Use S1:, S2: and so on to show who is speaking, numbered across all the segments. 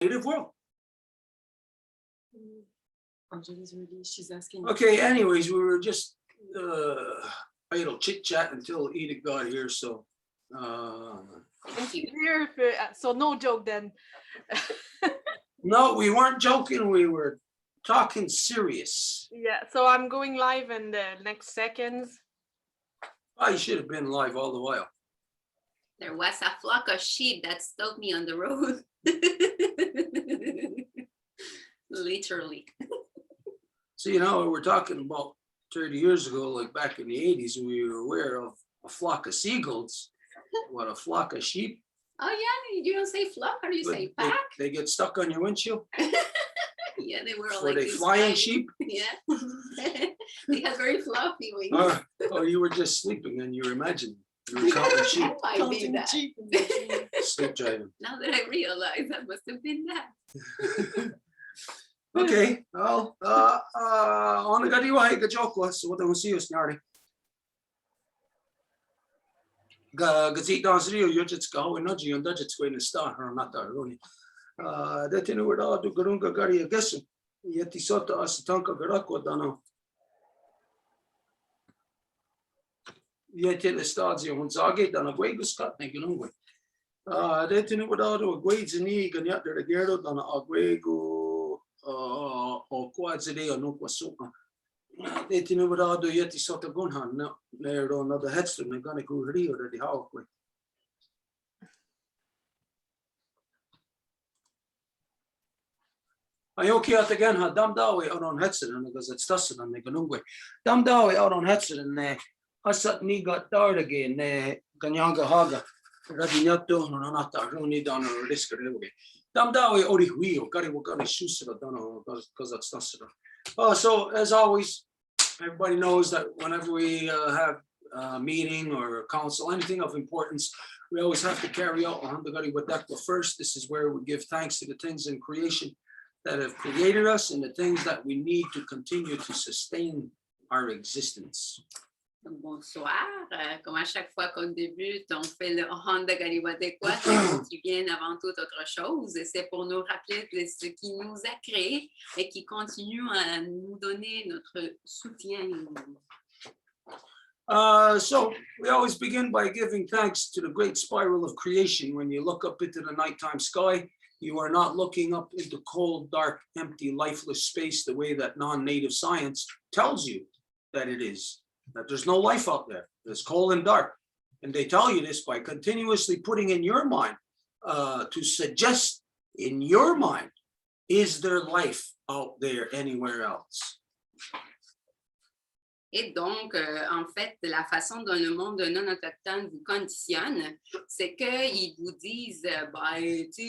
S1: native world.
S2: Angela's ready. She's asking.
S1: Okay, anyways, we were just idle chit chat until Edith got here, so
S2: Thank you.
S3: So no joke then.
S1: no, we weren't joking, we were talking serious.
S3: Yeah, so I'm going live in the next seconds.
S1: I should have been live all the while.
S4: There was a flock of sheep that stopped me on the road. Literally.
S1: So, you know, we're talking about 30 years ago, like back in the 80s, we were aware of a flock of seagulls. What, a flock of sheep?
S4: Oh yeah, you don't say flock, or you say
S1: They,
S4: pack?
S1: they get stuck on your windshield?
S4: Yeah, they were all
S1: Were
S4: like
S1: they
S4: this
S1: flying
S4: tiny-
S1: sheep?
S4: Yeah. They had very fluffy wings.
S1: Or you were just sleeping and you were imagining you were counting sheep,
S4: I did that.
S1: sleep driving.
S4: Now that I realize that must have been that.
S1: Okay, well, on the way, good joke was, so what do we see us, Nardi? Gazit dans Rio, you're just going, not you, and that's just going to start, or not that, really. That in order to Gurunga Gary, I guess, yet he sought to us Tanka Garako Dano. Yet in the Stadio, when Zagi, then a way was cut, Negulunga. That in order to a Guides and Eg, and yet the Gerdo, then a Guego. O quasi o no quasuka. They didn't know do yet sort of gun hand no there on the headstone and gonna go Rio or the halfway. I okay at again had damn dawi out on headstone because it's dusted and they go away. Damn dawi out on headstone and I sat me got dark again Ganyanga Haga. Ready not doing or not that running down or risk or away. Damn dawi ori wheel, got it, we're gonna shoot it, I don't know, because that's not it. Oh, so as always, everybody knows that whenever we have a meeting or a council, anything of importance, we always have to carry out But first. This is where we give thanks to the things in creation that have created us and the things that we need to continue to sustain our existence.
S4: Bonsoir. Comme à chaque fois qu'on débute, on fait le Honda Galiwadekwa, c'est qui vient avant toute autre chose. Et c'est pour nous rappeler de ce qui nous a créés et qui continue à nous donner notre soutien.
S1: So we always begin by giving thanks to the great spiral of creation. When you look up into the nighttime sky, you are not looking up into cold, dark, empty, lifeless space the way that non-native science tells you that it is. That there's no life out there. It's cold and dark. And they tell you this by continuously putting in your mind to suggest in your mind, is there life out there anywhere else?
S4: Et donc, en fait, la façon dont le monde non autochtone vous conditionne, c'est qu'ils vous disent,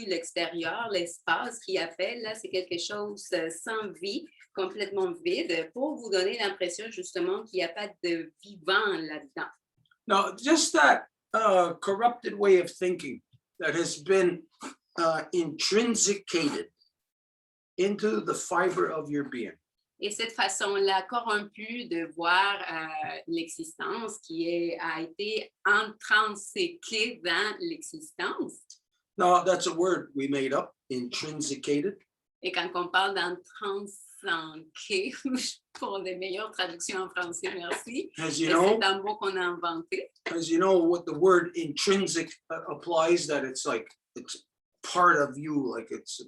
S4: l'extérieur, l'espace qui a fait, là, c'est quelque chose sans vie, complètement vide, pour vous donner l'impression justement qu'il n'y a pas de vivant là-dedans.
S1: Now, just that corrupted way of thinking that has been intrinsicated into the fiber of your being.
S4: Et cette façon-là corrompue de voir l'existence a été intrinsiquée dans l'existence.
S1: Now, that's a word we made up, intrinsicated.
S4: Et quand on parle d'intrinsiquer, pour des meilleures traductions en français, merci.
S1: As you know,
S4: c'est un mot qu'on a inventé.
S1: as you know, what the word intrinsic applies, that it's like, it's part of you, like it's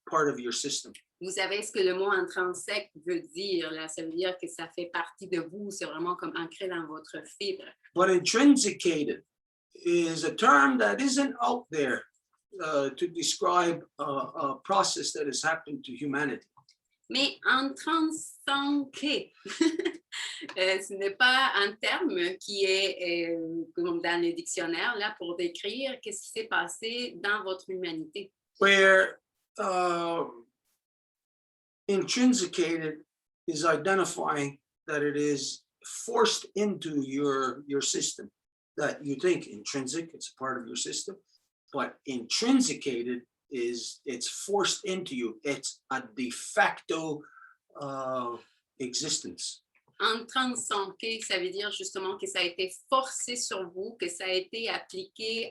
S1: part of your system.
S4: Vous savez ce que le mot intrinsèque veut dire, là? Ça veut dire que ça fait partie de vous, c'est vraiment comme ancré dans votre fibre.
S1: But intrinsicated is a term that isn't out there to describe a process that has happened to humanity.
S4: Mais intrinsiqué, ce n'est pas un terme qui est comme dans le dictionnaire là, pour décrire qu'est-ce qui s'est passé dans votre humanité.
S1: Where intrinsicated is identifying that it is forced into your system, that you think intrinsic, it's a part of your system, but intrinsicated is it's forced into you. It's a de facto existence.
S4: Intrinsiqué, ça veut dire justement que ça a été forcé sur vous, que ça a été appliqué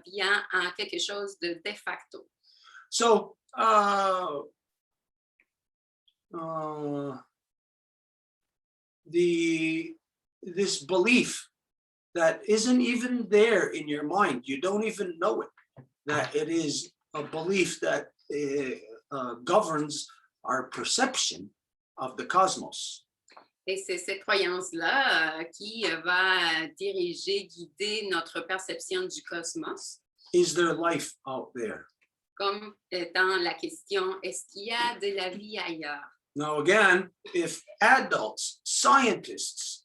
S4: bien à quelque chose de facto.
S1: So this belief that isn't even there in your mind, you don't even know it, that it is a belief that governs our perception of the cosmos.
S4: Et c'est cette croyance-là qui va diriger, guider notre perception du cosmos,
S1: Is there life out there?
S4: comme étant la question, est-ce qu'il y a de la vie ailleurs?
S1: Now, again, if adults, scientists,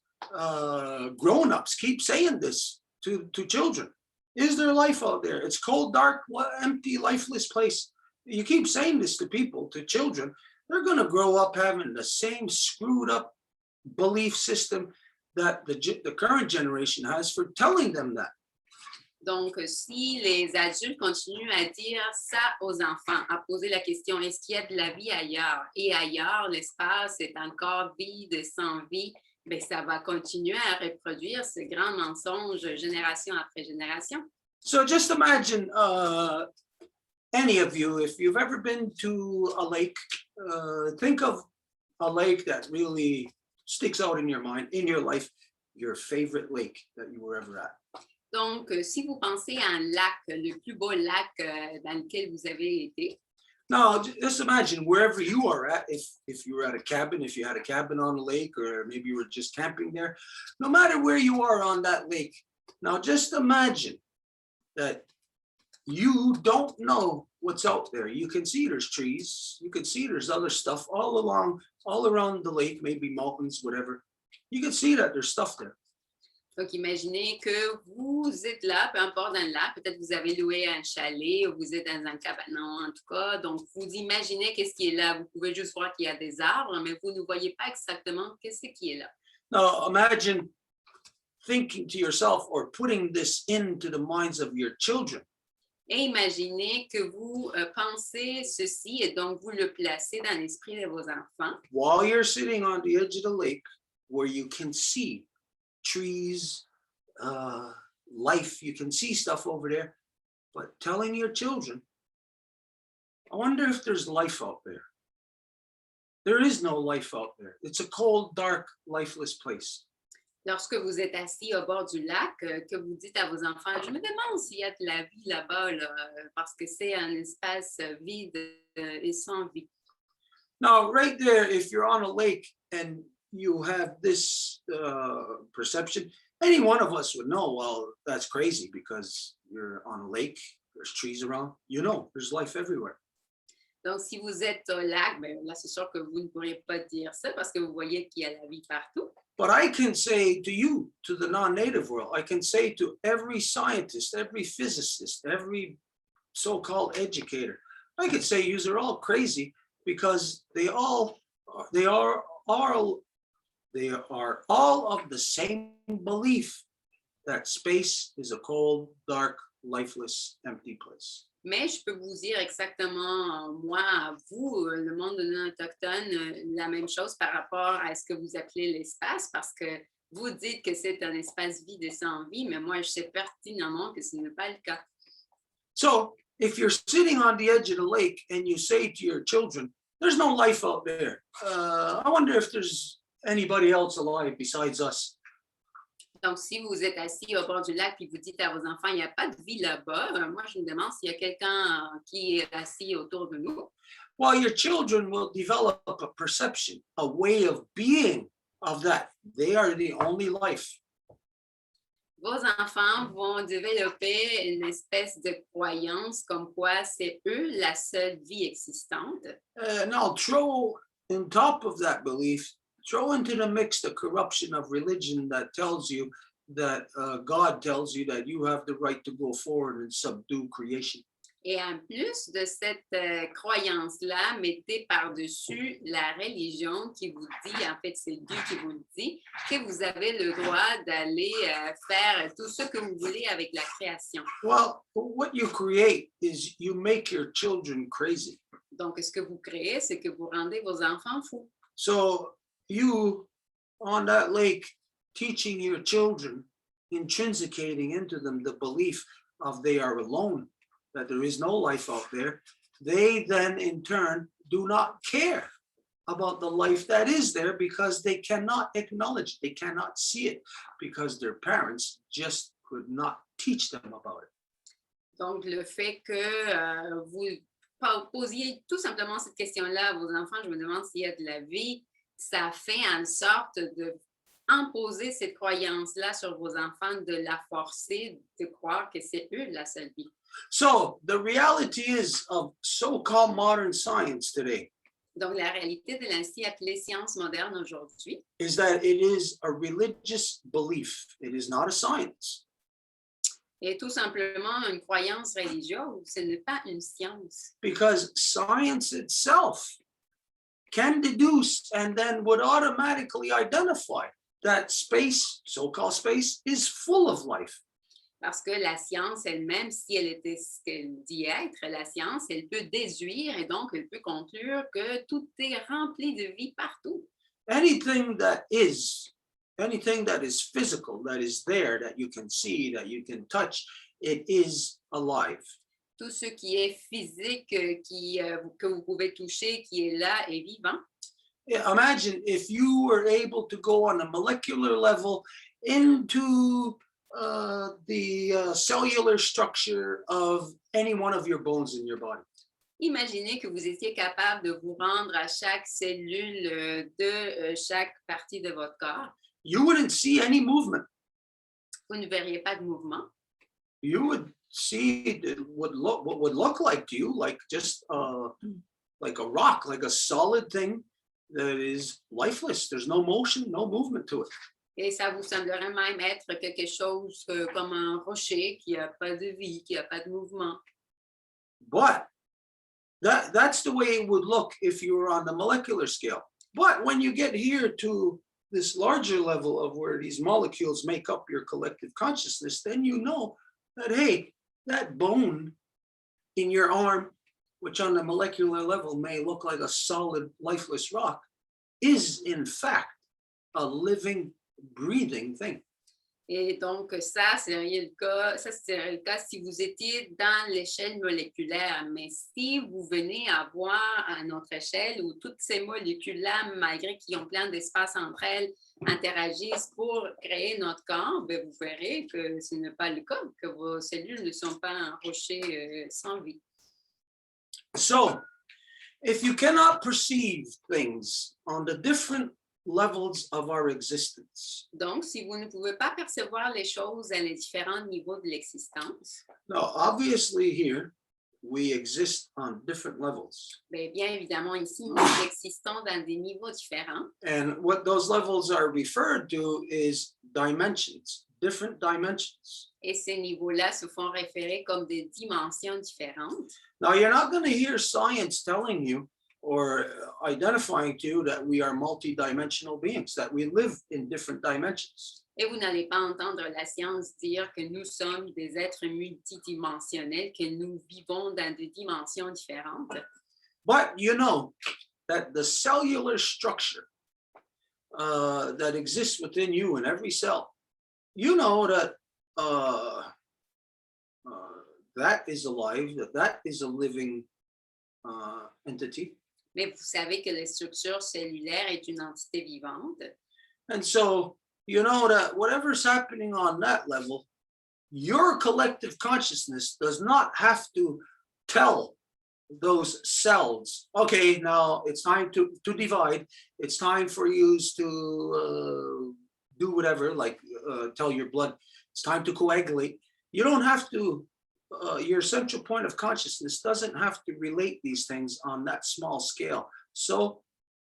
S1: grown-ups keep saying this to children, is there life out there? It's cold, dark, empty, lifeless place. You keep saying this to people, to children, they're going to grow up having the same screwed up belief system that the current generation has for telling them that.
S4: Donc, si les adultes continuent à dire ça aux enfants, à poser la question, est-ce qu'il y a de la vie ailleurs? Et ailleurs, l'espace est encore vide, sans vie, bien, ça va continuer à reproduire ce grand mensonge génération après génération.
S1: So just imagine any of you, if you've ever been to a lake, think of a lake that really sticks out in your mind, in your life, your favorite lake that you were ever at.
S4: Donc, si vous pensez à un lac, le plus beau lac dans lequel vous avez été,
S1: Now, just imagine wherever you are at, if you were at a cabin, if you had a cabin on a lake, or maybe you were just camping there, no matter where you are on that lake, now just imagine that you don't know what's out there. You can see there's trees, you can see there's other stuff all around the lake, maybe mountains, whatever. You can see that there's stuff there.
S4: donc imaginez que vous êtes là, peu importe dans le lac, peut-être vous avez loué un chalet ou vous êtes dans un cabanon en tout cas, donc vous imaginez qu'est-ce qui est là. Vous pouvez juste voir qu'il y a des arbres, mais vous ne voyez pas exactement qu'est-ce qui est là.
S1: Now, imagine thinking to yourself or putting this into the minds of your children.
S4: Et imaginez que vous pensez ceci et donc vous le placez dans l'esprit de vos enfants
S1: While you're sitting on the edge of the lake where you can see trees, life, you can see stuff over there, but telling your children, I wonder if there's life out there. There is no life out there. It's a cold, dark, lifeless place.
S4: lorsque vous êtes assis au bord du lac, que vous dites à vos enfants, je me demande s'il y a de la vie là-bas, là, parce que c'est un espace vide et sans vie.
S1: Now, right there, if you're on a lake and you have this perception, any one of us would know, well, that's crazy because you're on a lake, there's trees around, you know, there's life everywhere.
S4: Donc, si vous êtes au lac, bien, là, c'est sûr que vous ne pourrez pas dire ça parce que vous voyez qu'il y a la vie partout.
S1: But I can say to you, to the non-native world, I can say to every scientist, every physicist, every so-called educator, I could say you are all crazy because they are all of the same belief that space is a cold, dark, lifeless, empty place.
S4: Mais je peux vous dire exactement, moi, à vous, le monde non autochtone, la même chose par rapport à ce que vous appelez l'espace, parce que vous dites que c'est un espace vide et sans vie, mais moi, je sais pertinemment que ce n'est pas le cas.
S1: So if you're sitting on the edge of the lake and you say to your children, there's no life out there. I wonder if there's anybody else alive besides us.
S4: Donc, si vous êtes assis au bord du lac et vous dites à vos enfants, il n'y a pas de vie là-bas, moi, je me demande s'il y a quelqu'un qui est assis autour de nous.
S1: Well, your children will develop a perception, a way of being of that. They are the only life.
S4: Vos enfants vont développer une espèce de croyance comme quoi c'est eux la seule vie existante.
S1: Now, throw on top of that belief, throw into the mix the corruption of religion that tells you that God tells you that you have the right to go forward and subdue creation.
S4: Et en plus de cette croyance-là, mettez par-dessus la religion qui vous dit, en fait, c'est Dieu qui vous le dit, que vous avez le droit d'aller faire tout ce que vous voulez avec la création.
S1: Well, what you create is you make your children crazy.
S4: Donc, ce que vous créez, c'est que vous rendez vos enfants fous.
S1: So you, on that lake, teaching your children, intrinsicating into them the belief of they are alone, that there is no life out there, they then in turn do not care about the life that is there because they cannot acknowledge it, they cannot see it, because their parents just could not teach them about it.
S4: Donc, le fait que vous posiez tout simplement cette question-là à vos enfants, je me demande s'il y a de la vie, ça fait en sorte de imposer cette croyance-là sur vos enfants, de la forcer de croire que c'est eux la seule vie.
S1: So the reality is of so-called modern science today
S4: Donc, la réalité de l'ainsi appelée science moderne aujourd'hui,
S1: is that it is a religious belief. It is not a science.
S4: est tout simplement une croyance religieuse, ce n'est pas une science.
S1: Because science itself can deduce and then would automatically identify that space, so-called space, is full of life.
S4: Parce que la science elle-même, si elle était ce qu'elle dit être, la science, elle peut déduire et donc elle peut conclure que tout est rempli de vie partout.
S1: Anything that is physical, that is there, that you can see, that you can touch, it is alive.
S4: Tout ce qui est physique, que vous pouvez toucher, qui est là, est vivant.
S1: Imagine if you were able to go on a molecular level into the cellular structure of any one of your bones in your body.
S4: Imaginez que vous étiez capable de vous rendre à chaque cellule de chaque partie de votre corps.
S1: You wouldn't see any movement.
S4: Vous ne verriez pas de mouvement.
S1: You would see what would look like to you like just like a rock, like a solid thing that is lifeless. There's no motion, no movement to it.
S4: Et ça vous semblerait même être quelque chose comme un rocher qui n'a pas de vie, qui n'a pas de mouvement.
S1: But that's the way it would look if you were on the molecular scale. But when you get here to this larger level of where these molecules make up your collective consciousness, then you know that, hey, that bone in your arm, which on the molecular level may look like a solid, lifeless rock, is in fact a living, breathing thing.
S4: Et donc, ça serait le cas si vous étiez dans l'échelle moléculaire. Mais si vous venez à voir à notre échelle où toutes ces molécules-là, malgré qu'ils ont plein d'espace entre elles, interagissent pour créer notre corps, bien, vous verrez que ce n'est pas le cas, que vos cellules ne sont pas un rocher sans vie.
S1: So, if you cannot perceive things on the different levels of our existence.
S4: Donc, si vous ne pouvez pas percevoir les choses à les différents niveaux de l'existence,
S1: Now, obviously here, we exist on different levels.
S4: bien évidemment, ici, nous existons dans des niveaux différents.
S1: And what those levels are referred to is dimensions, different dimensions.
S4: Et ces niveaux-là se font référer comme des dimensions différentes.
S1: Now, you're not going to hear science telling you or identifying to you that we are multidimensional beings, that we live in different dimensions.
S4: Et vous n'allez pas entendre la science dire que nous sommes des êtres multidimensionnels, que nous vivons dans des dimensions différentes.
S1: But you know that the cellular structure that exists within you in every cell, you know that that is alive, that is a living entity.
S4: Mais vous savez que la structure cellulaire est une entité vivante.
S1: And so, you know that whatever's happening on that level, your collective consciousness does not have to tell those cells, okay, now it's time to divide. It's time for you to do whatever, like tell your blood, it's time to coagulate. You don't have to, your central point of consciousness doesn't have to relate these things on that small scale. So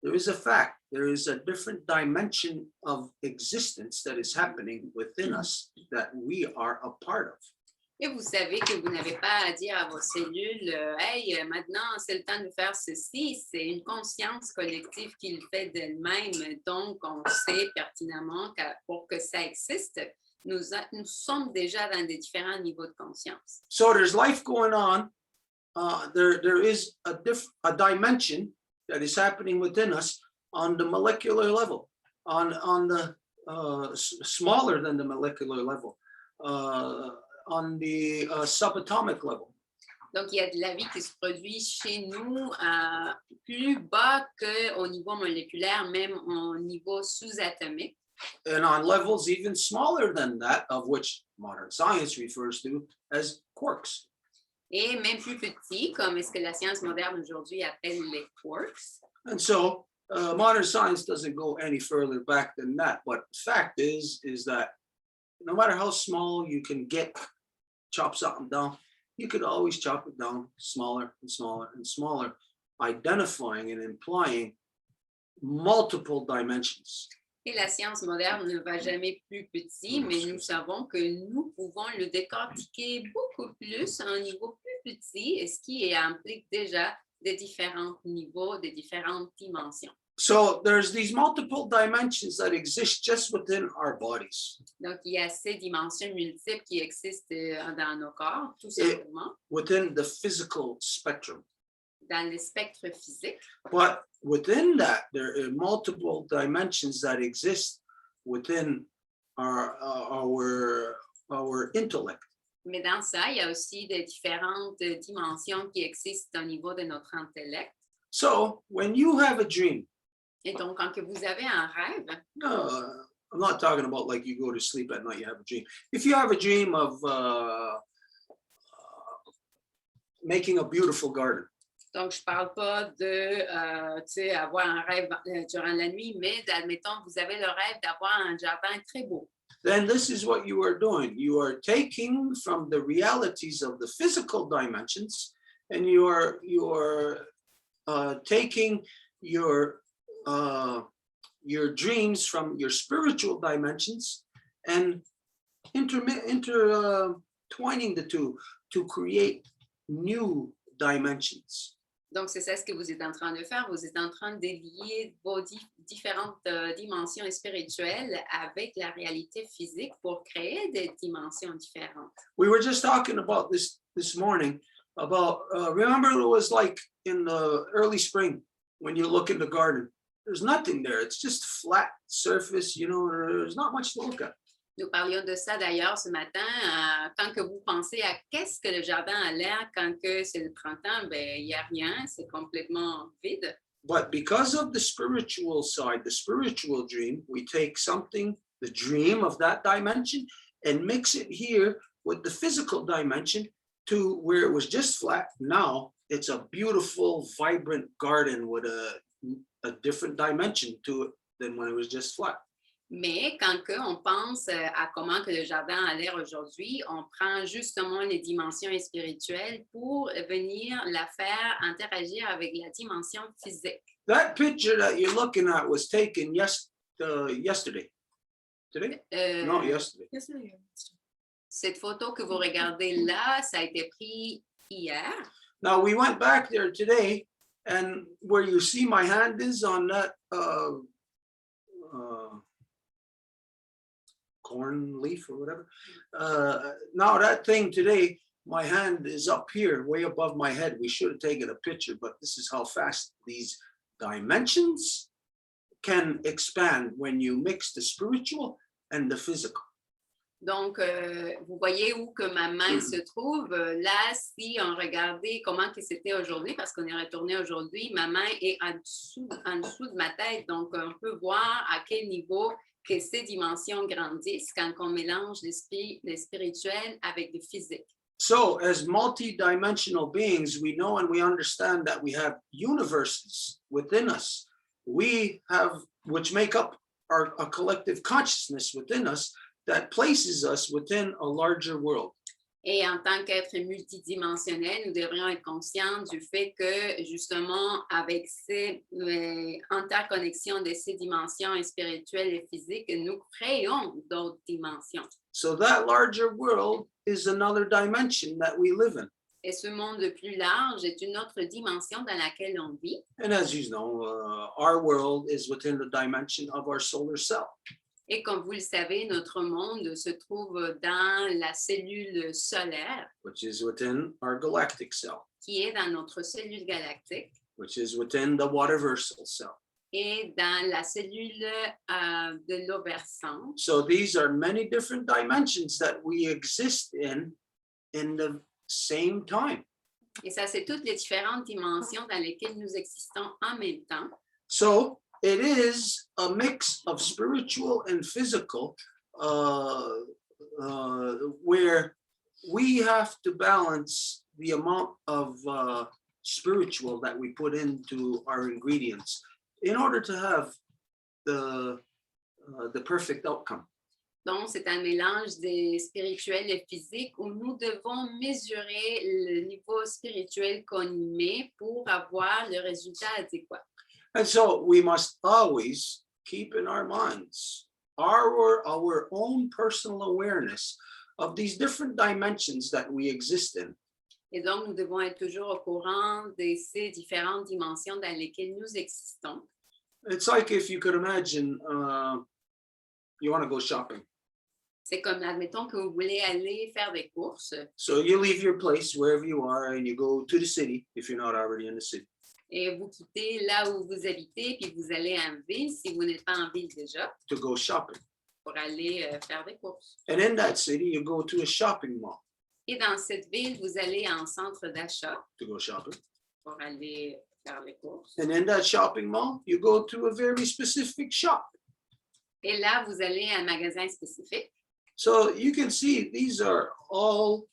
S1: there is a fact, there is a different dimension of existence that is happening within us that we are a part of.
S4: Et vous savez que vous n'avez pas à dire à vos cellules, hey, maintenant c'est le temps de faire ceci. C'est une conscience collective qui le fait d'elle-même. Donc, on sait pertinemment que pour que ça existe, nous sommes déjà dans des différents niveaux de conscience.
S1: So there's life going on. There is a dimension that is happening within us on the molecular level, on the smaller than the molecular level, on the subatomic level.
S4: Donc, il y a de la vie qui se produit chez nous plus bas qu'au niveau moléculaire, même au niveau sous-atomique.
S1: And on levels even smaller than that, of which modern science refers to as quarks.
S4: Et même plus petit, comme est-ce que la science moderne aujourd'hui appelle les quarks.
S1: And so modern science doesn't go any further back than that. But the fact is that no matter how small you can get, chop something down, you could always chop it down smaller and smaller and smaller, identifying and implying multiple dimensions.
S4: Et la science moderne ne va jamais plus petit, mais nous savons que nous pouvons le décortiquer beaucoup plus à un niveau plus petit, et ce qui implique déjà des différents niveaux, des différentes dimensions.
S1: So there's these multiple dimensions that exist just within our bodies.
S4: Donc, il y a ces dimensions multiples qui existent dans nos corps, tout simplement,
S1: Within the physical spectrum.
S4: dans le spectre physique.
S1: But within that, there are multiple dimensions that exist within our intellect.
S4: Mais dans ça, il y a aussi des différentes dimensions qui existent au niveau de notre intellect.
S1: So when you have a dream,
S4: Et donc, quand que vous avez un rêve,
S1: I'm not talking about like you go to sleep at night, you have a dream. If you have a dream of making a beautiful garden,
S4: donc je ne parle pas de avoir un rêve durant la nuit, mais admettons, vous avez le rêve d'avoir un jardin très beau.
S1: then this is what you are doing. You are taking from the realities of the physical dimensions, and you are taking your dreams from your spiritual dimensions and intertwining the two to create new dimensions.
S4: Donc, c'est ça ce que vous êtes en train de faire. Vous êtes en train de lier vos différentes dimensions spirituelles avec la réalité physique pour créer des dimensions différentes.
S1: We were just talking about this morning about, remember it was like in the early spring when you look in the garden, there's nothing there. It's just flat surface, there's not much to look at.
S4: Nous parlions de ça d'ailleurs ce matin. Quand que vous pensez à qu'est-ce que le jardin a l'air quand que c'est le printemps, ben il n'y a rien, c'est complètement vide.
S1: But because of the spiritual side, the spiritual dream, we take something, the dream of that dimension, and mix it here with the physical dimension to where it was just flat. Now it's a beautiful, vibrant garden with a different dimension to it than when it was just flat.
S4: Mais quand on pense à comment que le jardin a l'air aujourd'hui, on prend justement les dimensions spirituelles pour venir la faire interagir avec la dimension physique.
S1: That picture that you're looking at was taken yesterday. Today? No, yesterday.
S4: Cette photo que vous regardez là, ça a été pris hier.
S1: Now we went back there today, and where you see my hand is on that corn leaf or whatever. Now that thing today, my hand is up here, way above my head. We should have taken a picture, but this is how fast these dimensions can expand when you mix the spiritual and the physical.
S4: Donc, vous voyez où que ma main se trouve. Là, si on regardait comment que c'était aujourd'hui, parce qu'on est retourné aujourd'hui, ma main est en dessous de ma tête. Donc, on peut voir à quel niveau que ces dimensions grandissent quand on mélange le spirituel avec le physique.
S1: So, as multi-dimensional beings, we know and we understand that we have universes within us. We have, which make up a collective consciousness within us that places us within a larger world.
S4: Et en tant qu'être multidimensionnel, nous devrions être conscients du fait que, justement, avec ces interconnexions de ces dimensions spirituelles et physiques, nous créons d'autres dimensions.
S1: So that larger world is another dimension that we live in.
S4: Et ce monde plus large est une autre dimension dans laquelle on vit.
S1: And as you know, our world is within the dimension of our solar cell.
S4: Et comme vous le savez, notre monde se trouve dans la cellule solaire,
S1: Which is within our galactic cell,
S4: qui est dans notre cellule galactique,
S1: which is within the waterversal cell.
S4: et dans la cellule de l'eau versante.
S1: So these are many different dimensions that we exist in the same time.
S4: Et ça, c'est toutes les différentes dimensions dans lesquelles nous existons en même temps.
S1: So it is a mix of spiritual and physical, where we have to balance the amount of spiritual that we put into our ingredients in order to have the perfect outcome.
S4: Donc, c'est un mélange des spirituels et physiques où nous devons mesurer le niveau spirituel qu'on y met pour avoir le résultat adéquat.
S1: And so we must always keep in our minds our own personal awareness of these different dimensions that we exist in.
S4: Et donc, nous devons être toujours au courant de ces différentes dimensions dans lesquelles nous existons.
S1: It's like if you could imagine you want to go shopping.
S4: C'est comme, admettons que vous voulez aller faire des courses
S1: So you leave your place wherever you are and you go to the city if you're not already in the city.
S4: et vous quittez là où vous habitez, puis vous allez en ville, si vous n'êtes pas en ville déjà,
S1: To go shopping.
S4: pour aller faire des courses.
S1: And in that city, you go to a shopping mall
S4: Et dans cette ville, vous allez en centre d'achat
S1: to go shopping.
S4: pour aller faire les courses.
S1: And in that shopping mall, you go to a very specific shop.
S4: Et là, vous allez à un magasin spécifique.
S1: So you can see these are all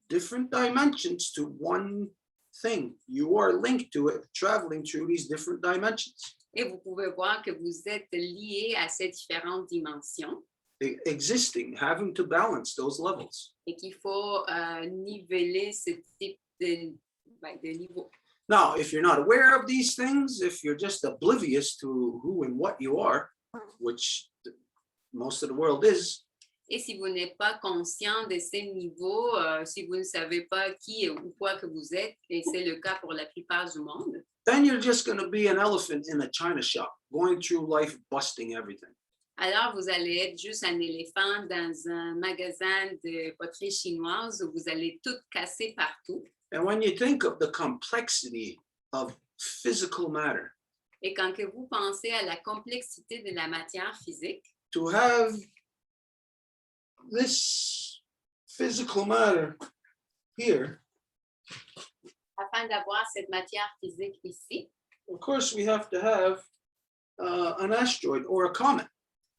S1: different dimensions to one thing. You are linked to it, traveling through these different dimensions,
S4: Et vous pouvez voir que vous êtes liés à ces différentes dimensions
S1: existing, having to balance those levels.
S4: et qu'il faut niveler ce type de niveau.
S1: Now, if you're not aware of these things, if you're just oblivious to who and what you are, which most of the world is,
S4: Et si vous n'êtes pas conscient de ces niveaux, si vous ne savez pas qui ou quoi que vous êtes, et c'est le cas pour la plupart du monde,
S1: then you're just going to be an elephant in a china shop, going through life, busting everything.
S4: alors vous allez être juste un éléphant dans un magasin de poterie chinoise où vous allez tout casser partout.
S1: And when you think of the complexity of physical matter,
S4: Et quand que vous pensez à la complexité de la matière physique,
S1: to have this physical matter here,
S4: afin d'avoir cette matière physique ici,
S1: of course, we have to have an asteroid or a comet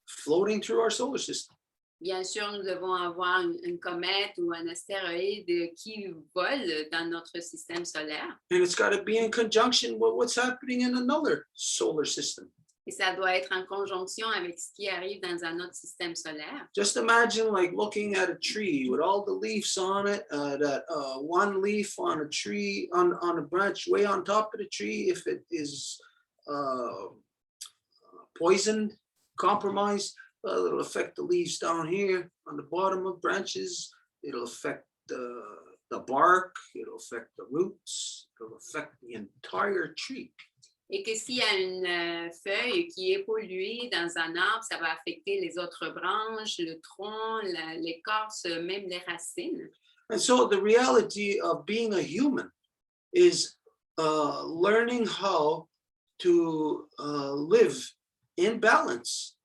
S1: floating through our solar system.
S4: bien sûr, nous devons avoir une comète ou un astéroïde qui vole dans notre système solaire.
S1: And it's got to be in conjunction with what's happening in another solar system.
S4: Et ça doit être en conjonction avec ce qui arrive dans un autre système solaire.
S1: Just imagine like looking at a tree with all the leaves on it, that one leaf on a tree, on a branch way on top of the tree, if it is poisoned, compromised, it'll affect the leaves down here on the bottom of branches. It'll affect the bark, it'll affect the roots, it'll affect the entire tree.
S4: Et que s'il y a une feuille qui est polluée dans un arbre, ça va affecter les autres branches, le tronc, l'écorce, même les racines.
S1: And so the reality of being a human is learning how to live in balance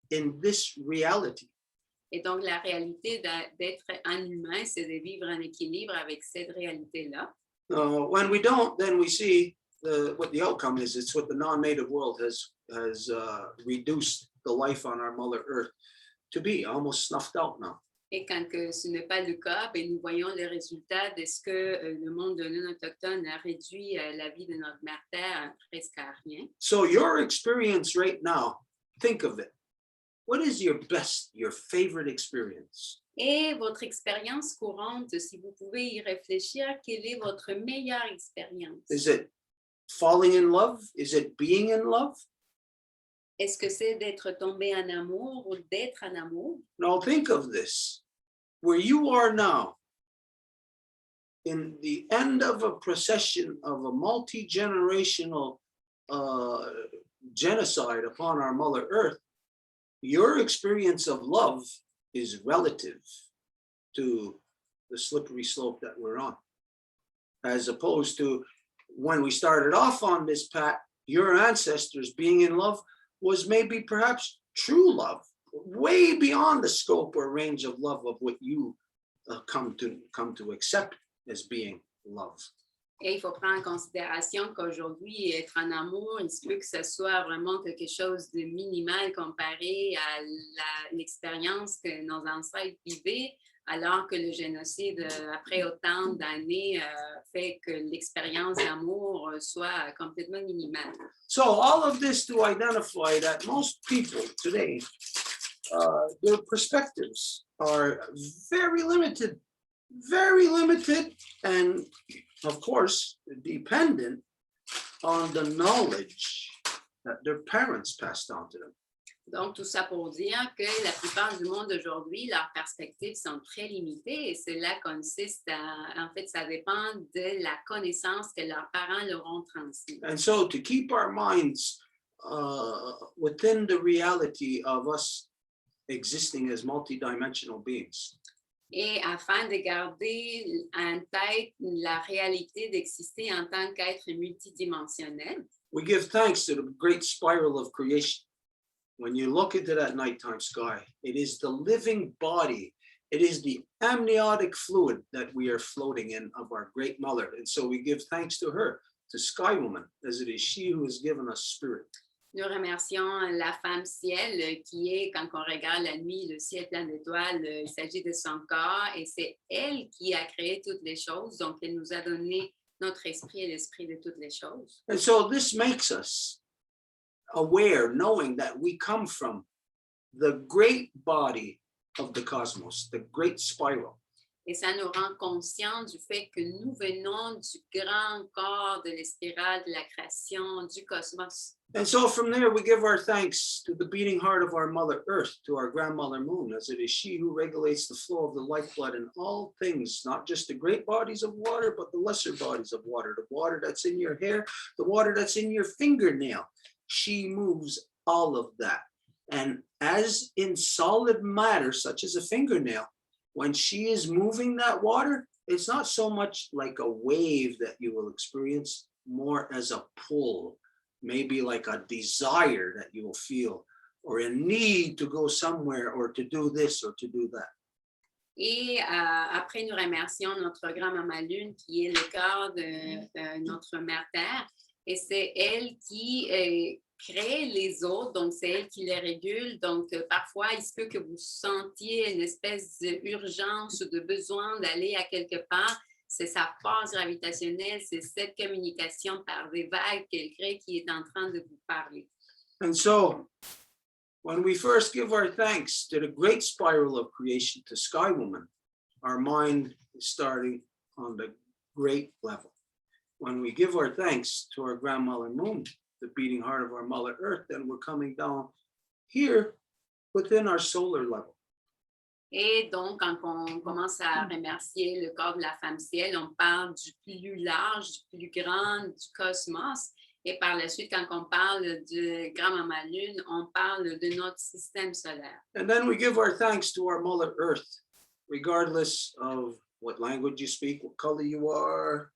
S1: in this reality.
S4: Et donc, la réalité d'être un humain, c'est de vivre en équilibre avec cette réalité-là.
S1: When we don't, then we see what the outcome is. It's what the non-native world has reduced the life on our Mother Earth to be, almost snuffed out now.
S4: Et quand que ce n'est pas le cas, ben, nous voyons le résultat de ce que le monde non autochtone a réduit la vie de notre mère Terre presque à rien.
S1: So your experience right now, think of it. What is your best, your favorite experience?
S4: Et votre expérience courante, si vous pouvez y réfléchir, quelle est votre meilleure expérience?
S1: Is it falling in love? Is it being in love?
S4: Est-ce que c'est d'être tombé en amour ou d'être en amour?
S1: Now think of this. Where you are now, in the end of a procession of a multi-generational genocide upon our Mother Earth, your experience of love is relative to the slippery slope that we're on. As opposed to when we started off on this path, your ancestors being in love was maybe perhaps true love, way beyond the scope or range of love of what you come to accept as being love.
S4: Et il faut prendre en considération qu'aujourd'hui, être en amour, il se peut que ce soit vraiment quelque chose de minimal comparé à l'expérience que nos ancêtres vivaient, alors que le génocide, après autant d'années, fait que l'expérience d'amour soit complètement minimale.
S1: So all of this to identify that most people today, their perspectives are very limited, and of course, dependent on the knowledge that their parents passed on to them.
S4: Donc, tout ça pour dire que la plupart du monde aujourd'hui, leurs perspectives sont très limitées et cela consiste à, en fait, ça dépend de la connaissance que leurs parents leur ont transmise.
S1: And so to keep our minds within the reality of us existing as multidimensional beings,
S4: Et afin de garder en tête la réalité d'exister en tant qu'être multidimensionnel,
S1: we give thanks to the great spiral of creation. When you look into that nighttime sky, it is the living body, it is the amniotic fluid that we are floating in of our great mother. And so we give thanks to her, to Sky Woman, as it is she who has given us spirit.
S4: nous remercions la femme ciel qui est, quand on regarde la nuit, le ciel plein d'étoiles, il s'agit de son corps et c'est elle qui a créé toutes les choses. Donc, elle nous a donné notre esprit et l'esprit de toutes les choses.
S1: And so this makes us aware, knowing that we come from the great body of the cosmos, the great spiral.
S4: Et ça nous rend conscients du fait que nous venons du grand corps de l'espirale de la création du cosmos.
S1: And so from there, we give our thanks to the beating heart of our Mother Earth, to our grandmother Moon, as it is she who regulates the flow of the lifeblood in all things, not just the great bodies of water, but the lesser bodies of water, the water that's in your hair, the water that's in your fingernail. She moves all of that. And as in solid matter, such as a fingernail, when she is moving that water, it's not so much like a wave that you will experience, more as a pull, maybe like a desire that you will feel, or a need to go somewhere, or to do this, or to do that.
S4: Et après, nous remercions notre grand-maman Lune, qui est le corps de notre mère Terre. Et c'est elle qui crée les autres, donc c'est elle qui les régule. Donc, parfois, il se peut que vous sentiez une espèce d'urgence ou de besoin d'aller à quelque part. C'est sa force gravitationnelle, c'est cette communication par des vagues qu'elle crée qui est en train de vous parler.
S1: And so, when we first give our thanks to the great spiral of creation, to Sky Woman, our mind is starting on the great level. When we give our thanks to our grandmother Moon, the beating heart of our Mother Earth, then we're coming down here within our solar level.
S4: Et donc, quand on commence à remercier le corps de la femme ciel, on parle du plus large, du plus grand, du cosmos. Et par la suite, quand on parle de grand-maman Lune, on parle de notre système solaire.
S1: And then we give our thanks to our Mother Earth, regardless of what language you speak, what color you are,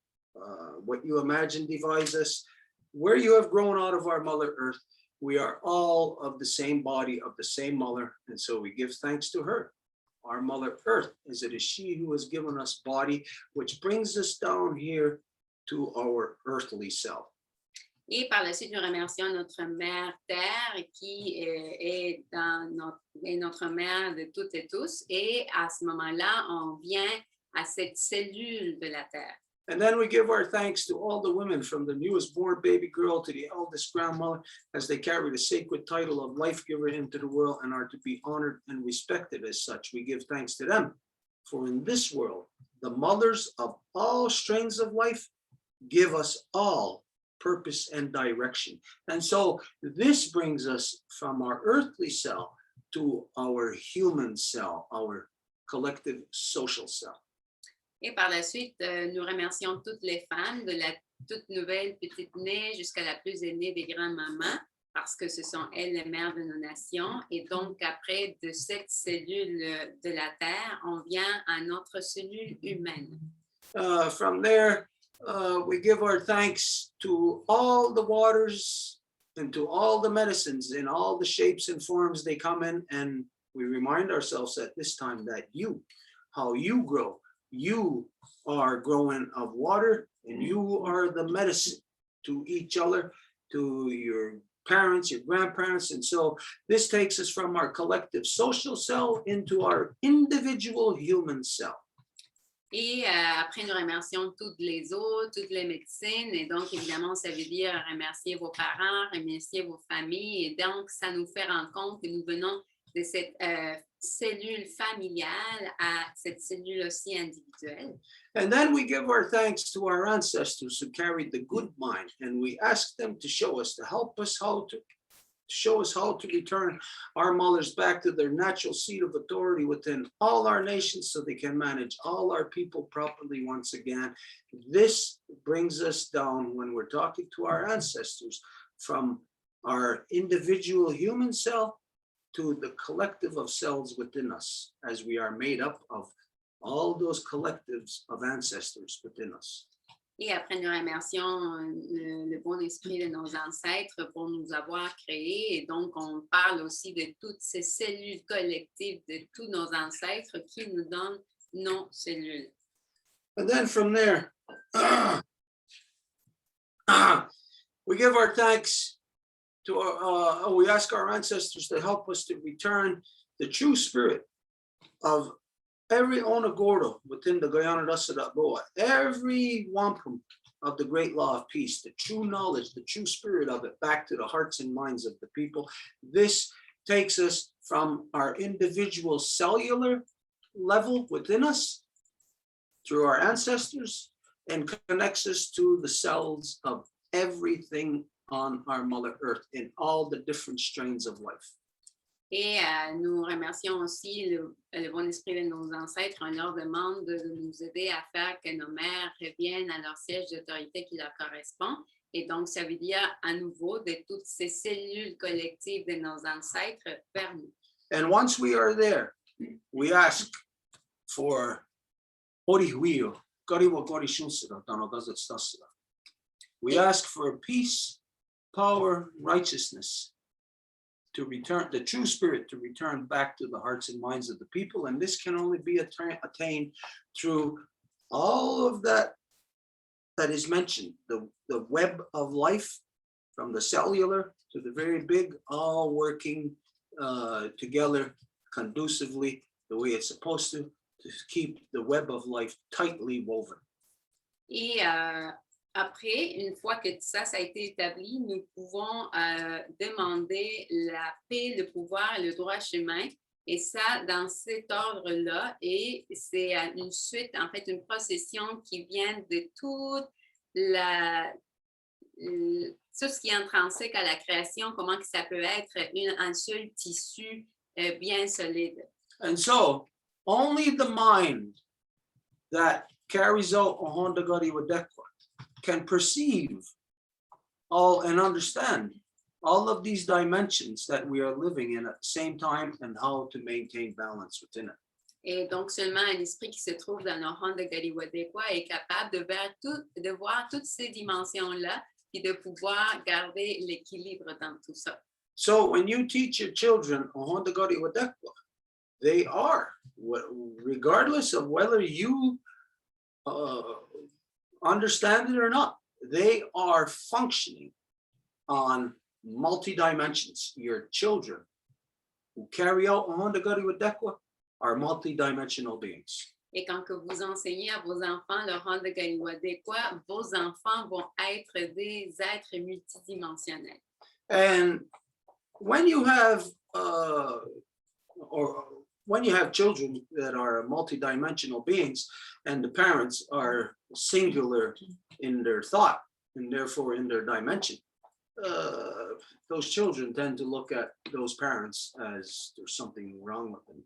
S1: what you imagine divides us, where you have grown out of our Mother Earth, we are all of the same body, of the same mother, and so we give thanks to her, our Mother Earth, as it is she who has given us body, which brings us down here to our earthly self.
S4: Et par la suite, nous remercions notre mère Terre qui est notre mère de toutes et tous. Et à ce moment-là, on vient à cette cellule de la Terre.
S1: And then we give our thanks to all the women, from the newest born baby girl to the eldest grandmother, as they carry the sacred title of life giver into the world and are to be honored and respected as such. We give thanks to them. For in this world, the mothers of all strains of life give us all purpose and direction. And so this brings us from our earthly self to our human self, our collective social self.
S4: Et par la suite, nous remercions toutes les femmes, de la toute nouvelle petite née jusqu'à la plus aînée des grands-mamans, parce que ce sont elles les mères de nos nations. Et donc, après, de cette cellule de la Terre, on vient à notre cellule humaine.
S1: From there, we give our thanks to all the waters and to all the medicines in all the shapes and forms they come in. And we remind ourselves at this time that how you grow, you are growing of water, and you are the medicine to each other, to your parents, your grandparents. And so this takes us from our collective social cell into our individual human cell.
S4: Et après, nous remercions toutes les autres, toutes les médecines. Et donc, évidemment, ça veut dire remercier vos parents, remercier vos familles. Et donc, ça nous fait rendre compte que nous venons de cette cellule familiale à cette cellule aussi individuelle.
S1: And then we give our thanks to our ancestors who carried the good mind, and we ask them to show us, to help us how to return our mothers back to their natural seat of authority within all our nations so they can manage all our people properly once again. This brings us down when we're talking to our ancestors from our individual human cell to the collective of cells within us, as we are made up of all those collectives of ancestors within us.
S4: Et après, nous remercions le bon esprit de nos ancêtres pour nous avoir créés. Et donc, on parle aussi de toutes ces cellules collectives de tous nos ancêtres qui nous donnent nos cellules.
S1: And then from there, we give our thanks to we ask our ancestors to help us to return the true spirit of every Onagordo within the Guyana Rasada Boa, every wampum of the great law of peace, the true knowledge, the true spirit of it back to the hearts and minds of the people. This takes us from our individual cellular level within us through our ancestors and connects us to the cells of everything on our Mother Earth in all the different strains of life.
S4: Et nous remercions aussi le bon esprit de nos ancêtres. On leur demande de nous aider à faire que nos mères reviennent à leur siège d'autorité qui leur correspond. Et donc, ça veut dire à nouveau de toutes ces cellules collectives de nos ancêtres vers nous.
S1: And once we are there, we ask for we ask for peace, power, righteousness, to return, the true spirit to return back to the hearts and minds of the people. And this can only be attained through all of that is mentioned, the web of life, from the cellular to the very big, all working together conducively the way it's supposed to keep the web of life tightly woven.
S4: Et après, une fois que ça a été établi, nous pouvons demander la paix, le pouvoir et le droit chemin. Et ça, dans cet ordre-là, et c'est une suite, en fait, une procession qui vient de tout ce qui est intrinsèque à la création, comment que ça peut être un seul tissu bien solide.
S1: And so, only the mind that carries out Ohondagari Wadekwa can perceive all and understand all of these dimensions that we are living in at the same time and how to maintain balance within it.
S4: Et donc, seulement un esprit qui se trouve dans nos rondes de Galiwadekwa est capable de voir toutes ces dimensions-là et de pouvoir garder l'équilibre dans tout ça.
S1: So when you teach your children Ohondagari Wadekwa, they are, regardless of whether you understand it or not, they are functioning on multi-dimensions. Your children who carry out Ohondagari Wadekwa are multi-dimensional beings.
S4: Et quand que vous enseignez à vos enfants le rond de Galiwadekwa, vos enfants vont être des êtres multidimensionnels.
S1: And when you have children that are multidimensional beings and the parents are singular in their thought and therefore in their dimension, those children tend to look at those parents as there's something wrong with them.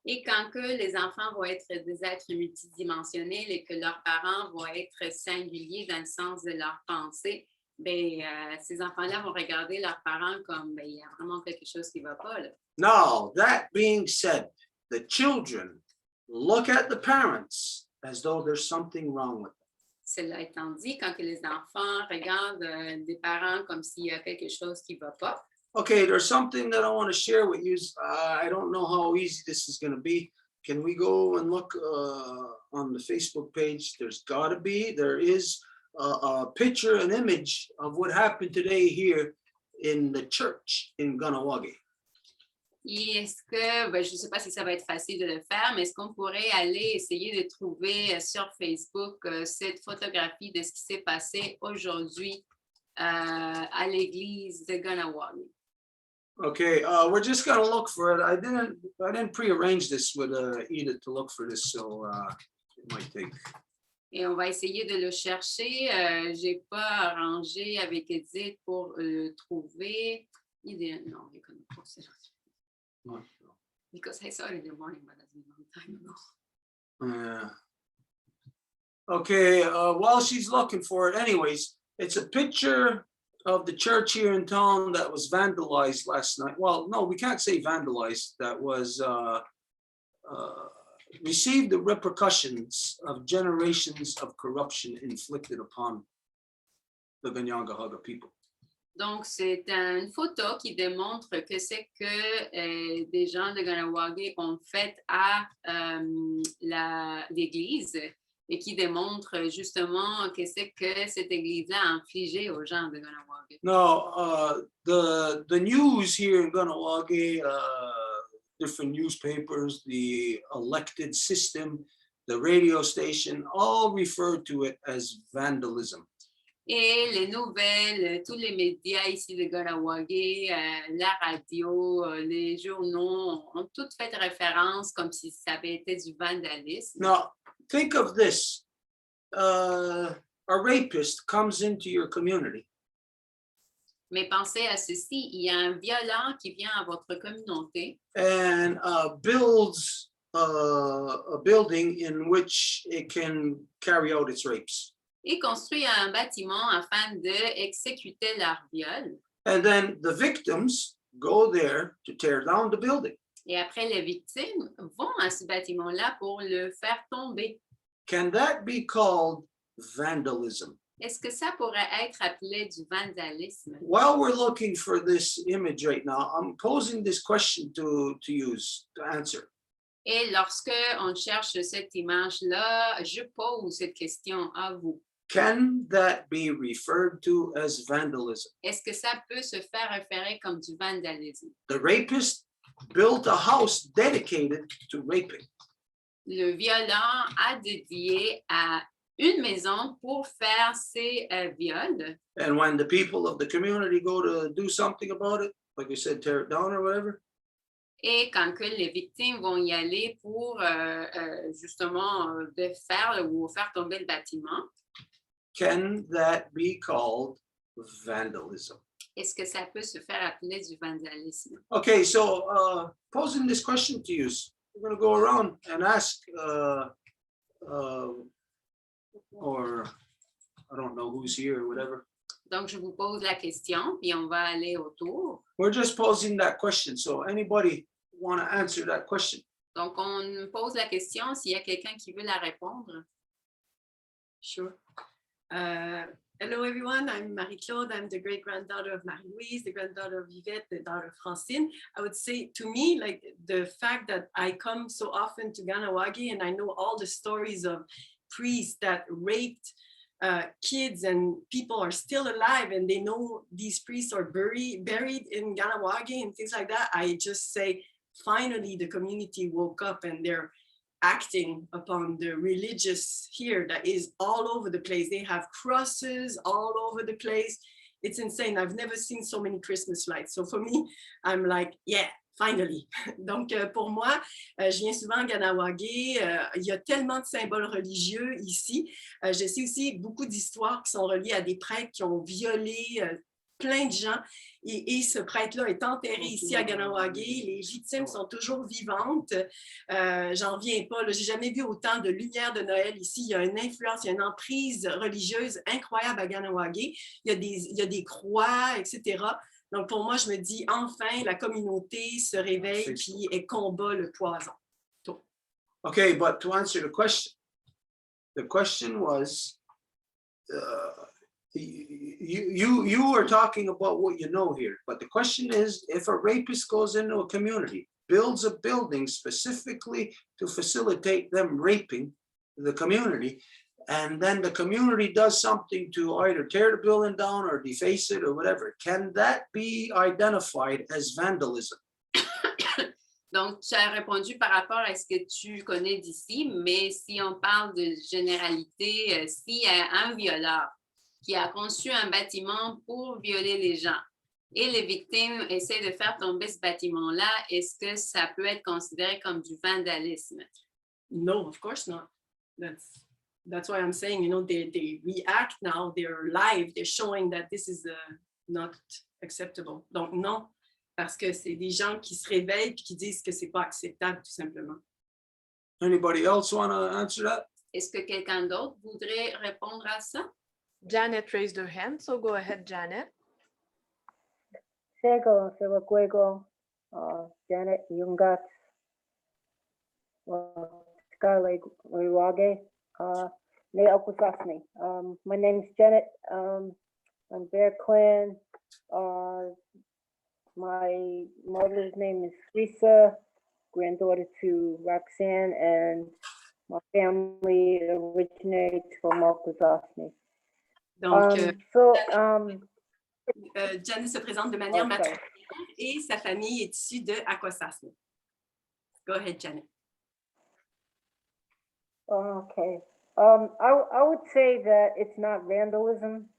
S4: Et quand que les enfants vont être des êtres multidimensionnels et que leurs parents vont être singuliers dans le sens de leur pensée, ces enfants-là vont regarder leurs parents comme il y a vraiment quelque chose qui ne va pas. Là.
S1: Now, that being said, the children look at the parents as though there's something wrong with them.
S4: Cela étant dit, quand que les enfants regardent des parents comme s'il y a quelque chose qui ne va pas.
S1: Okay, there's something that I want to share with you. I don't know how easy this is going to be. can we go and look on the Facebook page? There is a picture, an image of what happened today here in the church in Ganawagi.
S4: Et est-ce que, je ne sais pas si ça va être facile de le faire, mais est-ce qu'on pourrait aller essayer de trouver sur Facebook cette photographie de ce qui s'est passé aujourd'hui à l'église de Ganawagi?
S1: Okay, we're just gonna look for it. I didn't pre-arrange this with Edith to look for this, so it might take.
S4: Et on va essayer de le chercher. J'ai pas arrangé avec Edith pour le trouver. Non, je connais pas ça.
S1: No.
S4: Because I saw it in the morning, but that's a long time ago.
S1: Okay, while she's looking for it, anyways, it's a picture of the church here in town that was vandalized last night. Well, no, we can't say vandalized. That was received the repercussions of generations of corruption inflicted upon the Ganyangahaga people.
S4: Donc, c'est une photo qui démontre que c'est que des gens de Ganawagi ont fait à l'église et qui démontre justement que c'est que cette église-là a infligé aux gens de Ganawagi.
S1: No, the news here in Ganawagi, different newspapers, the elected system, the radio station, all refer to it as vandalism.
S4: Et les nouvelles, tous les médias ici de Ganawagi, la radio, les journaux ont toutes fait référence comme si ça avait été du vandalisme.
S1: Now, think of this. A rapist comes into your community.
S4: Mais pensez à ceci, il y a un violent qui vient à votre communauté
S1: And builds a building in which it can carry out its rapes.
S4: et construit un bâtiment afin d'exécuter leur viol.
S1: And then the victims go there to tear down the building.
S4: Et après, les victimes vont à ce bâtiment-là pour le faire tomber.
S1: Can that be called vandalism?
S4: Est-ce que ça pourrait être appelé du vandalisme?
S1: While we're looking for this image right now, I'm posing this question to answer.
S4: Et lorsque on cherche cette image-là, je pose cette question à vous.
S1: Can that be referred to as vandalism?
S4: Est-ce que ça peut se faire référer comme du vandalisme?
S1: The rapist built a house dedicated to raping.
S4: Le violent a dédié à une maison pour faire ses viols.
S1: And when the people of the community go to do something about it, like you said, tear it down or whatever,
S4: Et quand que les victimes vont y aller pour justement défaire ou faire tomber le bâtiment,
S1: can that be called vandalism?
S4: est-ce que ça peut se faire appeler du vandalisme?
S1: Okay, so posing this question to you, we're going to go around and ask, or I don't know who's here or whatever.
S4: Donc, je vous pose la question, puis on va aller autour.
S1: We're just posing that question. So anybody want to answer that question?
S4: Donc, on pose la question s'il y a quelqu'un qui veut la répondre.
S2: Sure. Hello, everyone. I'm Marie-Claude. I'm the great-granddaughter of Marie-Louise, the granddaughter of Yvette, the daughter of Francine. I would say, to me, like the fact that I come so often to Ganawagi and I know all the stories of priests that raped kids and people are still alive and they know these priests are buried in Ganawagi and things like that. I just say, finally, the community woke up and they're acting upon the religious here that is all over the place. They have crosses all over the place. It's insane. I've never seen so many Christmas lights. So for me, I'm like, yeah, finally. Donc pour moi, je viens souvent à Ganawagi. Il y a tellement de symboles religieux ici. Je sais aussi beaucoup d'histoires qui sont reliées à des prêtres qui ont violé plein de gens. Et ce prêtre-là est enterré ici à Ganawagi. Les victimes sont toujours vivantes. J'en viens pas. J'ai jamais vu autant de lumière de Noël ici. Il y a une influence, il y a une emprise religieuse incroyable à Ganawagi. Il y a des croix, etc. Donc, pour moi, je me dis, enfin, la communauté se réveille puis elle combat le poison.
S1: Okay, but to answer the question was, you are talking about what you know here, but the question is, if a rapist goes into a community, builds a building specifically to facilitate them raping the community, and then the community does something to either tear the building down or deface it or whatever, can that be identified as vandalism?
S4: Donc, tu as répondu par rapport à ce que tu connais d'ici, mais si on parle de généralité, s'il y a un violeur qui a conçu un bâtiment pour violer les gens et les victimes essaient de faire tomber ce bâtiment-là, est-ce que ça peut être considéré comme du vandalisme?
S2: No, of course not. That's why I'm saying, you know, they react now, they're live, they're showing that this is not acceptable. Donc non, parce que c'est des gens qui se réveillent et qui disent que c'est pas acceptable, tout simplement.
S1: Anybody else want to answer that?
S4: Est-ce que quelqu'un d'autre voudrait répondre à ça?
S3: Janet raised her hand, so go ahead, Janet.
S5: Sego, Sewakwego, Janet Yungat, Scarlet Riwage, Ne Okusasni. My name is Janet. I'm Bear Clan. My mother's name is Lisa, granddaughter to Roxanne, and my family originates from Okusasni.
S2: Donc,
S5: So,
S2: Janet se présente de manière
S5: okay.
S2: matrilinéaire et sa famille est issue de Akwesasne. Go ahead, Janet.
S5: Okay. I would say that it's not vandalism,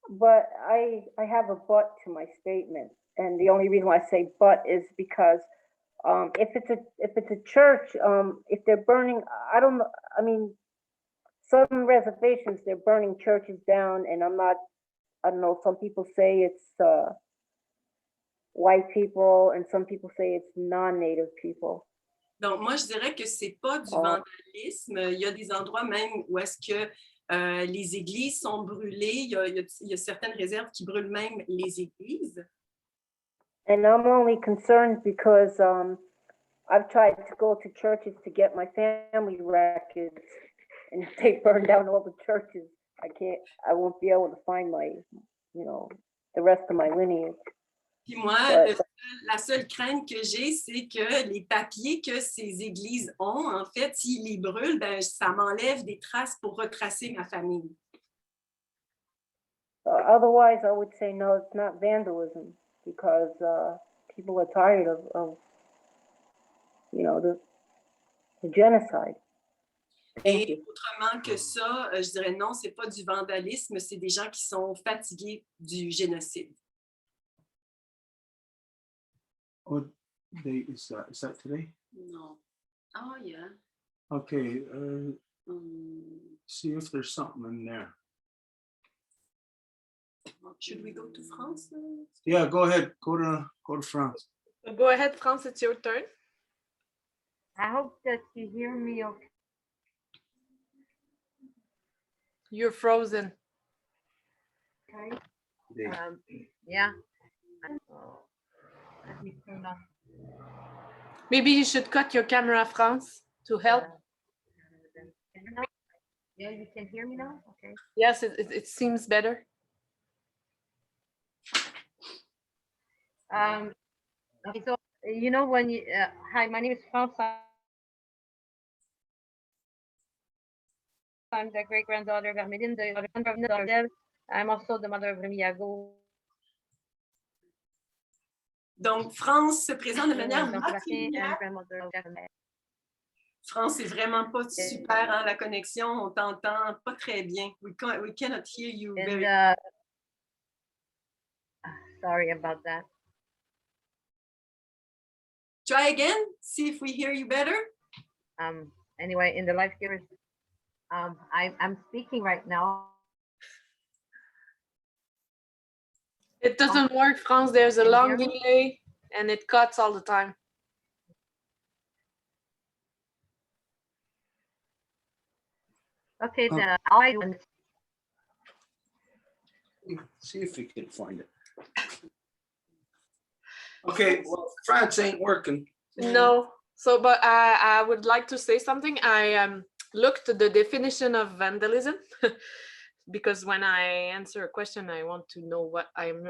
S5: but I have a but to my statement. And the only reason why I say but is because if it's a church, if they're burning, I don't know, I mean, some reservations, they're burning churches down, and I don't know, some people say it's white people, and some people say it's non-native people.
S2: Donc, moi, je dirais que c'est pas du vandalisme. Il y a des endroits même où est-ce que les églises sont brûlées. Il y a certaines réserves qui brûlent même les églises.
S5: And I'm only concerned because I've tried to go to churches to get my family records, and if they burn down all the churches, I won't be able to find my, the rest of my lineage.
S2: Puis moi, la seule crainte que j'ai, c'est que les papiers que ces églises ont, en fait, s'ils les brûlent, ben, ça m'enlève des traces pour retracer ma famille.
S5: Otherwise, I would say no, it's not vandalism, because people are tired of the genocide.
S2: Et autrement que ça, je dirais non, c'est pas du vandalisme, c'est des gens qui sont fatigués du génocide.
S1: What date is that? Is that today?
S4: Non. Oh, yeah.
S1: Okay, see if there's something in there.
S2: Should we go to France?
S1: Yeah, go ahead. Go to France.
S3: Go ahead, France, it's your turn.
S5: I hope that you hear me okay.
S3: You're frozen.
S5: Yeah.
S6: Let me turn on.
S3: Maybe you should cut your camera, France, to help.
S6: Yeah, you can hear me now? Okay.
S3: Yes, it seems better.
S6: Okay, so when you hi, my name is France. I'm the great granddaughter of Ahmedine, the granddaughter of Del. I'm also the mother of Remiago.
S2: Donc, France se présente de manière
S6: and
S2: matrilinéaire.
S6: grandmother of Del.
S2: France, c'est vraiment pas super, hein, la connexion, on t'entend pas très bien. We cannot hear you very
S6: And sorry about that.
S2: Try again, see if we hear you better.
S6: Anyway, in the live viewers, I'm speaking right now.
S3: It doesn't work, France. There's a long delay and it cuts all the time.
S6: Okay, then I do.
S1: See if we can find it. Okay, well, France ain't working.
S3: No. So, but I would like to say something. I looked at the definition of vandalism. because when I answer a question, I want to know what I'm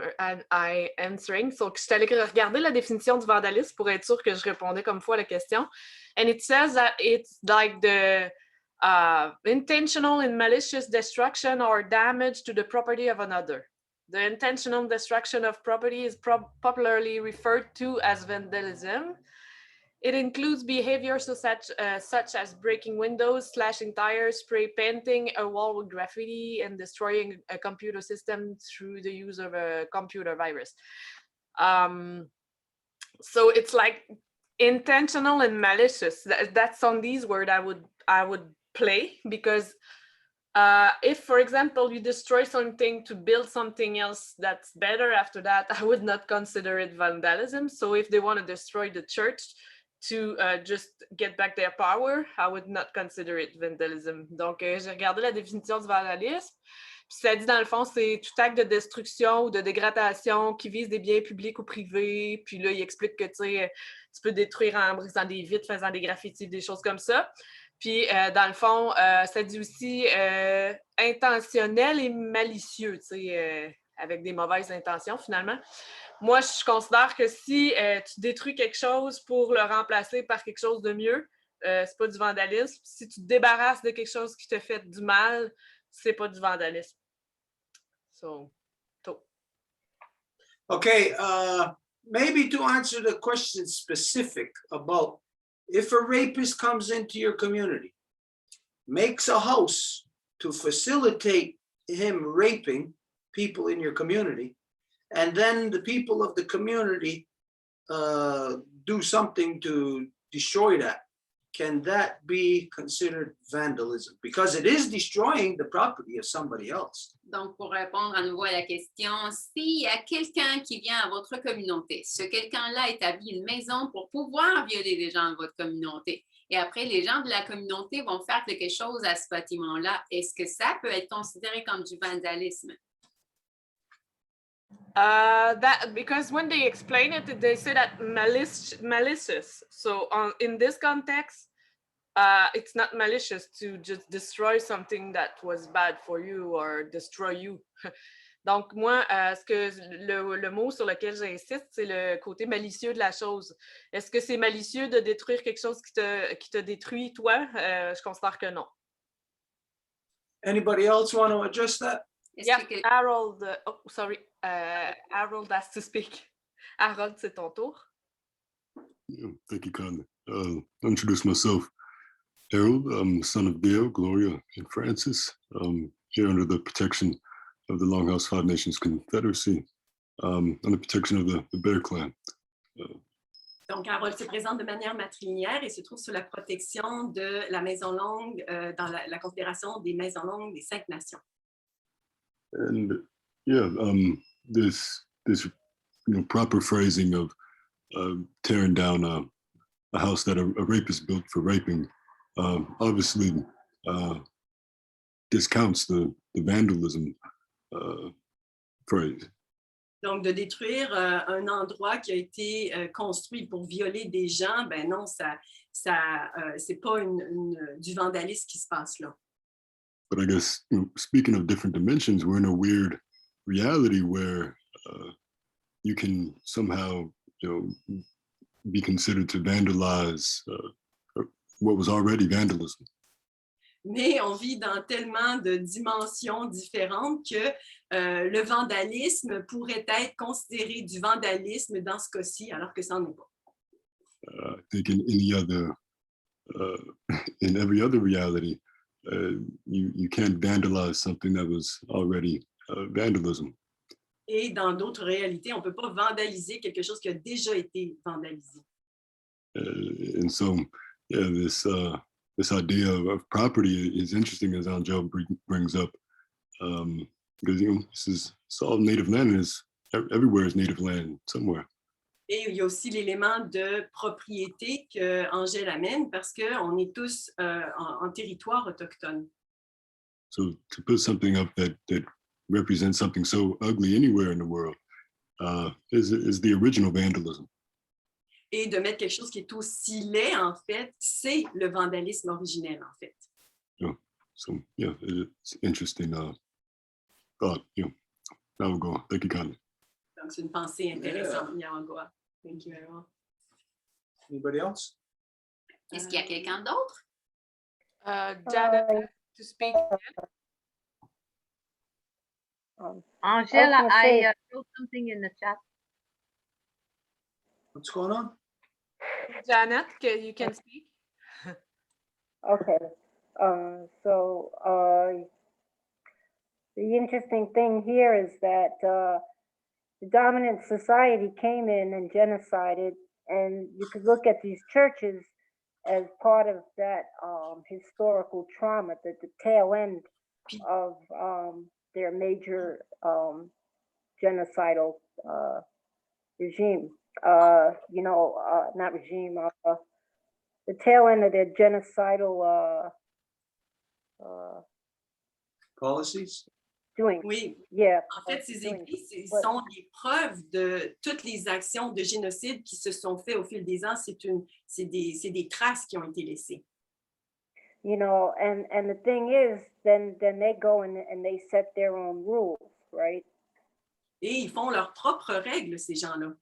S3: answering. So, je suis allée regarder la définition du vandalisme pour être sûr que je répondais comme faut à la question. And it says that it's like the intentional and malicious destruction or damage to the property of another. The intentional destruction of property is popularly referred to as vandalism. It includes behaviors such as breaking windows, slashing tires, spray painting a wall with graffiti, and destroying a computer system through the use of a computer virus. So it's like intentional and malicious. That's on these words I would play, because if, for example, you destroy something to build something else that's better after that, I would not consider it vandalism. So if they want to destroy the church to just get back their power, I would not consider it vandalism. Donc, j'ai regardé la définition du vandalisme. Puis ça dit, dans le fond, c'est tout acte de destruction ou de dégradation qui vise des biens publics ou privés. Puis là, il explique que tu peux détruire en brisant des vitres, faisant des graffitis, des choses comme ça. Puis, dans le fond, ça dit aussi intentionnel et malicieux, avec des mauvaises intentions, finalement. Moi, je considère que si tu détruis quelque chose pour le remplacer par quelque chose de mieux, c'est pas du vandalisme. Si tu te débarrasses de quelque chose qui te fait du mal, c'est pas du vandalisme. So,
S1: Okay, maybe to answer the question specific about if a rapist comes into your community, makes a house to facilitate him raping people in your community, and then the people of the community do something to destroy that, can that be considered vandalism? Because it is destroying the property of somebody else.
S4: Donc, pour répondre à nouveau à la question, s'il y a quelqu'un qui vient à votre communauté, ce quelqu'un-là établit une maison pour pouvoir violer des gens de votre communauté, et après, les gens de la communauté vont faire quelque chose à ce bâtiment-là, est-ce que ça peut être considéré comme du vandalisme?
S3: Because when they explain it, they say that malicious. So in this context, it's not malicious to just destroy something that was bad for you or destroy you. Donc moi, ce que le mot sur lequel j'insiste, c'est le côté malicieux de la chose. Est-ce que c'est malicieux de détruire quelque chose qui te détruit, toi? Je considère que non.
S1: Anybody else want to address that?
S3: Yeah, Harold. Oh, sorry. Harold has to speak. Harold, c'est ton tour.
S7: Yeah, thank you, Connie. I'll introduce myself. Harold, I'm the son of Dale, Gloria, and Francis, here under the protection of the Longhouse Five Nations Confederacy, under the protection of the Bear Clan.
S2: Donc, Harold se présente de manière matrilinéaire et se trouve sous la protection de la Maison Longue dans la Confédération des Maisons Longues des 5 Nations.
S7: And yeah, this proper phrasing of tearing down a house that a rapist built for raping obviously discounts the vandalism phrase.
S2: Donc, de détruire un endroit qui a été construit pour violer des gens, ben non, c'est pas du vandalisme qui se passe là.
S7: But I guess, speaking of different dimensions, we're in a weird reality where you can somehow, be considered to vandalize what was already vandalism.
S2: Mais on vit dans tellement de dimensions différentes que le vandalisme pourrait être considéré du vandalisme dans ce cas-ci, alors que ça n'en est pas.
S7: I think in every other reality, you can't vandalize something that was already vandalism.
S2: Et dans d'autres réalités, on ne peut pas vandaliser quelque chose qui a déjà été vandalisé.
S7: And so, yeah, this idea of property is interesting, as Angel brings up, because it's all native land. Everywhere is native land somewhere.
S2: Et il y a aussi l'élément de propriété que Angèle amène parce qu'on est tous en territoire autochtone.
S7: So to put something up that represents something so ugly anywhere in the world is the original vandalism.
S2: Et de mettre quelque chose qui est aussi laid, en fait, c'est le vandalisme originel, en fait.
S7: Yeah. So yeah, it's interesting thought. That would go. Thank you kindly.
S2: Donc, c'est une pensée intéressante, Nyawangoa. Thank you, everyone.
S1: Anybody else?
S4: Est-ce qu'il y a quelqu'un d'autre?
S3: Janet, to speak.
S6: Angela,
S5: gonna
S6: I
S5: say-
S6: wrote something in the chat.
S1: What's going on?
S3: Janet, you can speak.
S5: Okay, so the interesting thing here is that the dominant society came in and genocided, and you could look at these churches as part of that historical trauma, that the tail end of their major genocidal regime. Not regime. The tail end of their genocidal
S1: Policies?
S5: doing.
S2: Oui,
S5: Yeah.
S2: en fait, ces
S5: doing.
S2: écrits, ce
S5: Ouais.
S2: sont les preuves de toutes les actions de génocide qui se sont faites au fil des ans. C'est des traces qui ont été laissées.
S5: And the thing is, then they go and they set their own rules, right?
S2: Et ils font leurs propres règles, ces gens-là.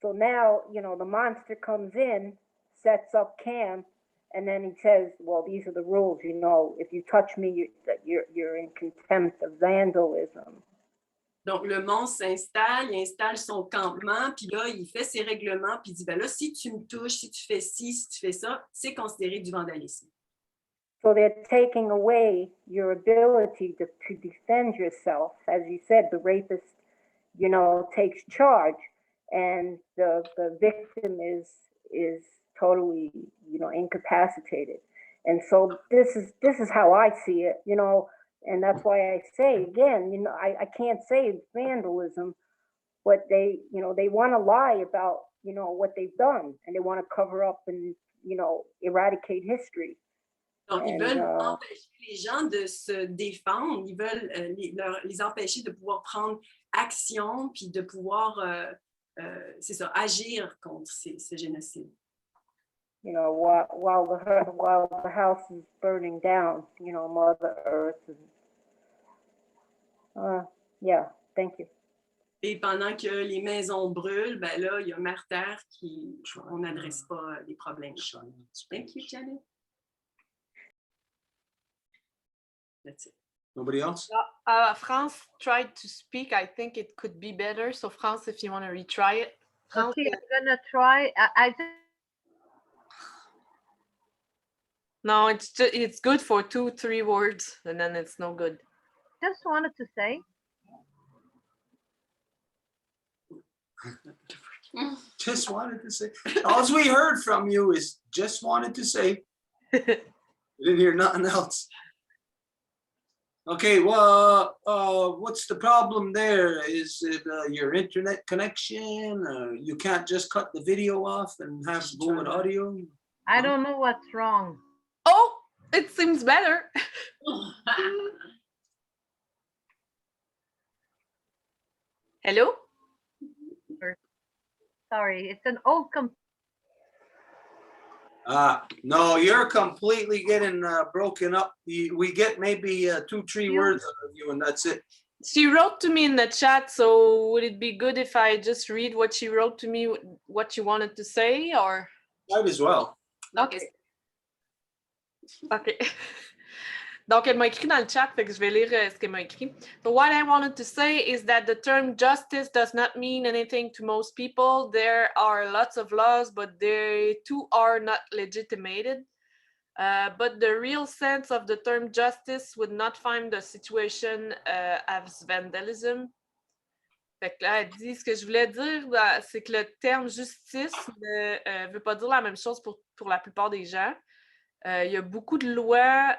S5: So now, the monster comes in, sets up camp, and then he says, well, these are the rules, if you touch me, you're in contempt of vandalism.
S2: Donc, le monstre s'installe, il installe son campement, puis là, il fait ses règlements, puis il dit, ben là, si tu me touches, si tu fais ci, si tu fais ça, c'est considéré du vandalisme.
S5: So they're taking away your ability to defend yourself. As you said, the rapist, takes charge, and the victim is totally, incapacitated. And so this is how I see it, and that's why I say again, I can't say it's vandalism, but they want to lie about, what they've done, and they want to cover up and, eradicate history.
S2: Donc, ils veulent empêcher les gens de se défendre, ils veulent les empêcher de pouvoir prendre action, puis de pouvoir, c'est ça, agir contre ce génocide.
S5: While the house is burning down, Mother Earth. Yeah, thank you.
S2: Et pendant que les maisons brûlent, ben là, il y a Mère Terre on n'adresse pas les problèmes. Thank you, Janet. That's it.
S1: Nobody else?
S3: France tried to speak. I think it could be better. So France, if you want to retry it. France,
S6: Okay, I'm gonna try.
S3: no, it's good for 2-3 words, and then it's no good.
S6: Just wanted to say,
S1: Just wanted to say. All we heard from you is just wanted to say. We didn't hear nothing else. Okay, well, what's the problem there? Is it your internet connection? You can't just cut the video off and have go with audio?
S6: I don't know what's wrong.
S3: Oh, it seems better. Hello?
S6: Sorry, it's an old
S1: No, you're completely getting broken up. We get maybe 2-3 words out of you, and that's it.
S3: She wrote to me in the chat, so would it be good if I just read what she wrote to me, what she wanted to say, or?
S1: Might as well.
S3: Okay. Okay. Donc, elle m'a écrit dans le chat, fait que je vais lire ce qu'elle m'a écrit. So what I wanted to say is that the term justice does not mean anything to most people. There are lots of laws, but they too are not legitimated. But the real sense of the term justice would not find the situation as vandalism. Fait que là, elle dit, ce que je voulais dire, c'est que le terme justice ne veut pas dire la même chose pour la plupart des gens. Il y a beaucoup de lois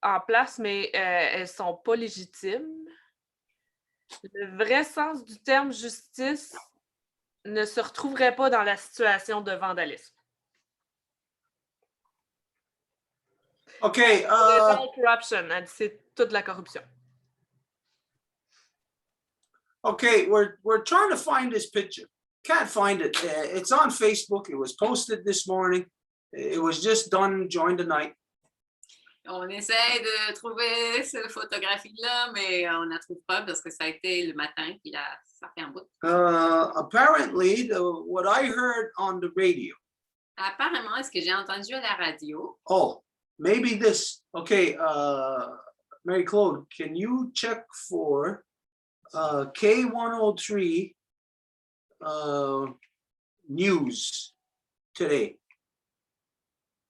S3: en place, mais elles ne sont pas légitimes. Le vrai sens du terme justice ne se retrouverait pas dans la situation de vandalisme.
S1: Okay.
S3: Corruption, c'est toute la corruption.
S1: Okay, we're trying to find this picture. Can't find it. It's on Facebook. It was posted this morning. It was just done during the night.
S4: On essaie de trouver cette photographie-là, mais on ne la trouve pas parce que ça a été le matin, puis là, ça fait un bout.
S1: Apparently, what I heard on the radio.
S4: Apparemment, ce que j'ai entendu à la radio,
S1: Oh, maybe this. Okay, Mary Claude, can you check for K103 news today?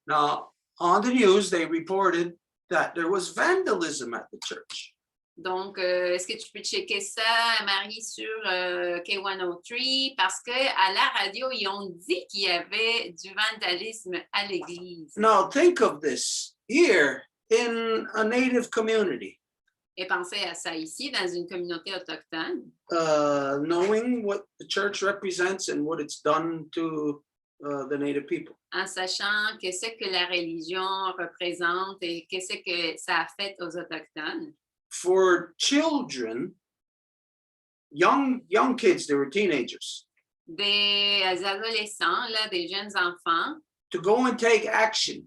S1: Now, on the news, they reported that there was vandalism at the church.
S4: donc, est-ce que tu peux checker ça, Marie, sur K103? Parce qu'à la radio, ils ont dit qu'il y avait du vandalisme à l'église.
S1: Now, think of this here in a native community,
S4: Et pensez à ça ici, dans une communauté autochtone,
S1: knowing what the church represents and what it's done to the native people.
S4: en sachant que ce que la religion représente et que ce que ça a fait aux Autochtones.
S1: For children, young kids, they were teenagers,
S4: Des adolescents, là, des jeunes enfants,
S1: to go and take action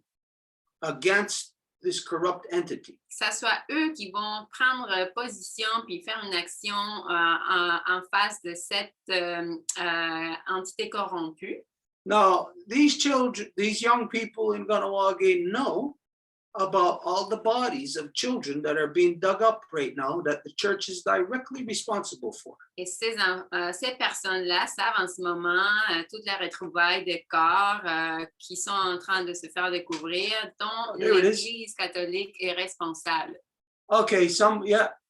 S1: against this corrupt entity.
S4: que ce soit eux qui vont prendre position puis faire une action en face de cette entité corrompue.
S1: Now, these children, these young people in Ganawage know about all the bodies of children that are being dug up right now that the church is directly responsible for.
S4: Et ces personnes-là savent en ce moment toute la retrouvaille de corps qui sont en train de se faire découvrir, dont
S1: There it is.
S4: l'Église catholique est responsable.
S1: Okay,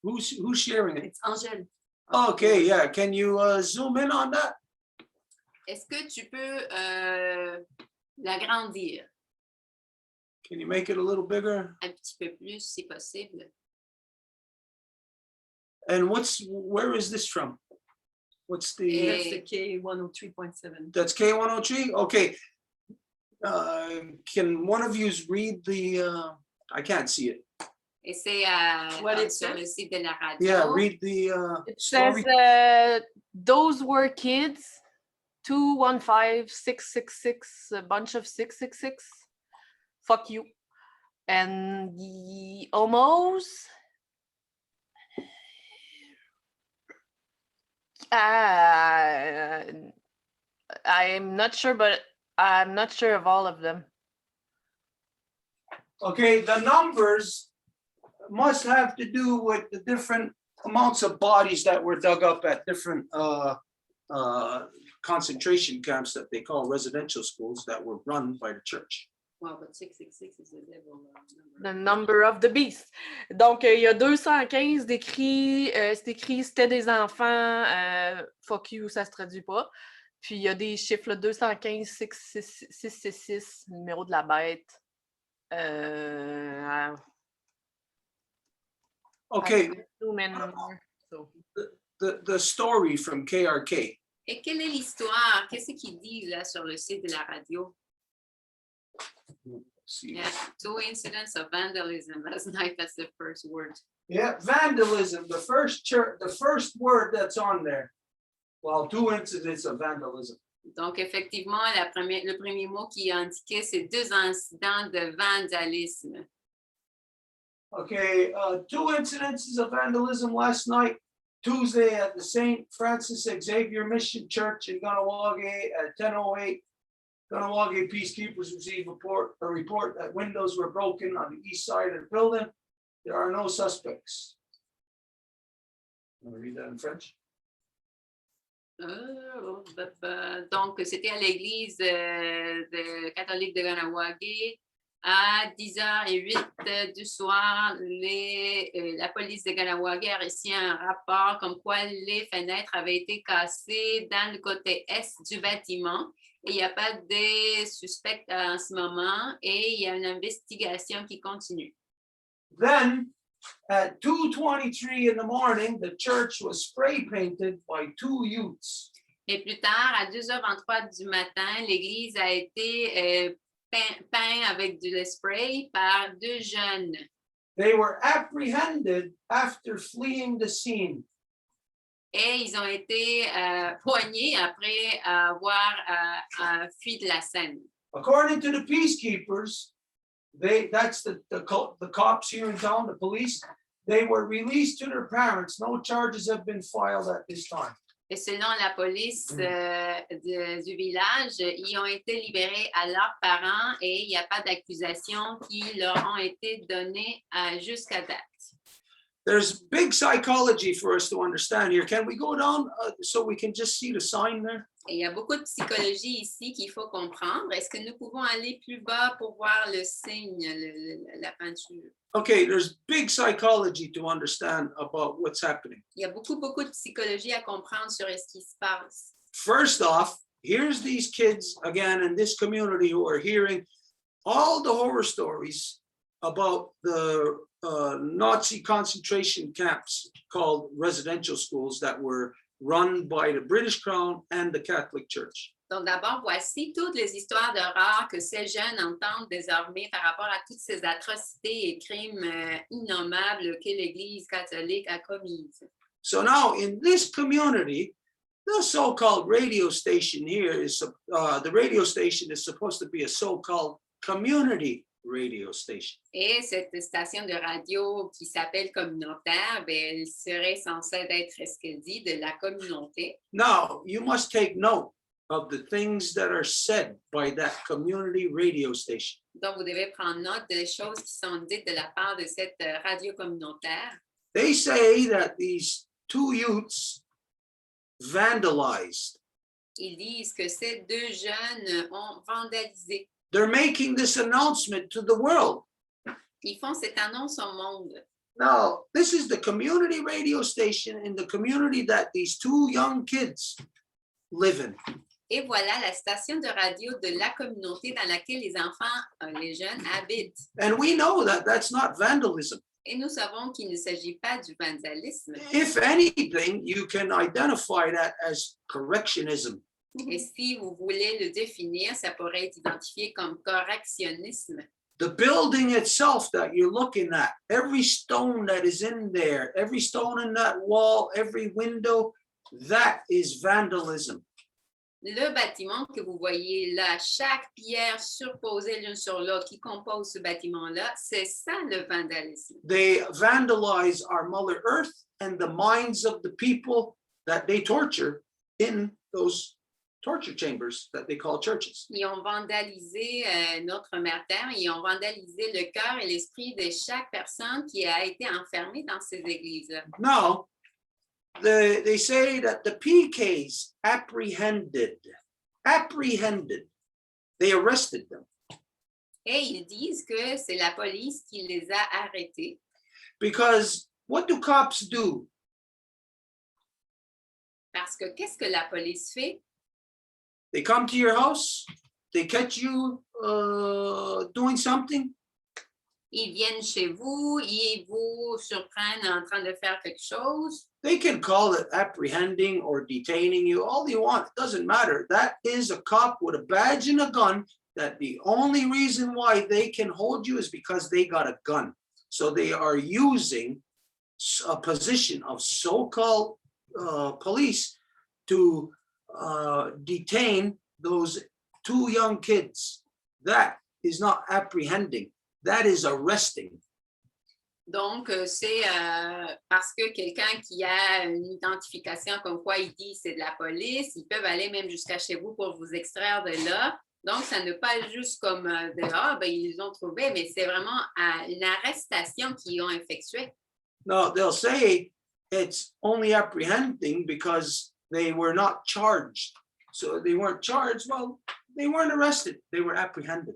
S1: who's sharing it?
S2: It's Angèle.
S1: Okay, yeah, can you zoom in on that?
S4: Est-ce que tu peux l'agrandir
S1: Can you make it a little bigger?
S4: un petit peu plus, si possible?
S1: And where is this from? What's the,
S2: That's the K103.7.
S1: that's K103? Okay. Can one of you read the, I can't see it.
S4: Et c'est
S2: What it
S4: sur
S2: says?
S4: le site de la radio.
S1: Yeah, read the,
S3: It says those were kids, 215-666, a bunch of 666. Fuck you. And the almost I'm not sure, but I'm not sure of all of them.
S1: okay, the numbers must have to do with the different amounts of bodies that were dug up at different concentration camps that they call residential schools that were run by the church.
S4: Well, but 666 is the devil number.
S3: The number of the beast. Donc, il y a 215 décrits, c'est écrit c'était des enfants, fuck you, ça se traduit pas. Puis, il y a des chiffres, là, 215, 666, numéro de la bête.
S1: Okay,
S3: Zoom in more, so.
S1: the story from KRK.
S4: Et quelle est l'histoire? Qu'est-ce qu'ils disent là sur le site de la radio?
S1: See.
S4: Yeah, 2 incidents of vandalism last night. That's the first word.
S1: Yeah, vandalism, the first word that's on there. Well, 2 incidents of vandalism.
S4: Donc, effectivement, le premier mot qui est indiqué, c'est 2 incidents de vandalisme.
S1: Okay, 2 incidences of vandalism last night, Tuesday at the St. Francis Xavier Mission Church in Ganawage at 10:08. Ganawage peacekeepers received a report that windows were broken on the east side of the building. There are no suspects. Want to read that in French?
S4: Donc, c'était à l'église catholique de Ganawage. À 10h08 du soir, la police de Ganawage a reçu un rapport comme quoi les fenêtres avaient été cassées dans le côté est du bâtiment. Et il n'y a pas de suspects en ce moment et il y a une investigation qui continue.
S1: Then, at 2:23 in the morning, the church was spray painted by 2 youths.
S4: Et plus tard, à 2h23 du matin, l'église a été peint avec du spray par 2 jeunes.
S1: They were apprehended after fleeing the scene.
S4: Et ils ont été poignés après avoir fui de la scène.
S1: According to the peacekeepers, That's the cops here in town, the police. They were released to their parents. No charges have been filed at this time.
S4: Et selon la police du village, ils ont été libérés à leurs parents et il n'y a pas d'accusation qui leur ont été données jusqu'à date.
S1: There's big psychology for us to understand here. Can we go down so we can just see the sign there?
S4: Et il y a beaucoup de psychologie ici qu'il faut comprendre. Est-ce que nous pouvons aller plus bas pour voir le signe, la peinture?
S1: Okay, there's big psychology to understand about what's happening.
S4: Il y a beaucoup de psychologie à comprendre sur ce qui se passe.
S1: First off, here's these kids again in this community who are hearing all the horror stories about the Nazi concentration camps called residential schools that were run by the British Crown and the Catholic Church.
S4: Donc d'abord, voici toutes les histoires d'horreur que ces jeunes entendent désormais par rapport à toutes ces atrocités et crimes innommables que l'Église catholique a commises.
S1: So now in this community, the so-called radio station here is, the radio station is supposed to be a so-called community radio station.
S4: Et cette station de radio qui s'appelle communautaire, elle serait censée être, ce qu'elle dit, de la communauté.
S1: Now, you must take note of the things that are said by that community radio station.
S4: Donc, vous devez prendre note des choses qui sont dites de la part de cette radio communautaire.
S1: They say that these two youths vandalized.
S4: Ils disent que ces deux jeunes ont vandalisé.
S1: They're making this announcement to the world.
S4: Ils font cette annonce au monde.
S1: Now, this is the community radio station in the community that these two young kids live in.
S4: Et voilà la station de radio de la communauté dans laquelle les enfants, les jeunes habitent.
S1: And we know that that's not vandalism.
S4: Et nous savons qu'il ne s'agit pas du vandalisme.
S1: If anything, you can identify that as correctionism.
S4: Et si vous voulez le définir, ça pourrait être identifié comme correctionnisme.
S1: The building itself that you're looking at, every stone that is in there, every stone in that wall, every window, that is vandalism.
S4: Le bâtiment que vous voyez là, chaque pierre surposée l'une sur l'autre qui compose ce bâtiment-là, c'est ça le vandalisme.
S1: They vandalize our Mother Earth and the minds of the people that they torture in those torture chambers that they call churches.
S4: Ils ont vandalisé notre Mère Terre, ils ont vandalisé le cœur et l'esprit de chaque personne qui a été enfermée dans ces églises-là.
S1: Now, they say that the PKs apprehended, they arrested them.
S4: Et ils disent que c'est la police qui les a arrêtés.
S1: Because what do cops do?
S4: Parce que qu'est-ce que la police fait?
S1: They come to your house, they catch you doing something.
S4: Ils viennent chez vous, ils vous surprennent en train de faire quelque chose.
S1: They can call it apprehending or detaining you, all you want, it doesn't matter. That is a cop with a badge and a gun, that the only reason why they can hold you is because they got a gun. So they are using a position of so-called police to detain those two young kids. That is not apprehending, that is arresting.
S4: Donc, c'est parce que quelqu'un qui a une identification comme quoi il dit c'est de la police, ils peuvent aller même jusqu'à chez vous pour vous extraire de là. Donc, ça n'est pas juste comme ils ont trouvé, mais c'est vraiment une arrestation qu'ils ont effectuée.
S1: No, they'll say it's only apprehending because they were not charged. So they weren't charged, well, they weren't arrested, they were apprehended.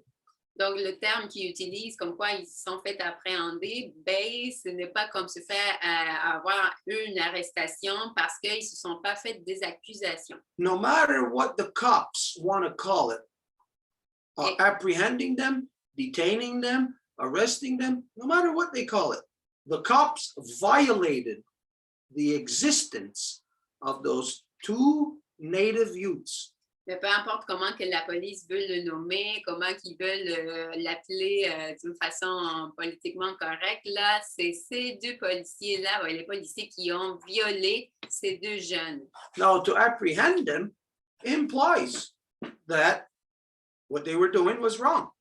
S4: Donc, le terme qu'ils utilisent, comme quoi ils se sont fait appréhender, ce n'est pas comme se faire avoir une arrestation parce qu'ils ne se sont pas fait des accusations.
S1: No matter what the cops want to call it, apprehending them, detaining them, arresting them, no matter what they call it, the cops violated the existence of those two native youths.
S4: Mais peu importe comment que la police veut le nommer, comment qu'ils veulent l'appeler d'une façon politiquement correcte, là, c'est ces deux policiers-là, les policiers qui ont violé ces deux jeunes.
S1: Now, to apprehend them implies that what they were doing was wrong.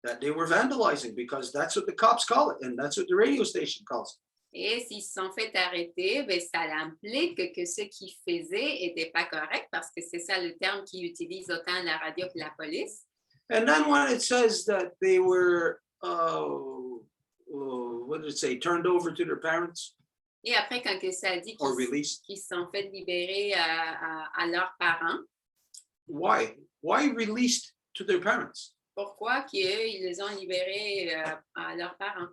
S1: that they were vandalizing because that's what the cops call it and that's what the radio station calls it.
S4: Et s'ils se sont fait arrêter, ben, ça implique que ce qu'ils faisaient n'était pas correct parce que c'est ça le terme qu'ils utilisent autant la radio que la police.
S1: And then when it says that they were, what did it say, turned over to their parents
S4: Et après, quand que ça dit
S1: or released,
S4: qu'ils se sont fait libérer à leurs parents,
S1: why? Why released to their parents?
S4: pourquoi qu'ils les ont libérés à leurs parents?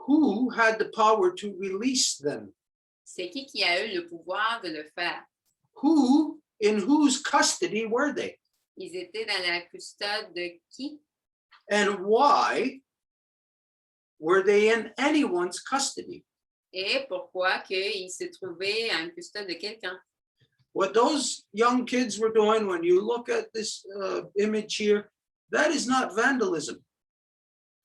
S1: Who had the power to release them?
S4: C'est qui a eu le pouvoir de le faire?
S1: Who, in whose custody were they?
S4: Ils étaient dans la custode de qui?
S1: And why were they in anyone's custody?
S4: Et pourquoi qu'ils se trouvaient en custode de quelqu'un?
S1: What those young kids were doing, when you look at this image here, that is not vandalism.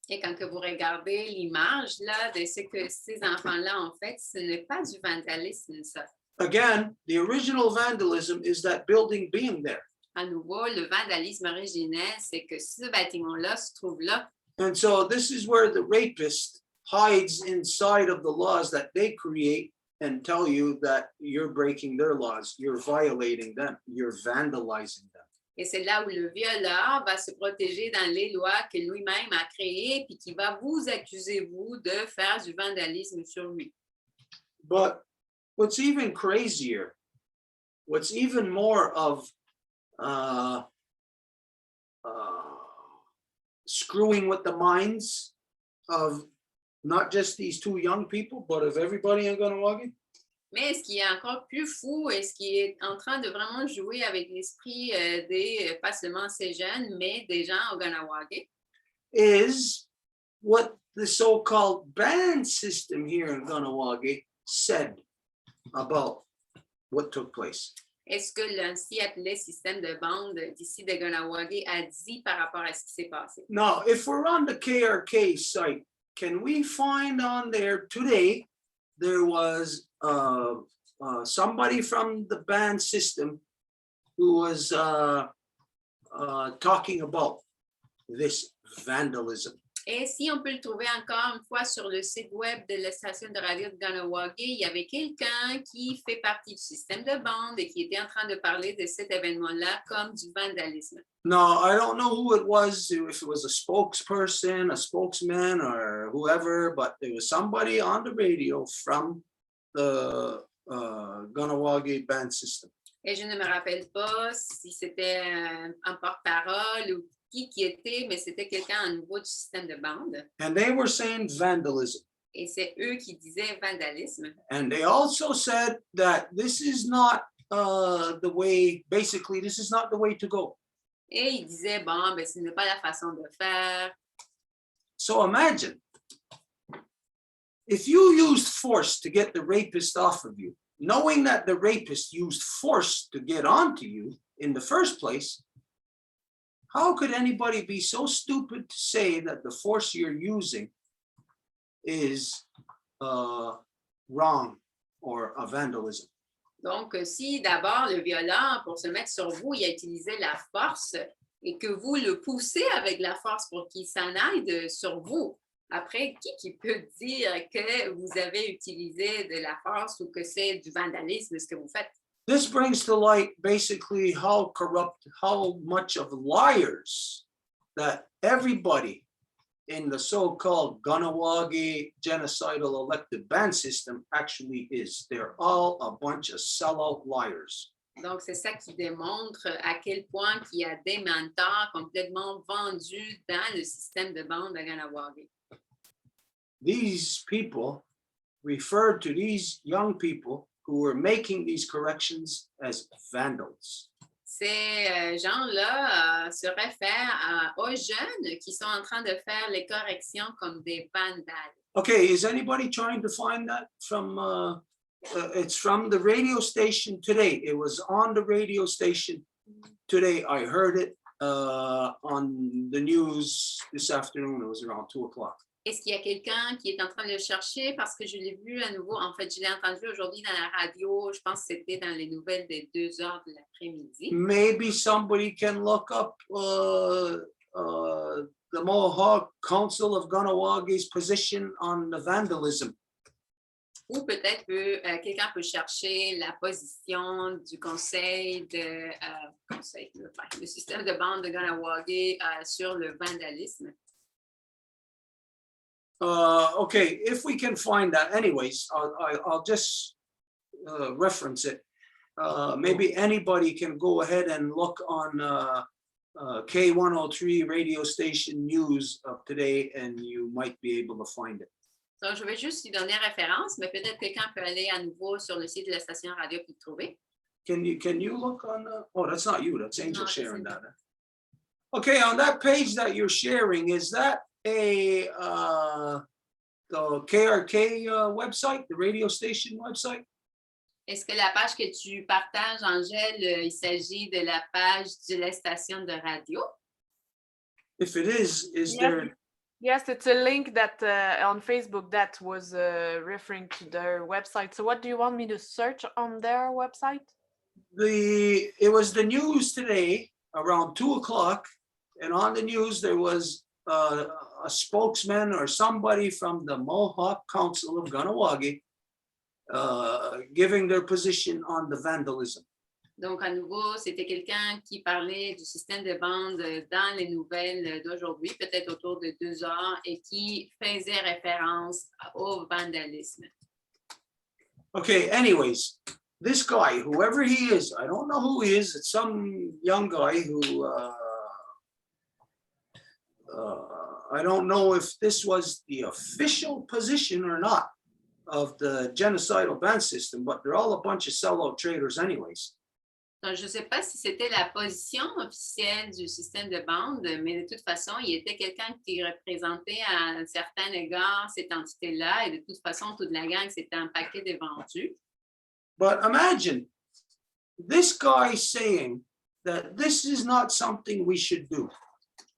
S4: Et quand que vous regardez l'image là, de ce que ces enfants-là ont fait, ce n'est pas du vandalisme, ça.
S1: Again, the original vandalism is that building being there.
S4: À nouveau, le vandalisme originel, c'est que ce bâtiment-là se trouve là.
S1: And so this is where the rapist hides inside of the laws that they create and tell you that you're breaking their laws, you're violating them, you're vandalizing them.
S4: Et c'est là où le violeur va se protéger dans les lois que lui-même a créées, puis qui va vous accuser, vous, de faire du vandalisme sur lui.
S1: But what's even crazier, what's even more of screwing with the minds of not just these two young people, but of everybody in Ganawagi,
S4: Mais ce qui est encore plus fou et ce qui est en train de vraiment jouer avec l'esprit des, pas seulement ces jeunes, mais des gens au Ganawagi,
S1: is what the so-called band system here in Ganawagi said about what took place.
S4: est-ce que l'ancien appelé système de bande d'ici de Ganawagi a dit par rapport à ce qui s'est passé?
S1: Now, if we're on the KRK site, can we find on there today, there was somebody from the band system who was talking about this vandalism.
S4: Et si on peut le trouver encore une fois sur le site web de la station de radio de Ganawagi, il y avait quelqu'un qui fait partie du système de bande et qui était en train de parler de cet événement-là comme du vandalisme.
S1: Now, I don't know who it was, if it was a spokesperson, a spokesman, or whoever, but there was somebody on the radio from the Ganawagi band system.
S4: Et je ne me rappelle pas si c'était un porte-parole ou qui était, mais c'était quelqu'un à nouveau du système de bande.
S1: And they were saying vandalism.
S4: Et c'est eux qui disaient vandalisme.
S1: And they also said that this is not the way, basically, this is not the way to go.
S4: Et ils disaient, bon, ben, ce n'est pas la façon de faire.
S1: So imagine, if you used force to get the rapist off of you, knowing that the rapist used force to get onto you in the first place, how could anybody be so stupid to say that the force you're using is wrong or a vandalism?
S4: Donc, si d'abord le violent, pour se mettre sur vous, il a utilisé la force et que vous le poussez avec la force pour qu'il s'en aille sur vous, après, qui peut dire que vous avez utilisé de la force ou que c'est du vandalisme ce que vous faites?
S1: This brings to light basically how corrupt, how much of liars that everybody in the so-called Ganawagi genocidal elected band system actually is. They're all a bunch of sellout liars.
S4: Donc, c'est ça qui démontre à quel point il y a des menteurs complètement vendus dans le système de bande de Ganawagi.
S1: These people referred to these young people who were making these corrections as vandals.
S4: Ces gens-là se réfèrent aux jeunes qui sont en train de faire les corrections comme des vandales.
S1: Okay, is anybody trying to find that from, it's from the radio station today. It was on the radio station today. I heard it on the news this afternoon. It was around 2:00.
S4: Est-ce qu'il y a quelqu'un qui est en train de le chercher? Parce que je l'ai vu à nouveau. En fait, je l'ai entendu aujourd'hui dans la radio. Je pense que c'était dans les nouvelles des 2h de l'après-midi.
S1: Maybe somebody can look up the the Mohawk Council of Kahnawake position on the vandalism.
S4: Ou peut-être quelqu'un peut chercher la position du conseil le système de bande de Kahnawake sur le vandalisme.
S1: Okay, if we can find that, anyways, I'll just reference it. Maybe anybody can go ahead and look on K103 radio station news of today, and you might be able to find it.
S4: Donc, je vais juste lui donner référence, mais peut-être quelqu'un peut aller à nouveau sur le site de la station radio pour le trouver.
S1: Can you look on? Oh, that's not you. That's Angel
S4: No,
S1: sharing
S4: that's
S1: that. Okay, on that page that you're sharing, is that a the KRK website, the radio station website?
S4: Est-ce que la page que tu partages, Angèle, il s'agit de la page de la station de radio?
S1: If it is
S3: Yes.
S1: there?
S3: Yes, it's a link that on Facebook that was referring to their website. So what do you want me to search on their website?
S1: It was the news today around 2:00, and on the news there was a spokesman or somebody from the Mohawk Council of Kahnawake giving their position on the vandalism.
S4: Donc, à nouveau, c'était quelqu'un qui parlait du système de bande dans les nouvelles d'aujourd'hui, peut-être autour de 2 heures, et qui faisait référence au vandalisme.
S1: Okay, anyways, this guy, whoever he is, I don't know who he is. It's some young guy who I don't know if this was the official position or not of the genocidal ban system, but they're all a bunch of sellout traders anyways.
S4: Donc, je ne sais pas si c'était la position officielle du système de bande, mais de toute façon, il était quelqu'un qui représentait à un certain égard cette entité-là, et de toute façon, toute la gang, c'était un paquet de vendus.
S1: But imagine this guy saying that this is not something we should do.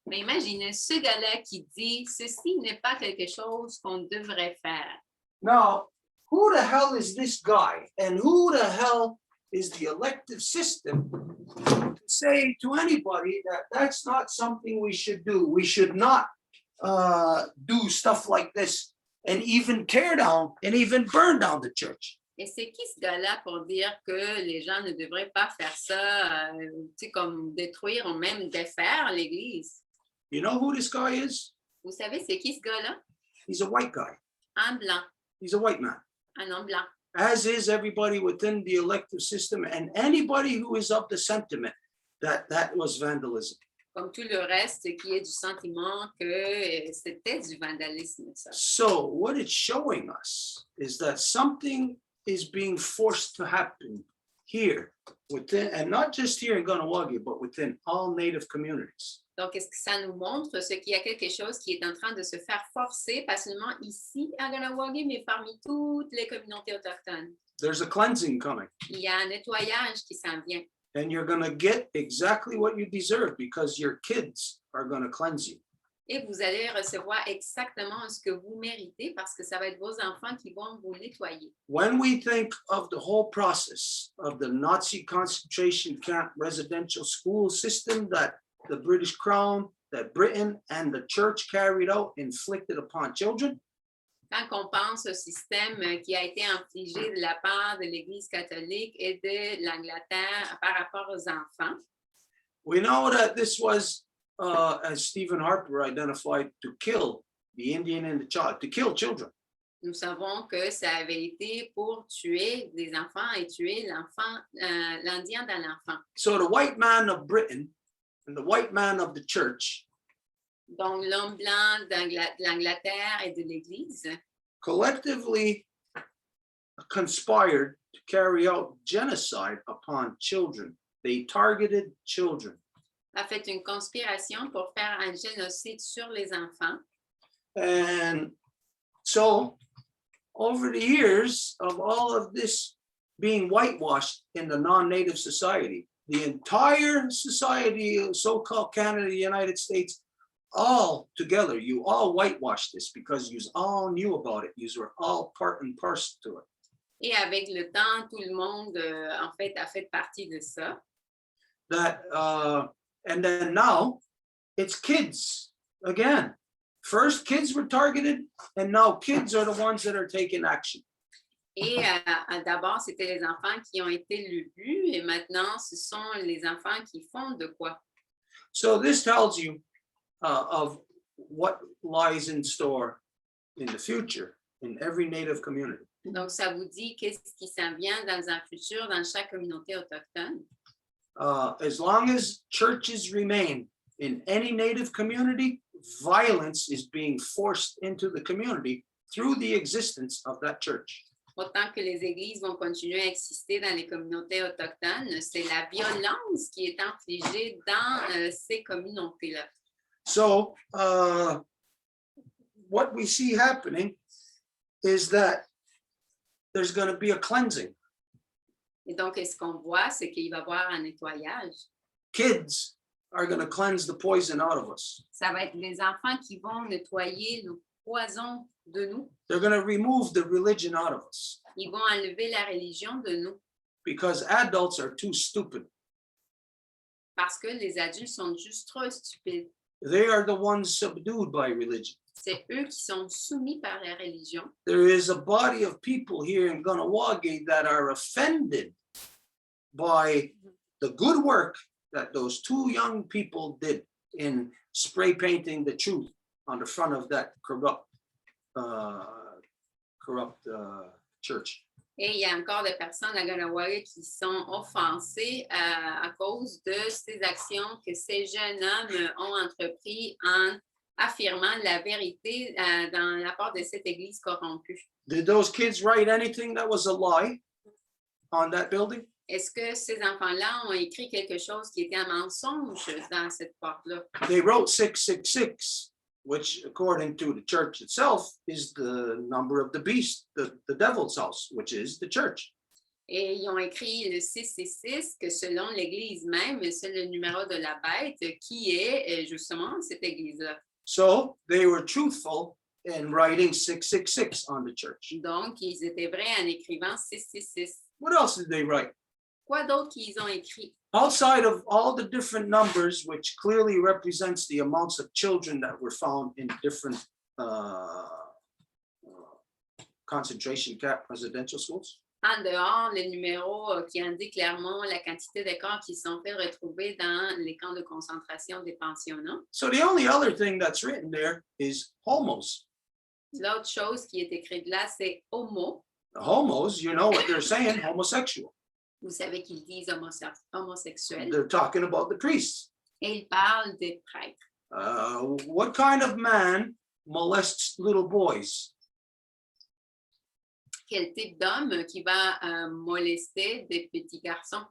S4: Mais imaginez ce gars-là qui dit « Ceci n'est pas quelque chose qu'on devrait faire ».
S1: Now, who the hell is this guy? And who the hell is the elective system to say to anybody that that's not something we should do? We should not do stuff like this and even tear down and even burn down the church.
S4: Et c'est qui ce gars-là pour dire que les gens ne devraient pas faire ça, comme détruire ou même défaire l'Église?
S1: You know who this guy is?
S4: Vous savez, c'est qui ce gars-là?
S1: He's a white guy.
S4: Un blanc,
S1: He's a white man,
S4: un homme blanc.
S1: as is everybody within the elective system and anybody who is of the sentiment that that was vandalism.
S4: Comme tout le reste qui est du sentiment que c'était du vandalisme, ça.
S1: So what it's showing us is that something is being forced to happen here within, and not just here in Kahnawake, but within all Native communities.
S4: Donc, est-ce que ça nous montre ce qu'il y a quelque chose qui est en train de se faire forcer, pas seulement ici à Kahnawake, mais parmi toutes les communautés autochtones?
S1: There's a cleansing coming,
S4: Il y a un nettoyage qui s'en vient.
S1: and you're going to get exactly what you deserve because your kids are going to cleanse you.
S4: Et vous allez recevoir exactement ce que vous méritez parce que ça va être vos enfants qui vont vous nettoyer.
S1: When we think of the whole process of the Nazi concentration camp residential school system that the British Crown, that Britain and the church carried out, inflicted upon children,
S4: Quand on pense au système qui a été infligé de la part de l'Église catholique et de l'Angleterre par rapport aux enfants,
S1: we know that this was, as Stephen Harper identified, to kill the Indian and the child, to kill children.
S4: nous savons que ça avait été pour tuer des enfants et tuer l'enfant, l'Indien dans l'enfant.
S1: So the white man of Britain and the white man of the church
S4: Donc, l'homme blanc de l'Angleterre et de l'Église
S1: collectively conspired to carry out genocide upon children. They targeted children.
S4: a fait une conspiration pour faire un génocide sur les enfants.
S1: And so over the years of all of this being whitewashed in the non-native society, the entire society of so-called Canada, the United States, all together, you all whitewashed this because you all knew about it. You were all part and parcel to it.
S4: Et avec le temps, tout le monde, en fait, a fait partie de ça.
S1: That and then now it's kids Again, first kids were targeted, and now kids are the ones that are taking action.
S4: Et d'abord, c'était les enfants qui ont été le but, et maintenant, ce sont les enfants qui font de quoi.
S1: So this tells you of what lies in store in the future in every Native community.
S4: Donc, ça vous dit qu'est-ce qui s'en vient dans un futur dans chaque communauté autochtone.
S1: As long as churches remain in any Native community, violence is being forced into the community through the existence of that church.
S4: Autant que les églises vont continuer à exister dans les communautés autochtones, c'est la violence qui est infligée dans ces communautés-là.
S1: So what we see happening is that there's going to be a cleansing.
S4: Et donc, ce qu'on voit, c'est qu'il va y avoir un nettoyage.
S1: Kids are going to cleanse the poison out of us.
S4: Ça va être les enfants qui vont nettoyer le poison de nous.
S1: They're going to remove the religion out of us
S4: Ils vont enlever la religion de nous
S1: because adults are too stupid.
S4: parce que les adultes sont juste trop stupides.
S1: They are the ones subdued by religion.
S4: C'est eux qui sont soumis par la religion.
S1: There is a body of people here in Ganawagi that are offended by the good work that those two young people did in spray painting the truth on the front of that corrupt church.
S4: Et il y a encore des personnes à Ganawari qui sont offensées à cause de ces actions que ces jeunes hommes ont entrepris en affirmant la vérité dans la part de cette église corrompue.
S1: Did those kids write anything that was a lie on that building?
S4: Est-ce que ces enfants-là ont écrit quelque chose qui était un mensonge dans cette porte-là?
S1: They wrote 666, which according to the church itself is the number of the beast, the devil's house, which is the church.
S4: Et ils ont écrit le 666, que selon l'Église même, c'est le numéro de la bête qui est justement cette Église-là.
S1: So they were truthful in writing 666 on the church.
S4: Donc, ils étaient vrais en écrivant 666.
S1: What else did they write?
S4: Quoi d'autre qu'ils ont écrit?
S1: Outside of all the different numbers, which clearly represents the amounts of children that were found in different concentration camp residential schools.
S4: En dehors, les numéros qui indiquent clairement la quantité de corps qui sont fait retrouver dans les camps de concentration des pensionnats.
S1: So the only other thing that's written there is homos.
S4: L'autre chose qui est écrite là, c'est homo.
S1: The homos, you know what they're saying, homosexual.
S4: Vous savez qu'ils disent homosexuels.
S1: They're talking about the priests.
S4: Et ils parlent des prêtres.
S1: What kind of man molests little boys?
S4: Quel type d'homme qui va molester des petits garçons?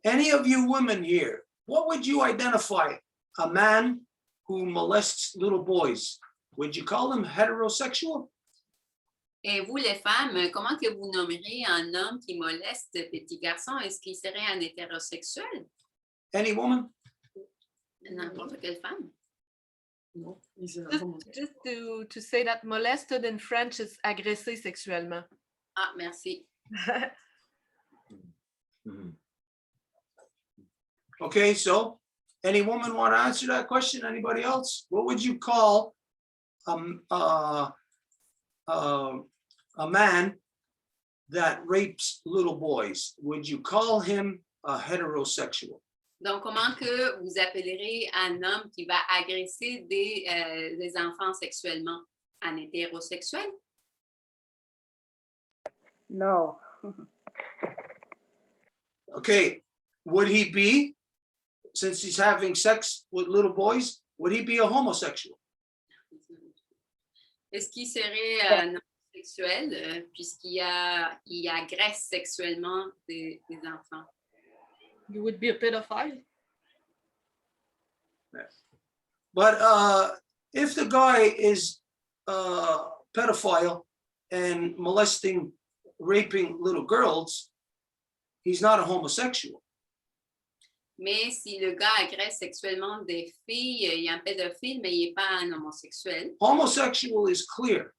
S1: Any of you women here, what would you identify a man who molests little boys? Would you call him heterosexual?
S4: Et vous, les femmes, comment que vous nommeriez un homme qui moleste de petits garçons? Est-ce qu'il serait un hétérosexuel?
S1: Any woman?
S4: N'importe quelle femme.
S2: Non, ils
S3: Just to say that molested in French is agressé sexuellement.
S4: Ah, merci.
S1: Okay, so any woman want to answer that question? Anybody else? What would you call a man that rapes little boys? Would you call him a heterosexual?
S4: Donc, comment que vous appellerez un homme qui va agresser des enfants sexuellement? Un hétérosexuel?
S5: No.
S1: Okay, would he be, since he's having sex with little boys, would he be a homosexual?
S4: Est-ce qu'il serait un homosexuel puisqu'il agresse sexuellement des enfants?
S3: You would be a pedophile.
S1: But if the guy is a pedophile and molesting, raping little girls, he's not a homosexual.
S4: Mais si le gars agresse sexuellement des filles, il est un pédophile, mais il n'est pas un homosexuel.
S1: Homosexual is clear.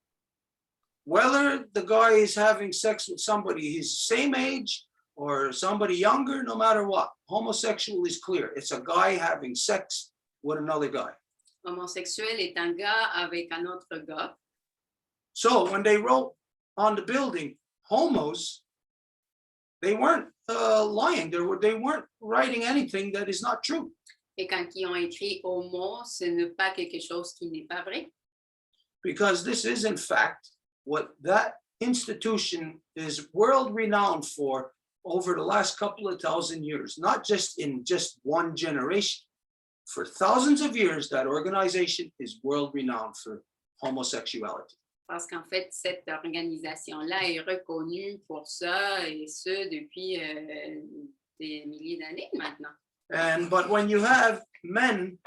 S1: Whether the guy is having sex with somebody his same age or somebody younger, no matter what, homosexual is clear. It's a guy having sex with another guy.
S4: Homosexuel est un gars avec un autre gars.
S1: So when they wrote on the building, homos, they weren't lying. They weren't writing anything that is not true.
S4: Et quand ils ont écrit homo, ce n'est pas quelque chose qui n'est pas vrai.
S1: Because this is, in fact, what that institution is world renowned for over the last couple of thousand years, not just in just one generation. For thousands of years, that organization is world renowned for homosexuality.
S4: Parce qu'en fait, cette organisation-là est reconnue pour ça, et ce, depuis des milliers d'années maintenant.
S1: But when you have men,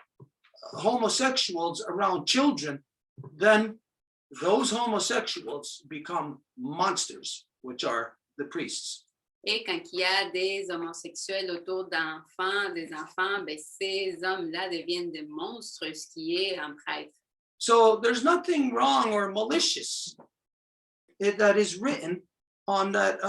S1: homosexuals around children, then those homosexuals become monsters, which are the priests.
S4: Et quand il y a des homosexuels autour d'enfants, des enfants, ben, ces hommes-là deviennent des monstres, ce qui est un prêtre.
S1: So there's nothing wrong or malicious that is written on that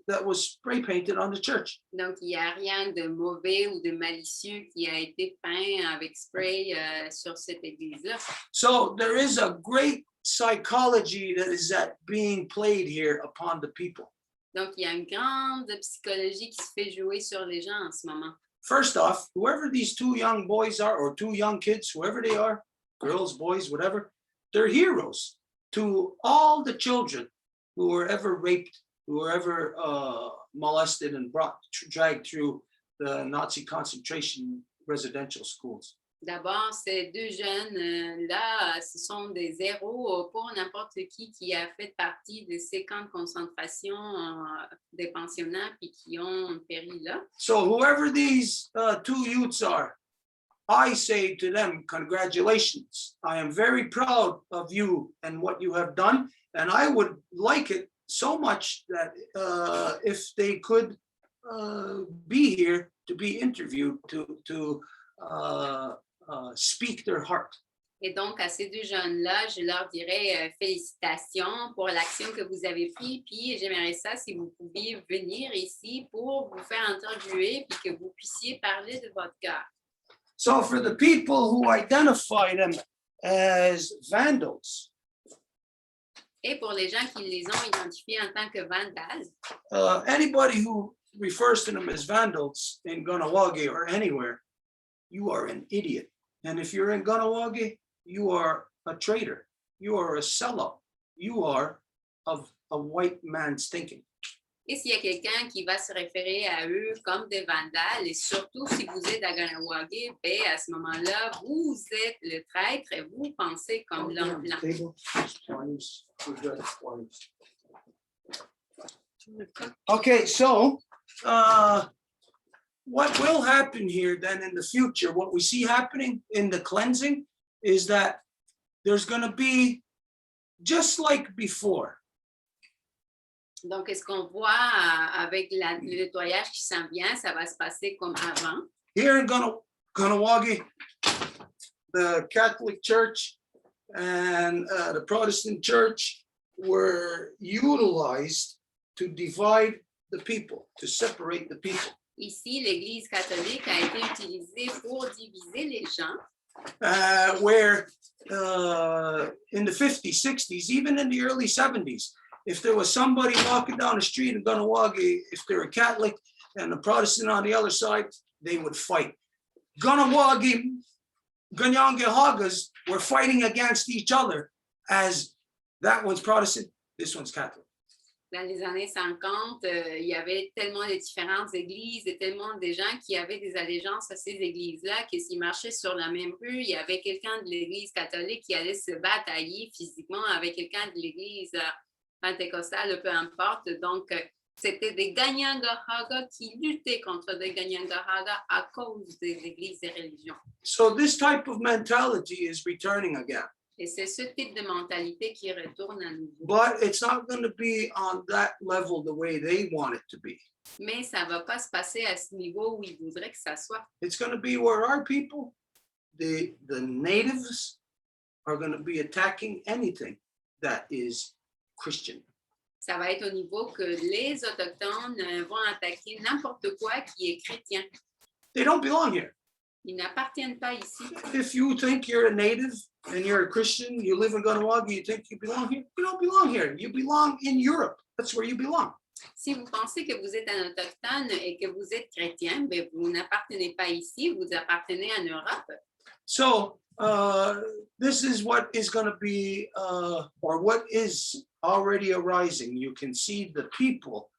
S1: that was spray painted on the church.
S4: Donc, il n'y a rien de mauvais ou de malicieux qui a été peint avec spray sur cette église-là.
S1: So there is a great psychology that is being played here upon the people.
S4: Donc, il y a une grande psychologie qui se fait jouer sur les gens en ce moment.
S1: First off, whoever these two young boys are, or two young kids, whoever they are, girls, boys, whatever, they're heroes to all the children who were ever raped, who were ever molested and dragged through the Nazi concentration residential schools.
S4: D'abord, ces deux jeunes-là, ce sont des héros pour n'importe qui a fait partie de ces camps de concentration des pensionnats puis qui ont péri là.
S1: So whoever these two youths are, I say to them, congratulations. I am very proud of you and what you have done. And I would like it so much that if they could be here to be interviewed, to speak their heart.
S4: Et donc, à ces deux jeunes-là, je leur dirais félicitations pour l'action que vous avez prise. Puis, j'aimerais ça si vous pouviez venir ici pour vous faire interviewer puis que vous puissiez parler de votre cœur.
S1: So for the people who identify them as vandals,
S4: Et pour les gens qui les ont identifiés en tant que vandales,
S1: anybody who refers to them as vandals in Ganawagi or anywhere, you are an idiot. And if you're in Ganawagi, you are a traitor. You are a sellout. You are of a white man's thinking.
S4: et s'il y a quelqu'un qui va se référer à eux comme des vandales, et surtout si vous êtes à Ganawagi, ben à ce moment-là, vous êtes le traître et vous pensez comme l'homme blanc.
S1: Okay, so what will happen here then in the future, what we see happening in the cleansing is that there's going to be just like before.
S4: Donc, est-ce qu'on voit avec le nettoyage qui s'en vient, ça va se passer comme avant?
S1: Here in Ganawagi, the Catholic Church and the Protestant Church were utilized to divide the people, to separate the people.
S4: Ici, l'Église catholique a été utilisée pour diviser les gens.
S1: Where in the 50s, 60s, even in the early 70s, if there was somebody walking down the street in Ganawagi, if they're a Catholic and a Protestant on the other side, they would fight. Ganawagi, Ganyangahagas were fighting against each other as that one's Protestant, this one's Catholic.
S4: Dans les années 50, il y avait tellement de différentes églises et tellement de gens qui avaient des allégeances à ces églises-là que s'ils marchaient sur la même rue, il y avait quelqu'un de l'Église catholique qui allait se batailler physiquement avec quelqu'un de l'Église pentecostale, peu importe. Donc, c'était des Ganyangahaga qui luttaient contre des Ganyangahaga à cause des églises et religions.
S1: So this type of mentality is returning again.
S4: Et c'est ce type de mentalité qui retourne à nouveau.
S1: But it's not going to be on that level the way they want it to be.
S4: Mais ça ne va pas se passer à ce niveau où ils voudraient que ça soit.
S1: It's going to be where our people, the natives, are going to be attacking anything that is Christian.
S4: Ça va être au niveau que les Autochtones vont attaquer n'importe quoi qui est chrétien.
S1: They don't belong here.
S4: Ils n'appartiennent pas ici.
S1: If you think you're a native and you're a Christian, you live in Ganawagi, you think you belong here, you don't belong here. You belong in Europe. That's where you belong.
S4: Si vous pensez que vous êtes un autochtone et que vous êtes chrétien, ben vous n'appartenez pas ici, vous appartenez en Europe.
S1: So this is what is going to be, or what is already arising. You can see the people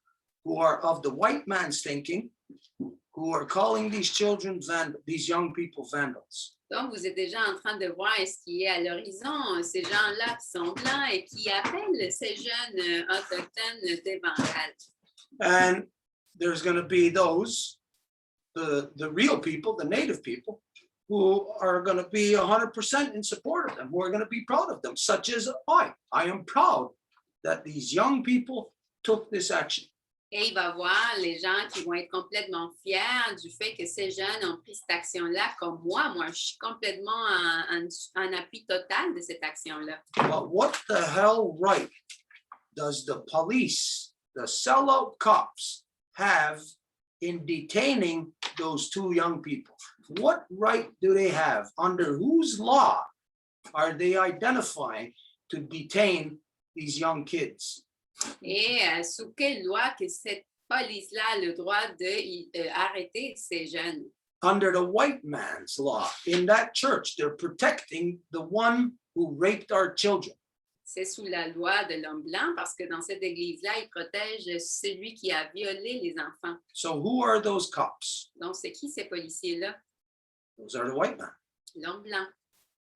S1: who are of the white man's thinking, who are calling these children, these young people vandals.
S4: Donc, vous êtes déjà en train de voir ce qui est à l'horizon, ces gens-là qui sont blancs et qui appellent ces jeunes autochtones des vandales.
S1: And there's going to be those, the real people, the native people, who are going to be 100% in support of them, who are going to be proud of them, such as I. I am proud that these young people took this action.
S4: Et il va voir les gens qui vont être complètement fiers du fait que ces jeunes ont pris cette action-là comme moi. Moi, je suis complètement en appui total de cette action-là.
S1: But what the hell right does the police, the sellout cops, have in detaining those two young people? What right do they have? Under whose law are they identifying to detain these young kids?
S4: Et sous quelle loi que cette police-là a le droit d'arrêter ces jeunes?
S1: Under the white man's law. In that church, they're protecting the one who raped our children.
S4: C'est sous la loi de l'homme blanc parce que dans cette église-là, il protège celui qui a violé les enfants.
S1: So who are those cops?
S4: Donc, c'est qui ces policiers-là?
S1: Those are the white men.
S4: L'homme blanc.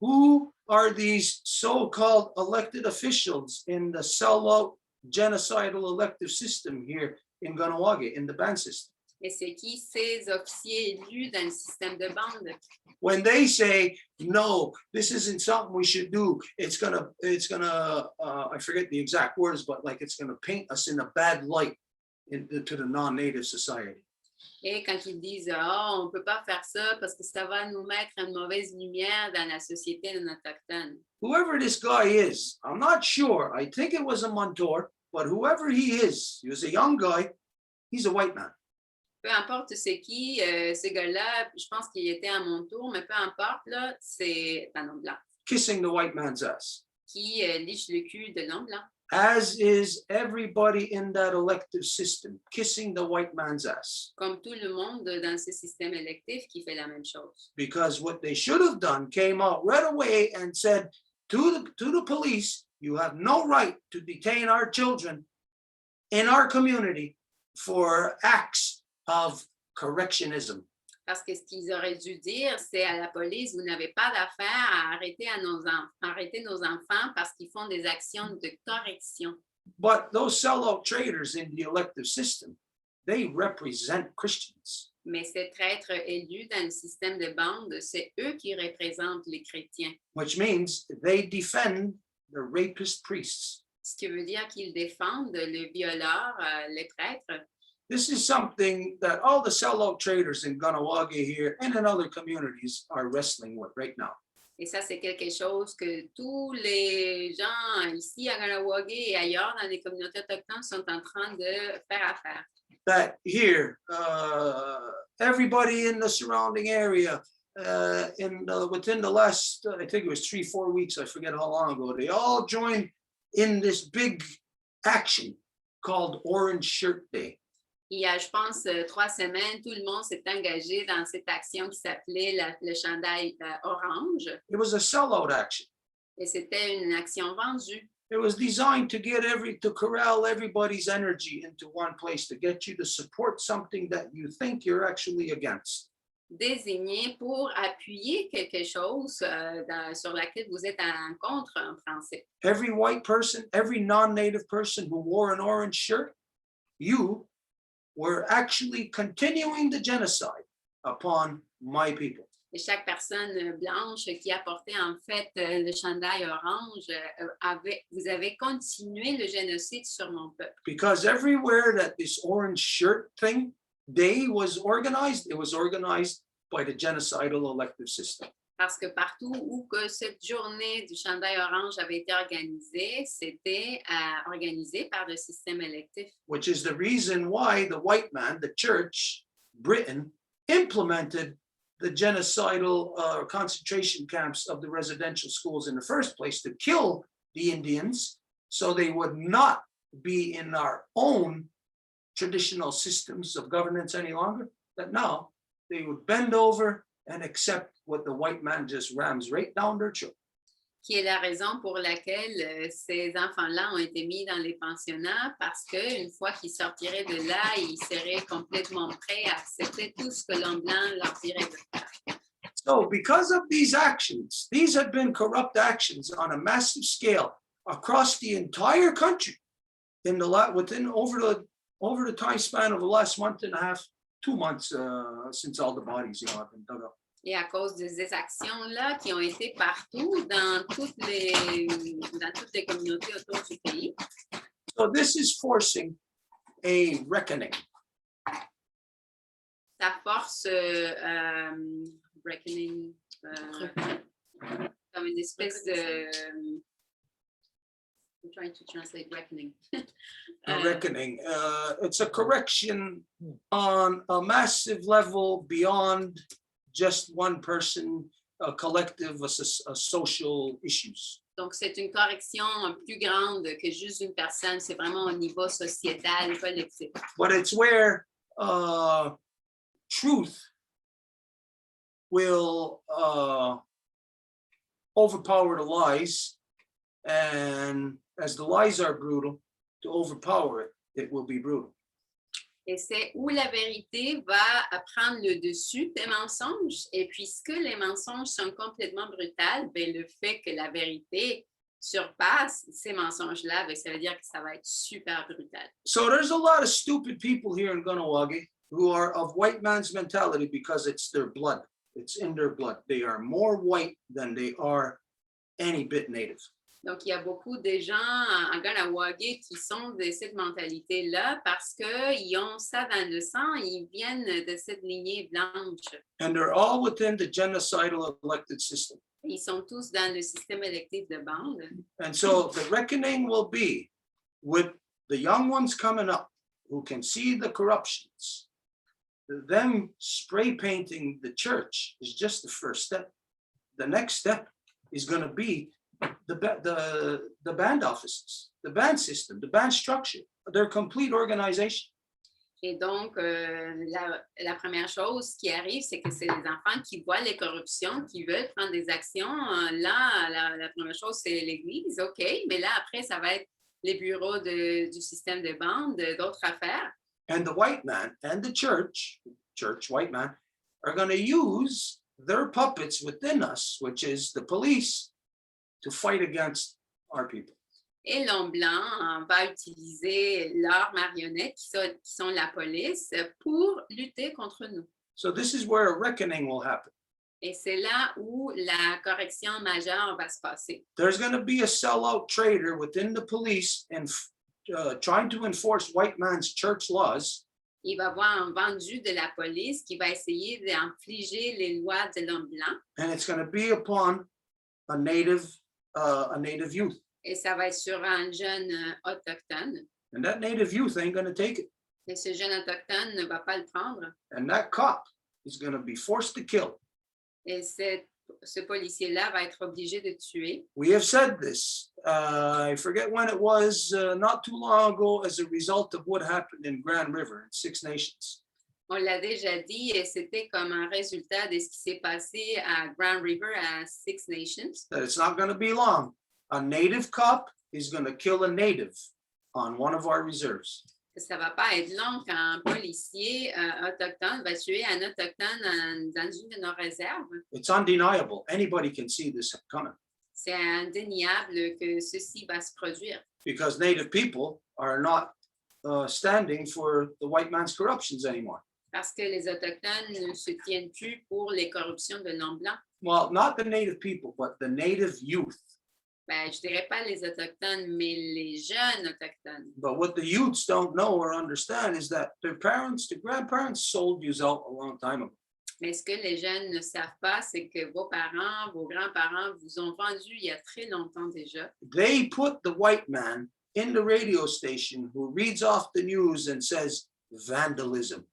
S1: Who are these so-called elected officials in the sellout genocidal elective system here in Ganawagi, in the band system?
S4: Et c'est qui ces officiers élus dans le système de bande?
S1: When they say, no, this isn't something we should do, it's gonna, I forget the exact words, but like it's gonna paint us in a bad light to the non-native society.
S4: Et quand ils disent, on ne peut pas faire ça parce que ça va nous mettre une mauvaise lumière dans la société non autochtone.
S1: Whoever this guy is, I'm not sure. I think it was a mentor, but whoever he was a young guy, he's a white man.
S4: Peu importe c'est qui, ce gars-là, je pense qu'il était à mon tour, mais peu importe, là, c'est un homme blanc.
S1: Kissing the white man's ass.
S4: Qui liche le cul de l'homme blanc.
S1: As is everybody in that elective system, kissing the white man's ass.
S4: Comme tout le monde dans ce système électif qui fait la même chose.
S1: Because what they should have done came out right away and said to the police, you have no right to detain our children in our community for acts of correctionism.
S4: Parce que ce qu'ils auraient dû dire, c'est à la police, vous n'avez pas d'affaire à arrêter nos enfants parce qu'ils font des actions de correction.
S1: But those sellout traders in the elective system, they represent Christians.
S4: Mais ces traîtres élus dans le système de bande, c'est eux qui représentent les chrétiens.
S1: Which means they defend the rapist priests.
S4: Ce qui veut dire qu'ils défendent le violeur, les prêtres.
S1: This is something that all the sellout traders in Ganawagi here and in other communities are wrestling with right now.
S4: Et ça, c'est quelque chose que tous les gens ici à Ganawagi et ailleurs dans les communautés autochtones sont en train de faire affaire.
S1: That here, everybody in the surrounding area, within the last, I think it was 3-4 weeks, I forget how long ago, they all joined in this big action called Orange Shirt Day.
S4: Il y a, je pense, 3 semaines, tout le monde s'est engagé dans cette action qui s'appelait le chandail orange.
S1: It was a sellout action.
S4: Et c'était une action vendue.
S1: It was designed to corral everybody's energy into one place, to get you to support something that you think you're actually against.
S4: Désigné pour appuyer quelque chose sur laquelle vous êtes en contre en français.
S1: Every white person, every non-native person who wore an orange shirt, you were actually continuing the genocide upon my people.
S4: Et chaque personne blanche qui a porté en fait le chandail orange, vous avez continué le génocide sur mon peuple.
S1: Because everywhere that this orange shirt day was organized, it was organized by the genocidal elective system.
S4: Parce que partout où que cette journée du chandail orange avait été organisée, c'était organisé par le système électif.
S1: Which is the reason why the white man, the church, Britain, implemented the genocidal concentration camps of the residential schools in the first place to kill the Indians so they would not be in our own traditional systems of governance any longer, that now they would bend over and accept what the white man just rams right down their throat.
S4: Qui est la raison pour laquelle ces enfants-là ont été mis dans les pensionnats, parce qu'une fois qu'ils sortiraient de là, ils seraient complètement prêts à accepter tout ce que l'homme blanc leur dirait de faire.
S1: So because of these actions, these have been corrupt actions on a massive scale across the entire country in the within over the time span of the last month and a half, 2 months since all the bodies have been dug up.
S4: Et à cause de ces actions-là qui ont été partout dans toutes les communautés autour du pays.
S1: So this is forcing a reckoning.
S4: Ça force reckoning, comme une espèce de... I'm trying to translate reckoning.
S1: A reckoning. It's a correction on a massive level beyond just one person, a collective, a social issues.
S4: Donc, c'est une correction plus grande que juste une personne. C'est vraiment au niveau sociétal, collectif.
S1: But it's where truth will overpower the lies, and as the lies are brutal, to overpower it, it will be brutal.
S4: Et c'est où la vérité va prendre le dessus des mensonges. Et puisque les mensonges sont complètement brutales, ben le fait que la vérité surpasse ces mensonges-là, ben ça veut dire que ça va être super brutal.
S1: So there's a lot of stupid people here in Kahnawake who are of white man's mentality because it's their blood. It's in their blood. They are more white than they are any bit native.
S4: Donc, il y a beaucoup de gens en Kahnawake qui sont de cette mentalité-là parce qu'ils ont ça dans le sang, ils viennent de cette lignée blanche.
S1: And they're all within the genocidal elected system.
S4: Ils sont tous dans le système électif de bande.
S1: And so the reckoning will be with the young ones coming up who can see the corruptions. Them spray painting the church is just the first step. The next step is going to be the band offices, the band system, the band structure, their complete organization.
S4: Et donc, la première chose qui arrive, c'est que c'est les enfants qui voient les corruptions, qui veulent prendre des actions. Là, la première chose, c'est l'Église, OK, mais là, après, ça va être les bureaux du système de bande, d'autres affaires.
S1: And the white man and the church, white man, are going to use their puppets within us, which is the police, to fight against our people.
S4: Et l'homme blanc va utiliser leurs marionnettes, qui sont la police, pour lutter contre nous.
S1: So this is where a reckoning will happen.
S4: Et c'est là où la correction majeure va se passer.
S1: There's going to be a sellout trader within the police and trying to enforce white man's church laws.
S4: Il va y avoir un vendu de la police qui va essayer d'infliger les lois de l'homme blanc.
S1: And it's going to be upon a native youth.
S4: Et ça va être sur un jeune autochtone.
S1: And that native youth ain't going to take it.
S4: Et ce jeune autochtone ne va pas le prendre.
S1: And that cop is going to be forced to kill.
S4: Et ce policier-là va être obligé de tuer.
S1: We have said this. I forget when it was, not too long ago, as a result of what happened in Grand River in Six Nations.
S4: On l'a déjà dit, et c'était comme un résultat de ce qui s'est passé à Grand River, à Six Nations.
S1: That it's not going to be long. A native cop is going to kill a native on one of our reserves.
S4: Ça va pas être long quand un policier autochtone va tuer un autochtone dans une de nos réserves.
S1: It's undeniable. Anybody can see this coming.
S4: C'est indéniable que ceci va se produire.
S1: Because native people are not standing for the white man's corruptions anymore.
S4: Parce que les autochtones ne se tiennent plus pour les corruptions de l'homme blanc.
S1: Well, not the native people, but the native youth.
S4: Ben, je dirais pas les autochtones, mais les jeunes autochtones.
S1: But what the youths don't know or understand is that their grandparents sold you out a long time ago.
S4: Mais ce que les jeunes ne savent pas, c'est que vos parents, vos grands-parents vous ont vendu il y a très longtemps déjà.
S1: They put the white man in the radio station who reads off the news and says vandalism.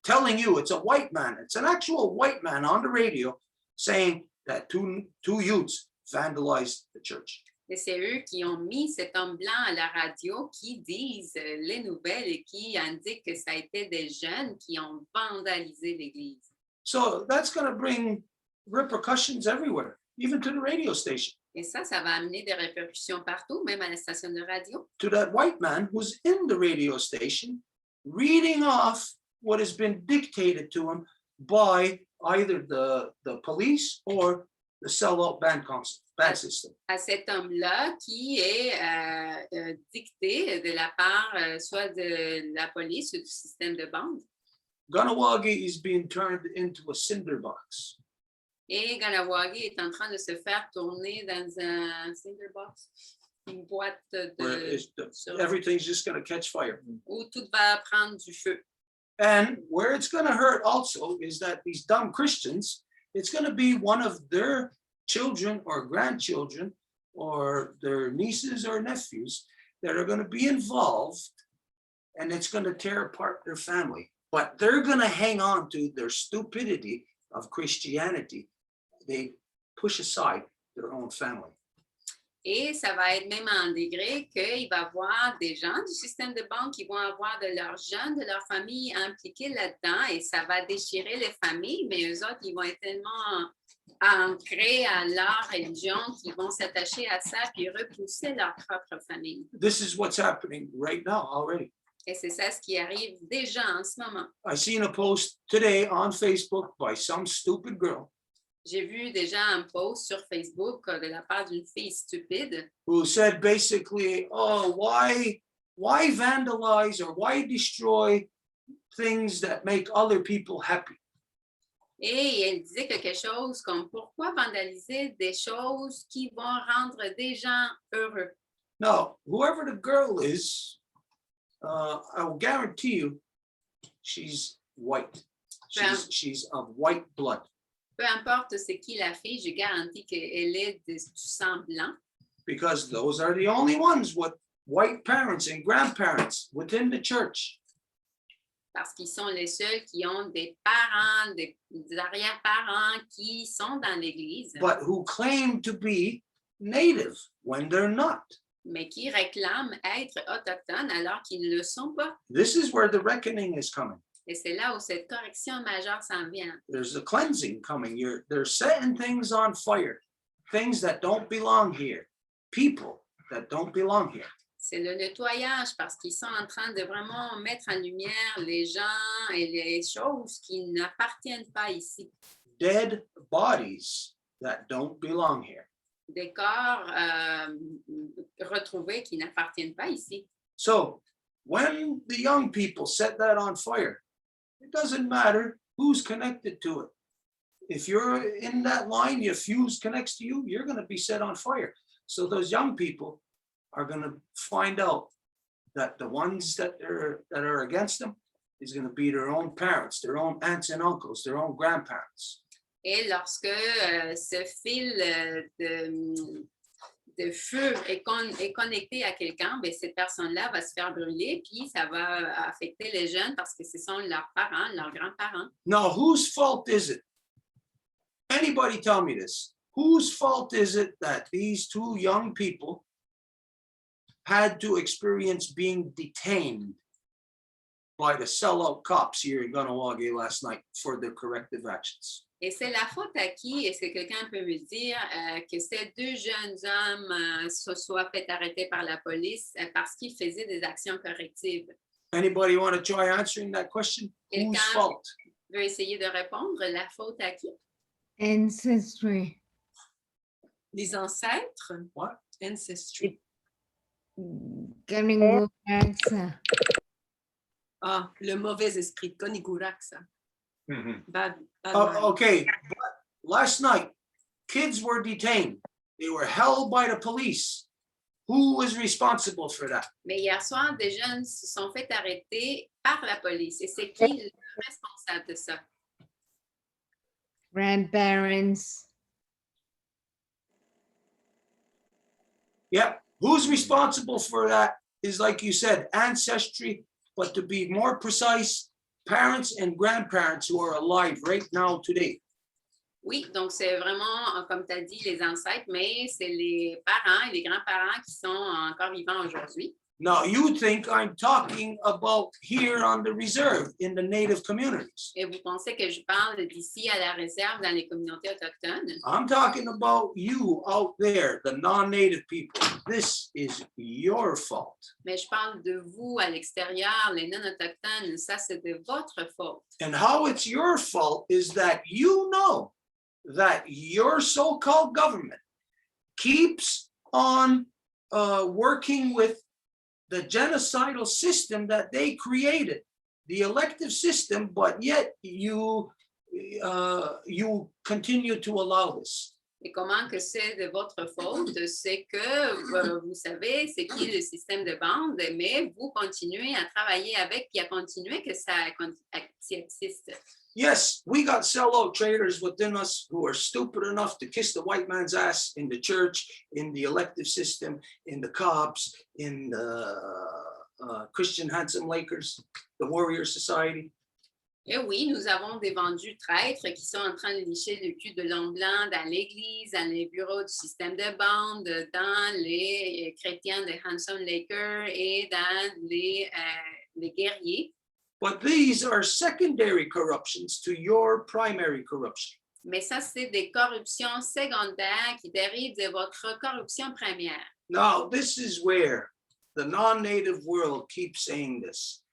S1: telling you it's a white man. It's an actual white man on the radio saying that two youths vandalized the church.
S4: Et c'est eux qui ont mis cet homme blanc à la radio qui disent les nouvelles et qui indiquent que ça a été des jeunes qui ont vandalisé l'église.
S1: So that's going to bring repercussions everywhere, even to the radio station,
S4: Et ça va amener des répercussions partout, même à la station de radio.
S1: to that white man who's in the radio station reading off what has been dictated to him by either the police or the sellout band system.
S4: À cet homme-là qui est dicté de la part soit de la police ou du système de bande.
S1: Ganawagi is being turned into a cinder box.
S4: Et Ganawagi est en train de se faire tourner dans un cinderbox, une boîte
S1: Where everything's just going to catch fire.
S4: où tout va prendre du feu.
S1: And where it's going to hurt also is that these dumb Christians, it's going to be one of their children or grandchildren or their nieces or nephews that are going to be involved, and it's going to tear apart their family. But they're going to hang on to their stupidity of Christianity. They push aside their own family.
S4: Et ça va être même en degré qu'il va y avoir des gens du système de banque qui vont avoir de leurs jeunes, de leur famille impliqués là-dedans et ça va déchirer les familles, mais eux autres, ils vont être tellement ancrés à leur religion qu'ils vont s'attacher à ça puis repousser leur propre famille.
S1: This is what's happening right now already.
S4: Et c'est ça ce qui arrive déjà en ce moment.
S1: I seen a post today on Facebook by some stupid girl
S4: J'ai vu déjà un post sur Facebook de la part d'une fille stupide
S1: who said basically, oh, why vandalize or why destroy things that make other people happy?
S4: et elle disait quelque chose comme pourquoi vandaliser des choses qui vont rendre des gens heureux.
S1: Now, whoever the girl is, I will guarantee you, she's white. She's of white blood.
S4: Peu importe c'est qui la fille, je garantis qu'elle est du sang blanc.
S1: Because those are the only ones with white parents and grandparents within the church.
S4: Parce qu'ils sont les seuls qui ont des parents, des arrière-parents qui sont dans l'Église,
S1: But who claim to be native when they're not.
S4: mais qui réclament être autochtones alors qu'ils ne le sont pas.
S1: This is where the reckoning is coming.
S4: Et c'est là où cette correction majeure s'en vient.
S1: There's a cleansing coming. They're setting things on fire, things that don't belong here, people that don't belong here.
S4: C'est le nettoyage parce qu'ils sont en train de vraiment mettre en lumière les gens et les choses qui n'appartiennent pas ici.
S1: Dead bodies that don't belong here.
S4: Des corps retrouvés qui n'appartiennent pas ici.
S1: So when the young people set that on fire, it doesn't matter who's connected to it. If you're in that line, your fuse connects to you, you're going to be set on fire. So those young people are going to find out that the ones that are against them is going to be their own parents, their own aunts and uncles, their own grandparents.
S4: Et lorsque ce fil de feu est connecté à quelqu'un, ben, cette personne-là va se faire brûler, puis ça va affecter les jeunes parce que ce sont leurs parents, leurs grands-parents.
S1: Now, whose fault is it? Anybody tell me this. Whose fault is it that these two young people had to experience being detained by the sellout cops here in Ganawagi last night for their corrective actions?
S4: Et c'est la faute à qui? Est-ce que quelqu'un peut me dire que ces deux jeunes hommes se soient fait arrêter par la police parce qu'ils faisaient des actions correctives?
S1: Anybody want to try answering that question? Whose fault?
S4: Veut essayer de répondre, la faute à qui?
S8: Ancestry.
S2: Les ancêtres.
S1: What?
S2: Ancestry.
S8: Getting more access.
S2: Ah, le mauvais esprit, Konigurak, ça. Bad mind.
S1: Okay, but last night, kids were detained. They were held by the police. Who was responsible for that?
S4: Mais hier soir, des jeunes se sont fait arrêter par la police. Et c'est qui le responsable de ça?
S8: Grandparents.
S1: Yeah, who's responsible for that is, like you said, ancestry, but to be more precise, parents and grandparents who are alive right now today.
S4: Oui, donc c'est vraiment, comme tu as dit, les ancêtres, mais c'est les parents et les grands-parents qui sont encore vivants aujourd'hui.
S1: Now, you think I'm talking about here on the reserve in the native communities.
S4: Et vous pensez que je parle d'ici à la réserve dans les communautés autochtones?
S1: I'm talking about you out there, the non-native people. This is your fault.
S4: Mais je parle de vous à l'extérieur, les non-autochtones. Ça, c'est de votre faute.
S1: And how it's your fault is that you know that your so-called government keeps on working with the genocidal system that they created, the elective system, but yet you continue to allow this.
S4: Et comment que c'est de votre faute? C'est que vous savez c'est qui le système de bande, mais vous continuez à travailler avec et à continuer que ça existe.
S1: Yes, we got sellout traders within us who are stupid enough to kiss the white man's ass in the church, in the elective system, in the cops, in the Christian Handsome Lakers, the Warrior Society.
S4: Et oui, nous avons des vendus traîtres qui sont en train de licher le cul de l'homme blanc dans l'église, dans les bureaux du système de bande, dans les chrétiens de Handsome Laker et dans les guerriers.
S1: But these are secondary corruptions to your primary corruption.
S4: Mais ça, c'est des corruptions secondaires qui dérivent de votre corruption première.
S1: Now, this is where the non-native world keeps saying this.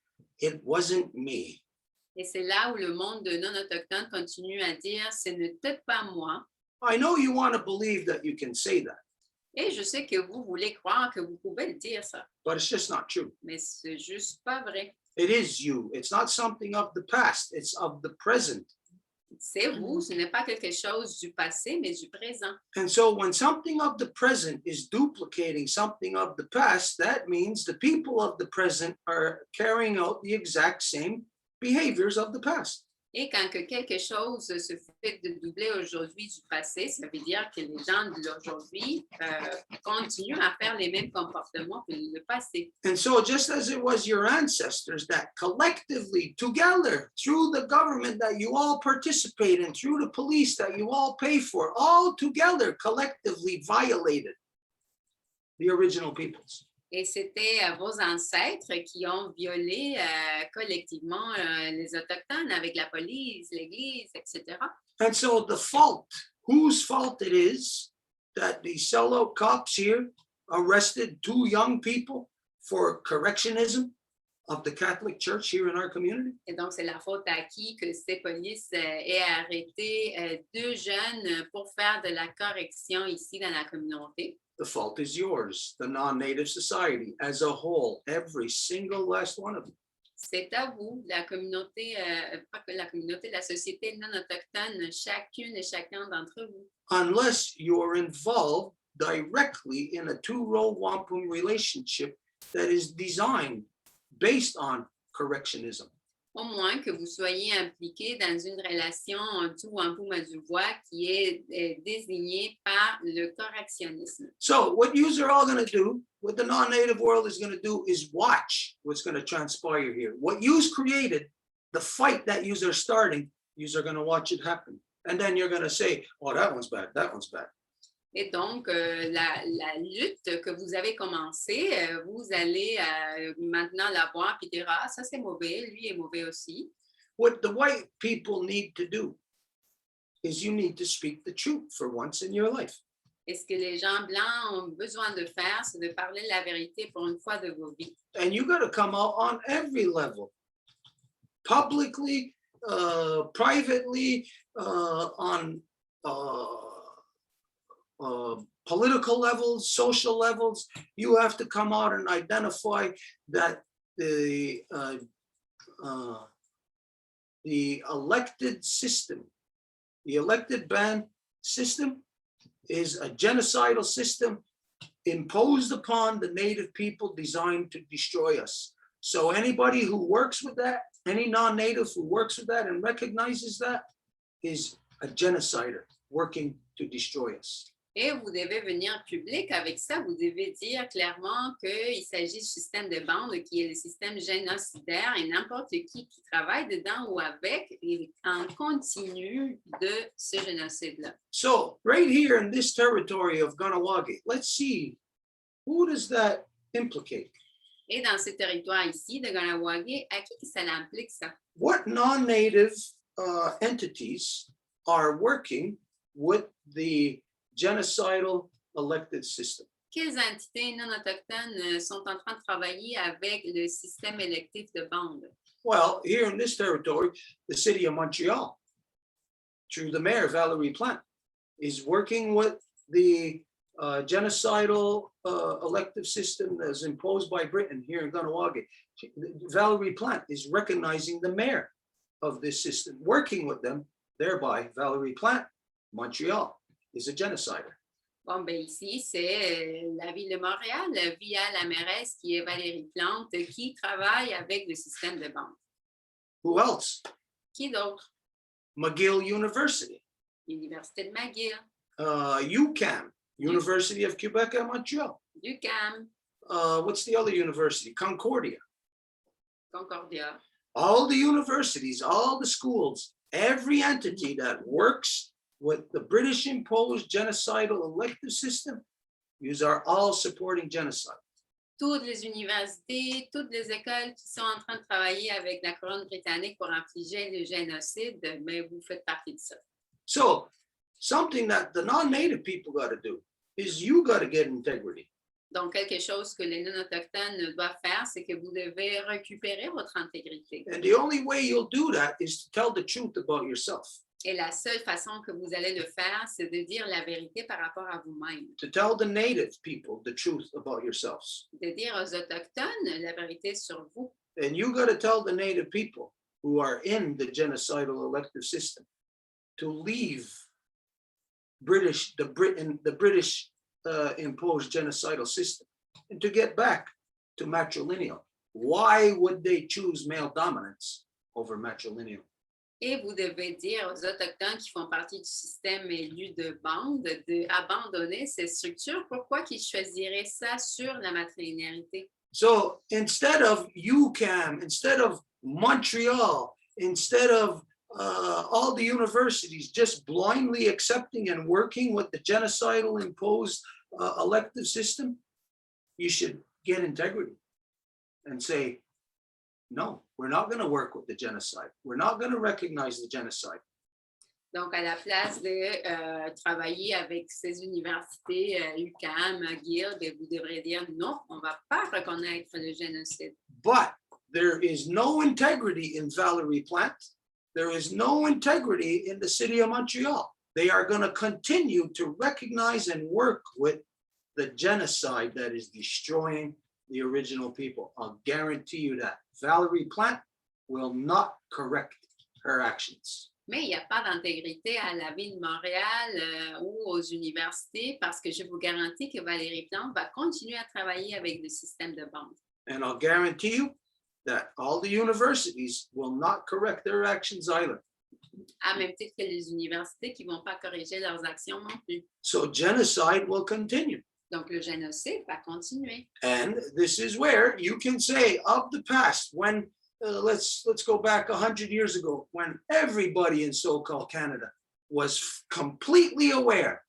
S1: It wasn't me.
S4: Et c'est là où le monde de non-autochtones continue à dire, ce n'est peut-être pas moi.
S1: I know you want to believe that you can say that,
S4: Et je sais que vous voulez croire que vous pouvez le dire ça,
S1: but it's just not true.
S4: mais c'est juste pas vrai.
S1: It is you. It's not something of the past. It's of the present.
S4: C'est vous, ce n'est pas quelque chose du passé, mais du présent.
S1: And so when something of the present is duplicating something of the past, that means the people of the present are carrying out the exact same behaviors of the past.
S4: Et quand que quelque chose se fait de doubler aujourd'hui du passé, ça veut dire que les gens de l'aujourd'hui continuent à faire les mêmes comportements que le passé.
S1: And so just as it was your ancestors that collectively, together, through the government that you all participate in, through the police that you all pay for, all together collectively violated the original peoples.
S4: Et c'était vos ancêtres qui ont violé collectivement les Autochtones avec la police, l'Église, etc.
S1: And so the fault, whose fault it is that the sellout cops here arrested 2 young people for correctionism of the Catholic Church here in our community?
S4: Et donc, c'est la faute à qui que ces polices aient arrêté 2 jeunes pour faire de la correction ici dans la communauté.
S1: The fault is yours, the non-native society as a whole, every single last one of them.
S4: C'est à vous, la communauté, pas que la communauté, la société non autochtone, chacune et chacun d'entre vous.
S1: Unless you're involved directly in a 2-row wampum relationship that is designed based on correctionism.
S4: Au moins que vous soyez impliqué dans une relation tout Wampum à du Voies qui est désignée par le correctionnisme.
S1: So what yous are all going to do, what the non-native world is going to do is watch what's going to transpire here. What yous created, the fight that yous are starting, yous are going to watch it happen. And then you're going to say, oh, that one's bad, that one's bad.
S4: Et donc, la lutte que vous avez commencée, vous allez maintenant la voir et dire, ah, ça c'est mauvais, lui est mauvais aussi.
S1: What the white people need to do is you need to speak the truth for once in your life.
S4: Et ce que les gens blancs ont besoin de faire, c'est de parler la vérité pour une fois de vos vies.
S1: And you got to come out on every level, publicly, privately, on political levels, social levels. You have to come out and identify that the elected system, the elected band system is a genocidal system imposed upon the native people designed to destroy us. So anybody who works with that, any non-native who works with that and recognizes that is a genocider working to destroy us.
S4: Et vous devez venir public avec ça. Vous devez dire clairement qu'il s'agit du système de bande qui est le système génocidaire et n'importe qui travaille dedans ou avec est en continu de ce génocide-là.
S1: So right here in this territory of Ganawagi, let's see, who does that implicate?
S4: Et dans ce territoire ici de Ganawagi, à qui ça implique ça?
S1: What non-native entities are working with the genocidal elected system?
S4: Quelles entités non autochtones sont en train de travailler avec le système électif de bande?
S1: Well, here in this territory, the city of Montreal, through the mayor, Valérie Plante, is working with the genocidal elective system as imposed by Britain here in Ganawagi. Valérie Plante is recognizing the mayor of this system, working with them, thereby Valérie Plante, Montreal, is a genocider.
S4: Bon, ben ici, c'est la ville de Montréal, via la mairesse qui est Valérie Plante, qui travaille avec le système de bande.
S1: Who else?
S4: Qui d'autre?
S1: McGill University,
S4: L'Université de McGill,
S1: UQAM, University of Quebec at Montreal.
S4: UQAM,
S1: What's the other university? Concordia.
S4: Concordia.
S1: All the universities, all the schools, every entity that works with the British imposed genocidal elective system, these are all supporting genocide.
S4: Toutes les universités, toutes les écoles qui sont en train de travailler avec la couronne britannique pour infliger le génocide, mais vous faites partie de ça.
S1: So something that the non-native people got to do is you got to get integrity.
S4: Donc, quelque chose que les non-autochtones doivent faire, c'est que vous devez récupérer votre intégrité.
S1: And the only way you'll do that is to tell the truth about yourself,
S4: Et la seule façon que vous allez le faire, c'est de dire la vérité par rapport à vous-même.
S1: to tell the native people the truth about yourselves.
S4: De dire aux Autochtones la vérité sur vous.
S1: And you got to tell the native people who are in the genocidal elective system to leave the British imposed genocidal system and to get back to matrilineal. Why would they choose male dominance over matrilineal?
S4: Et vous devez dire aux Autochtones qui font partie du système élu de bande d'abandonner ces structures. Pourquoi qu'ils choisiraient ça sur la matrilinéarité?
S1: So instead of UQAM, instead of Montreal, instead of all the universities just blindly accepting and working with the genocidal imposed elective system, you should get integrity and say, no, we're not going to work with the genocide. We're not going to recognize the genocide.
S4: Donc, à la place de travailler avec ces universités, UQAM, McGill, ben, vous devrez dire non, on ne va pas reconnaître le génocide.
S1: But there is no integrity in Valérie Plante. There is no integrity in the city of Montreal. They are going to continue to recognize and work with the genocide that is destroying the original people. I'll guarantee you that. Valérie Plante will not correct her actions.
S4: Mais il n'y a pas d'intégrité à la ville de Montréal ou aux universités parce que je vous garantis que Valérie Plante va continuer à travailler avec le système de bande.
S1: And I'll guarantee you that all the universities will not correct their actions either.
S4: À même titre que les universités qui ne vont pas corriger leurs actions non plus.
S1: So genocide will continue.
S4: Donc, le génocide va continuer.
S1: And this is where you can say of the past, when let's go back 100 years ago, when everybody in so-called Canada was completely aware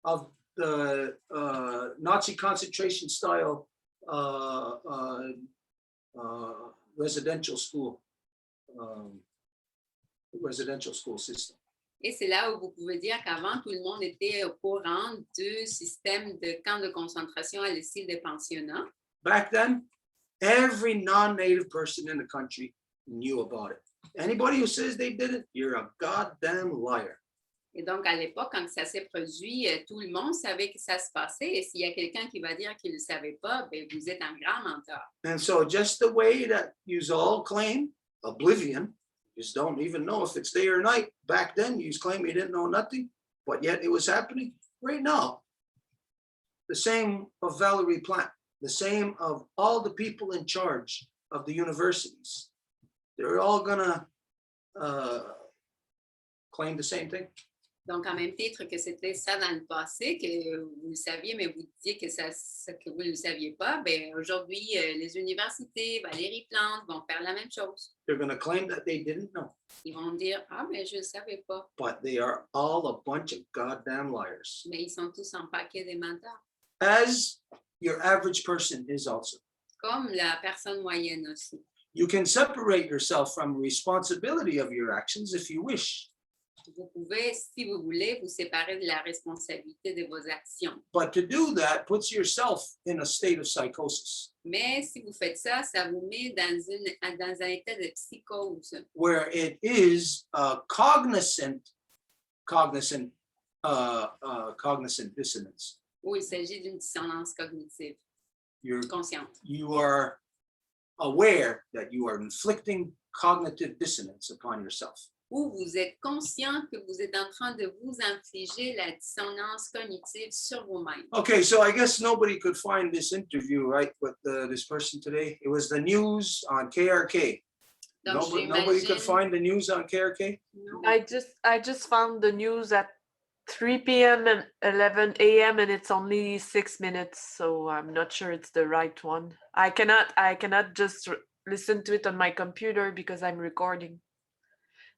S1: of the Nazi concentration style residential school system.
S4: Et c'est là où vous pouvez dire qu'avant, tout le monde était au courant du système de camps de concentration à l'estime des pensionnats.
S1: Back then, every non-native person in the country knew about it. Anybody who says they did it, you're a goddamn liar.
S4: Et donc, à l'époque, quand ça s'est produit, tout le monde savait que ça se passait. Et s'il y a quelqu'un qui va dire qu'il ne le savait pas, ben, vous êtes un grand menteur.
S1: And so just the way that you all claim oblivion, you just don't even know if it's day or night. Back then, you claim you didn't know nothing, but yet it was happening. Right now, the same of Valérie Plante, the same of all the people in charge of the universities. They're all gonna claim the same thing.
S4: Donc, en même titre que c'était ça dans le passé, que vous le saviez, mais vous disiez que vous ne le saviez pas, bien, aujourd'hui, les universités, Valérie Plante vont faire la même chose.
S1: They're going to claim that they didn't know,
S4: Ils vont dire, ah, mais je ne savais pas.
S1: but they are all a bunch of goddamn liars,
S4: Mais ils sont tous en paquet des menteurs,
S1: as your average person is also.
S4: comme la personne moyenne aussi.
S1: You can separate yourself from responsibility of your actions if you wish,
S4: Vous pouvez, si vous voulez, vous séparer de la responsabilité de vos actions.
S1: but to do that puts yourself in a state of psychosis
S4: Mais si vous faites ça, ça vous met dans un état de psychose
S1: where it is cognizant dissonance.
S4: où il s'agit d'une dissonance cognitive consciente.
S1: You are aware that you are inflicting cognitive dissonance upon yourself.
S4: Où vous êtes conscient que vous êtes en train de vous infliger la dissonance cognitive sur vous-même.
S1: Okay, so I guess nobody could find this interview, right, with this person today. It was the news on KRK.
S4: Donc,
S1: Nobody could
S4: j'imagine-
S1: find the news on KRK?
S4: Non.
S3: I just found the news at 3 p.m. and 11 a.m. and it's only 6 minutes, so I'm not sure it's the right one. I cannot just listen to it on my computer because I'm recording.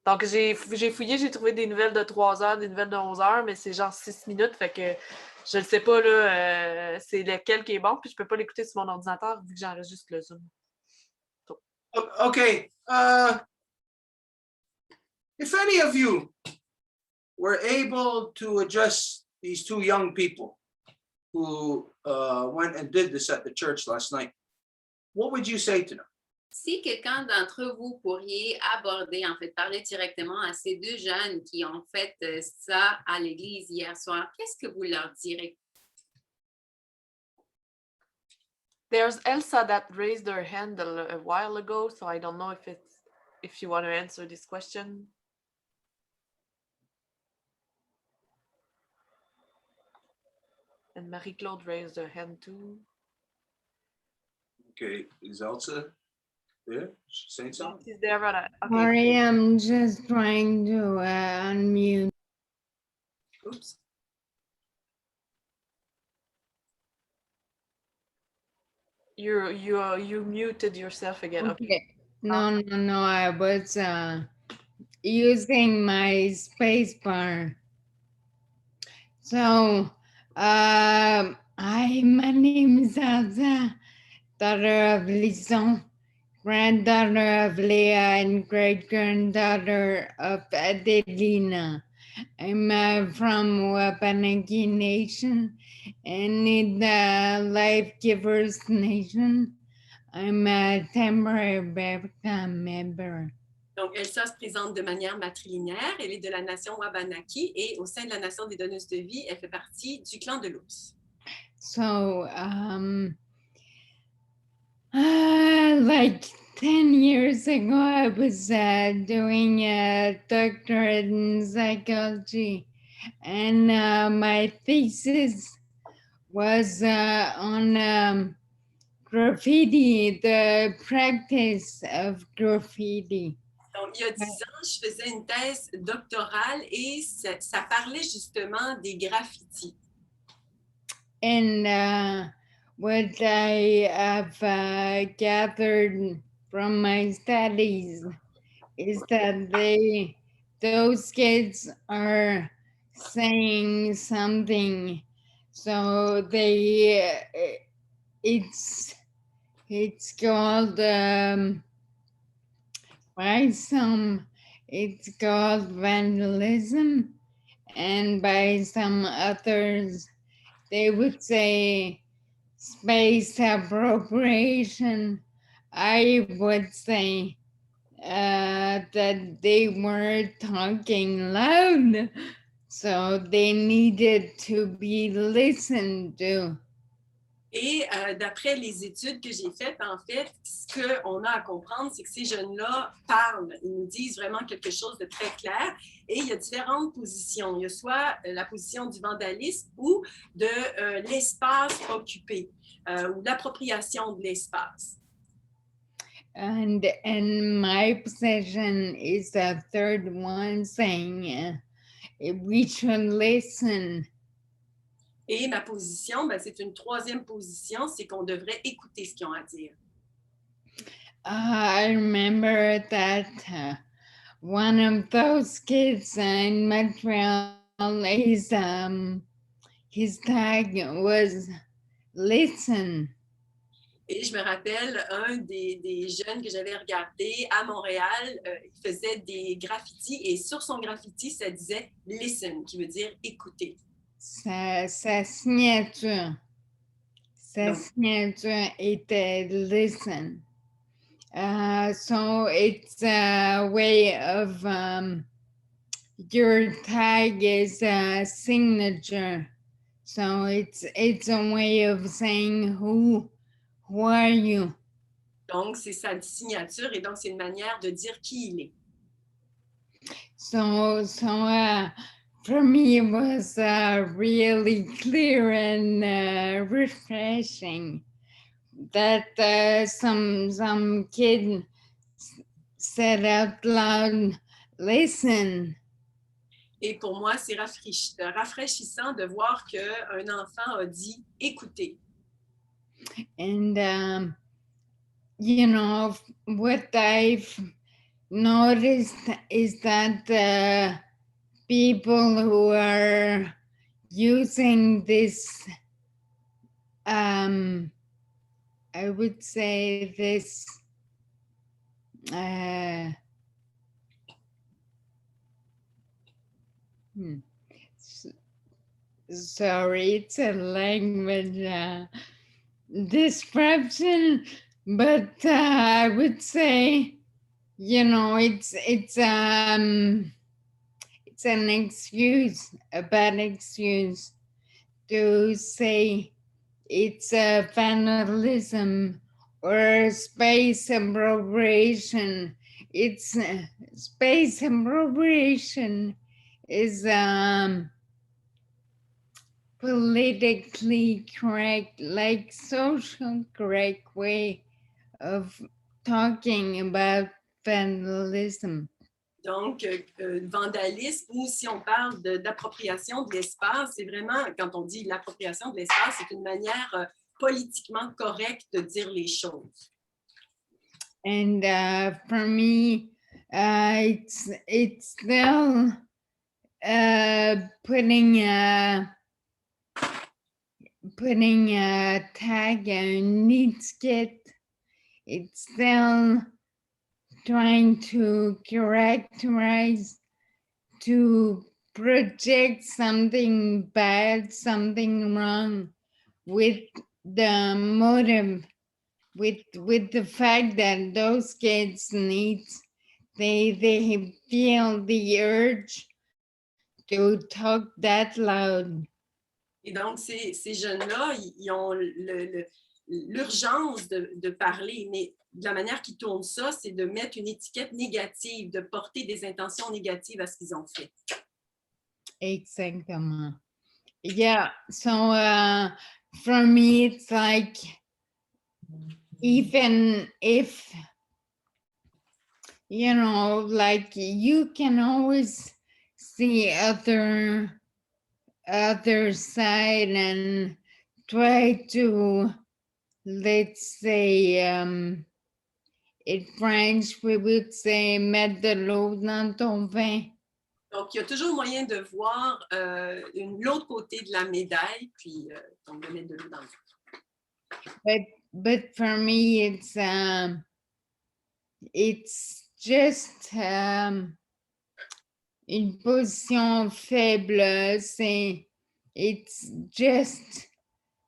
S3: Donc j'ai fouillé, j'ai trouvé des nouvelles de 3 heures, des nouvelles de 11 heures, mais c'est genre 6 minutes, fait que je ne sais pas là, c'est lequel qui est bon, puis je peux pas l'écouter sur mon ordinateur vu que j'enregistre le Zoom.
S1: Okay, if any of you were able to address these two young people who went and did this at the church last night, what would you say to them?
S4: Si quelqu'un d'entre vous pourriez aborder, en fait, parler directement à ces deux jeunes qui ont fait ça à l'église hier soir, qu'est-ce que vous leur direz?
S3: There's Elsa that raised her hand a while ago, so I don't know if you want to answer this question. And Marie-Claude raised her hand too.
S1: Okay, is Elsa there? She's saying something?
S3: She's there, but okay.
S8: Sorry, I'm just trying to unmute.
S2: Oops.
S3: You muted yourself again. Okay.
S8: No, I was using my space bar. So, my name is Elsa, daughter of Lison, granddaughter of Leah, and great-granddaughter of Adelina. I'm from Wapanaki Nation, and in the Life Givers Nation, I'm a temporary Baptist member.
S2: Donc, Elsa se présente de manière matrilinéaire. Elle est de la nation Wabanaki et au sein de la nation des donneuses de vie, elle fait partie du clan de l'ours.
S8: So, like 10 years ago, I was doing a doctorate in psychology, and my thesis was on graffiti, the practice of graffiti.
S2: Donc, il y a 10 ans, je faisais une thèse doctorale et ça parlait justement des graffitis.
S8: And what I have gathered from my studies is that those kids are saying something. So it's called by some it's called vandalism, and by some others they would say space appropriation. I would say that they were talking loud, so they needed to be listened to.
S2: Et d'après les études que j'ai faites, en fait, ce qu'on a à comprendre, c'est que ces jeunes-là parlent, ils nous disent vraiment quelque chose de très clair. Et il y a différentes positions. Il y a soit la position du vandalisme ou de l'espace occupé ou l'appropriation de l'espace.
S8: And my position is the third one, saying we should listen.
S2: Et ma position, ben, c'est une troisième position, c'est qu'on devrait écouter ce qu'ils ont à dire.
S8: I remember that one of those kids in Montreal, his tag was listen.
S2: Et je me rappelle, un des jeunes que j'avais regardé à Montréal, il faisait des graffitis et sur son graffiti, ça disait « listen », qui veut dire « écouter ».
S8: Sa signature. Sa
S2: Donc,
S8: signature était listen. So it's a way of your tag is a signature. So it's a way of saying who are you?
S2: donc c'est sa signature et donc c'est une manière de dire qui il est.
S8: So for me, it was really clear and refreshing that some kid said out loud, listen.
S2: Et pour moi, c'est rafraîchissant de voir qu'un enfant a dit « écoutez ».
S8: And, you know, what I've noticed is that the people who are using this, I would say this, sorry, it's a language description, but I would say, you know, it's an excuse, a bad excuse to say it's a vandalism or space appropriation. It's space appropriation is politically correct, like social correct way of talking about vandalism.
S2: Donc, vandalisme, ou si on parle d'appropriation de l'espace, c'est vraiment, quand on dit l'appropriation de l'espace, c'est une manière politiquement correcte de dire les choses.
S8: And for me, it's still putting a tag on needs kit. It's still trying to characterize, to project something bad, something wrong with the motive, with the fact that those kids need, they feel the urge to talk that loud.
S2: Et donc, ces jeunes-là, ils ont l'urgence de parler, mais de la manière qu'ils tournent ça, c'est de mettre une étiquette négative, de porter des intentions négatives à ce qu'ils ont fait.
S8: Exactement. Yeah, so for me, it's like, even if, you know, like you can always see other side and try to, let's say, in French, we would say, mettre de l'eau dans ton vin.
S2: Donc, il y a toujours moyen de voir l'autre côté de la médaille, puis donc de mettre de l'eau dans le vin.
S8: But for me, it's just une position faible. It's just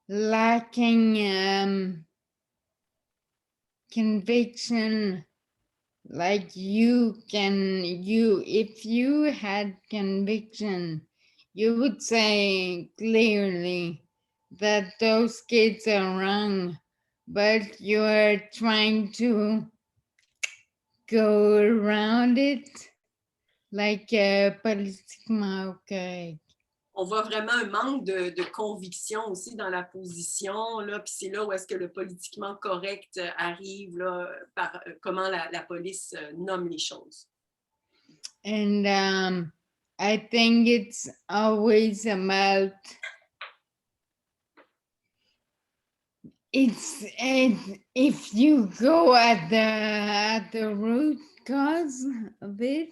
S8: lacking conviction. Like if you had conviction, you would say clearly that those kids are wrong, but you are trying to go around it, like politiquement correct.
S2: On voit vraiment un manque de conviction aussi dans la position, là, puis c'est là où est-ce que le politiquement correct arrive, là, par comment la police nomme les choses.
S8: And I think it's always about if you go at the root cause of it,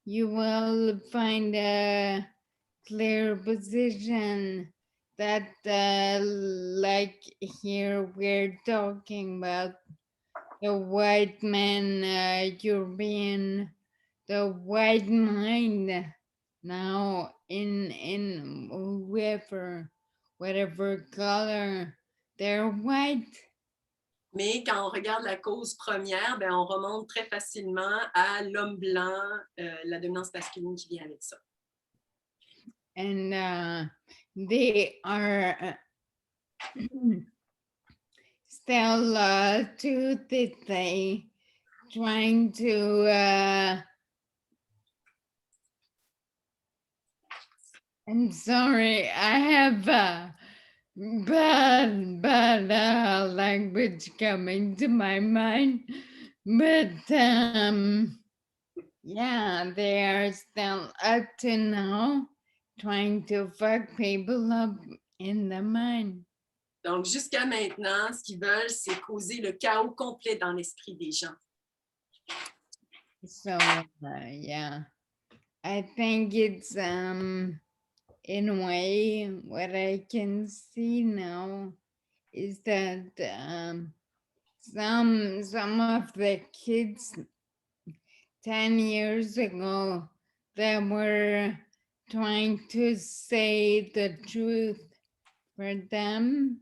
S8: you will find a clear position that like here we're talking about the white man, European, the white mind now in whatever color they're white.
S2: Mais quand on regarde la cause première, ben, on remonte très facilement à l'homme blanc, la dominance masculine qui vient avec ça.
S8: And they are still to this day trying to I'm sorry, I have bad language coming to my mind, but yeah, they are still up to now trying to fuck people up in the mind.
S2: Donc, jusqu'à maintenant, ce qu'ils veulent, c'est causer le chaos complet dans l'esprit des gens.
S8: So yeah, I think it's in a way what I can see now is that some of the kids 10 years ago that were trying to say the truth for them.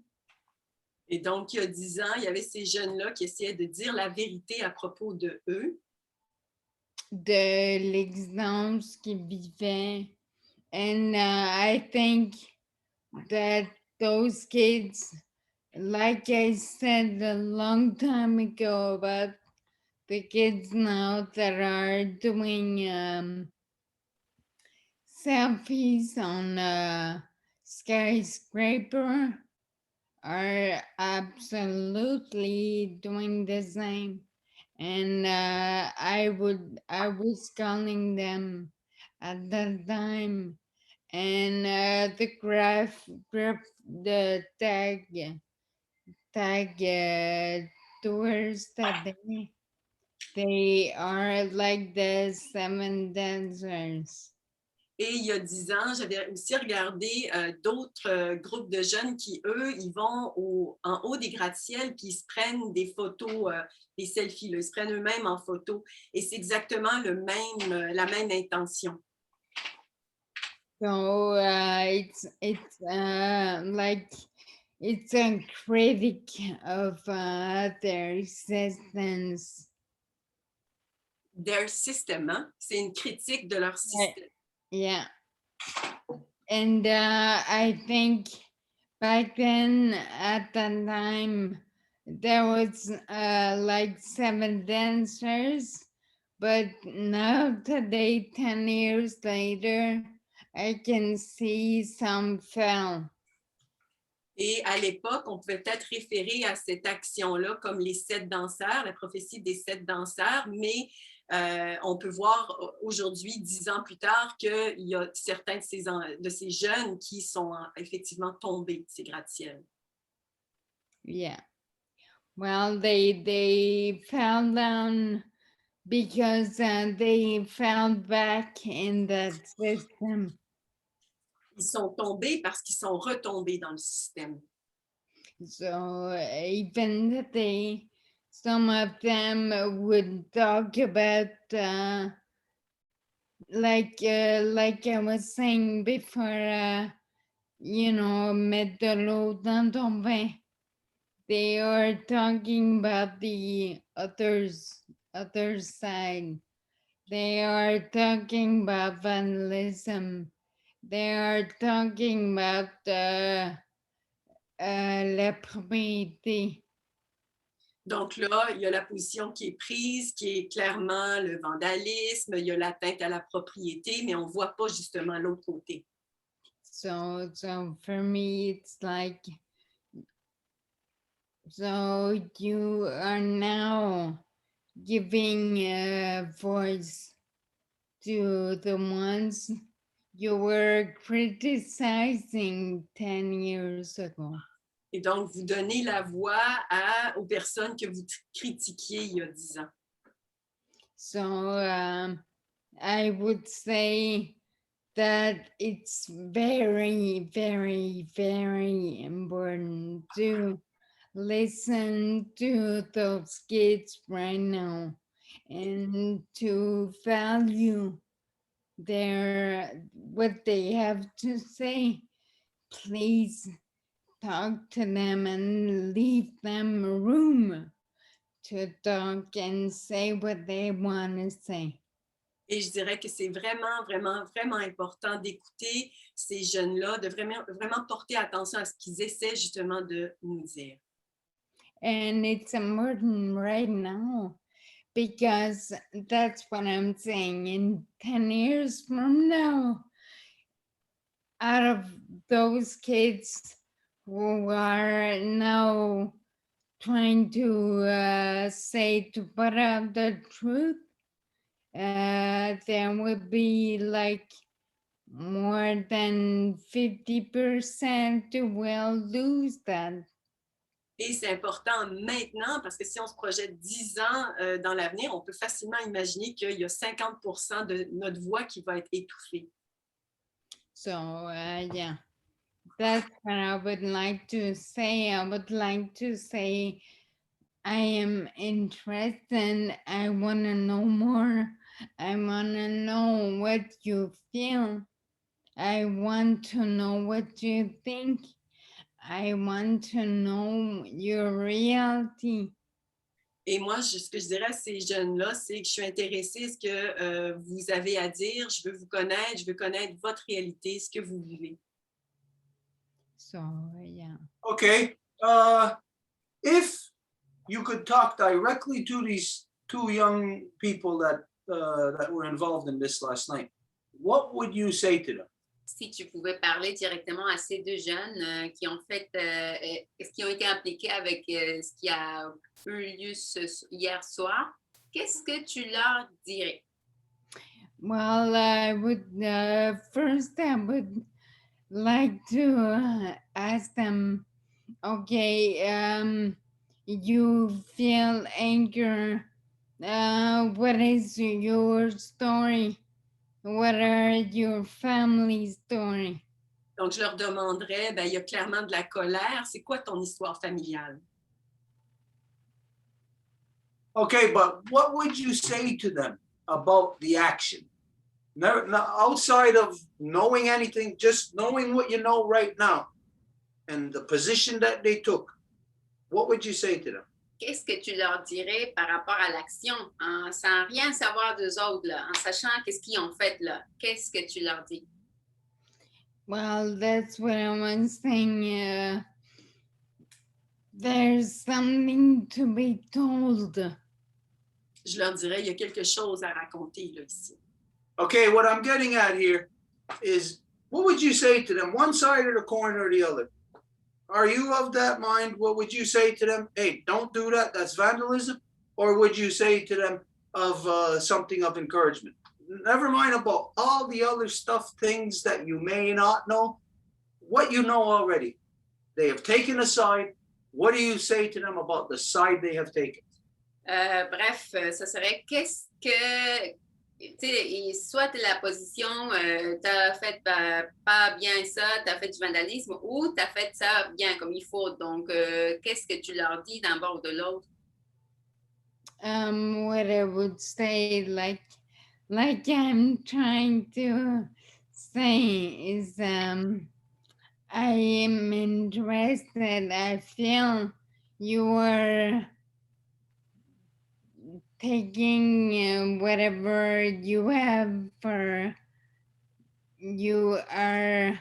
S2: Et donc, il y a 10 ans, il y avait ces jeunes-là qui essayaient de dire la vérité à propos de eux,
S8: De l'existence qu'ils vivaient. And I think that those kids, like I said a long time ago about the kids now that are doing selfies on a skyscraper, are absolutely doing the same. And I was calling them at that time, and the the tag tours that they are like the 7 dancers.
S2: Et il y a 10 ans, j'avais aussi regardé d'autres groupes de jeunes qui, eux, ils vont en haut des gratte-ciels puis ils se prennent des photos, des selfies, là. Ils se prennent eux-mêmes en photo. Et c'est exactement la même intention.
S8: So it's like it's a critic of their existence.
S2: Their system, hein? C'est une critique de leur système.
S8: Yeah. And I think back then at that time there was like 7 dancers, but now today, 10 years later, I can see some fell.
S2: Et à l'époque, on pouvait peut-être référer à cette action-là comme les 7 danseurs, la prophétie des 7 danseurs, mais on peut voir aujourd'hui, 10 ans plus tard, qu'il y a certains de ces jeunes qui sont effectivement tombés de ces gratte-ciels.
S8: Yeah. Well, they fell down because they fell back in that system.
S2: Ils sont tombés parce qu'ils sont retombés dans le système.
S8: So even some of them would talk about like I was saying before, you know, mettre de l'eau dans ton vin. They are talking about the other side. They are talking about vandalism. They are talking about la propriété.
S2: Donc là, il y a la position qui est prise, qui est clairement le vandalisme, il y a l'atteinte à la propriété, mais on ne voit pas justement l'autre côté.
S8: So for me, it's like, so you are now giving a voice to the ones you were criticizing 10 years ago.
S2: Et donc, vous donnez la voix aux personnes que vous critiquiez il y a 10 ans.
S8: So I would say that it's very, very, very important to listen to those kids right now and to value what they have to say. Please talk to them and leave them room to talk and say what they want to say.
S2: Et je dirais que c'est vraiment, vraiment, vraiment important d'écouter ces jeunes-là, de vraiment, vraiment porter attention à ce qu'ils essaient justement de nous dire.
S8: And it's important right now because that's what I'm saying. In 10 years from now, out of those kids who are now trying to say to put out the truth, there would be like more than 50% who will lose that.
S2: Et c'est important maintenant parce que si on se projette 10 ans dans l'avenir, on peut facilement imaginer qu'il y a 50% de notre voix qui va être étouffée.
S8: So, yeah, that's what I would like to say. I would like to say I am interested. I want to know more. I want to know what you feel. I want to know what you think. I want to know your reality.
S2: Et moi, ce que je dirais à ces jeunes-là, c'est que je suis intéressée à ce que vous avez à dire. Je veux vous connaître, je veux connaître votre réalité, ce que vous vivez.
S8: So, yeah.
S1: Okay. If you could talk directly to these two young people that were involved in this last night, what would you say to them?
S4: Si tu pouvais parler directement à ces deux jeunes qui ont fait, qui ont été impliqués avec ce qui a eu lieu hier soir, qu'est-ce que tu leur dirais?
S8: Well, I would first I would like to ask them, okay, you feel anger. What is your story? What are your family story?
S2: Donc, je leur demanderais, il y a clairement de la colère. C'est quoi ton histoire familiale?
S1: Okay, but what would you say to them about the action? Outside of knowing anything, just knowing what you know right now and the position that they took, what would you say to them?
S4: Qu'est-ce que tu leur dirais par rapport à l'action, sans rien savoir d'eux autres, là, en sachant qu'est-ce qu'ils ont fait là? Qu'est-ce que tu leur dis?
S8: Well, that's what I was saying. There's something to be told.
S2: Je leur dirais, il y a quelque chose à raconter là, ici.
S1: Okay, what I'm getting at here is, what would you say to them, one side of the coin or the other? Are you of that mind? What would you say to them? Hey, don't do that. That's vandalism. Or would you say to them of something of encouragement? Never mind about all the other stuff, things that you may not know. What you know already. They have taken a side. What do you say to them about the side they have taken?
S4: Bref, ça serait qu'est-ce que, tu sais, soit la position, tu as fait pas bien ça, tu as fait du vandalisme, ou tu as fait ça bien comme il faut. Donc, qu'est-ce que tu leur dis d'un bord ou de l'autre?
S8: What I would say, like I'm trying to say is, I am interested. I feel you are taking whatever you have for you are.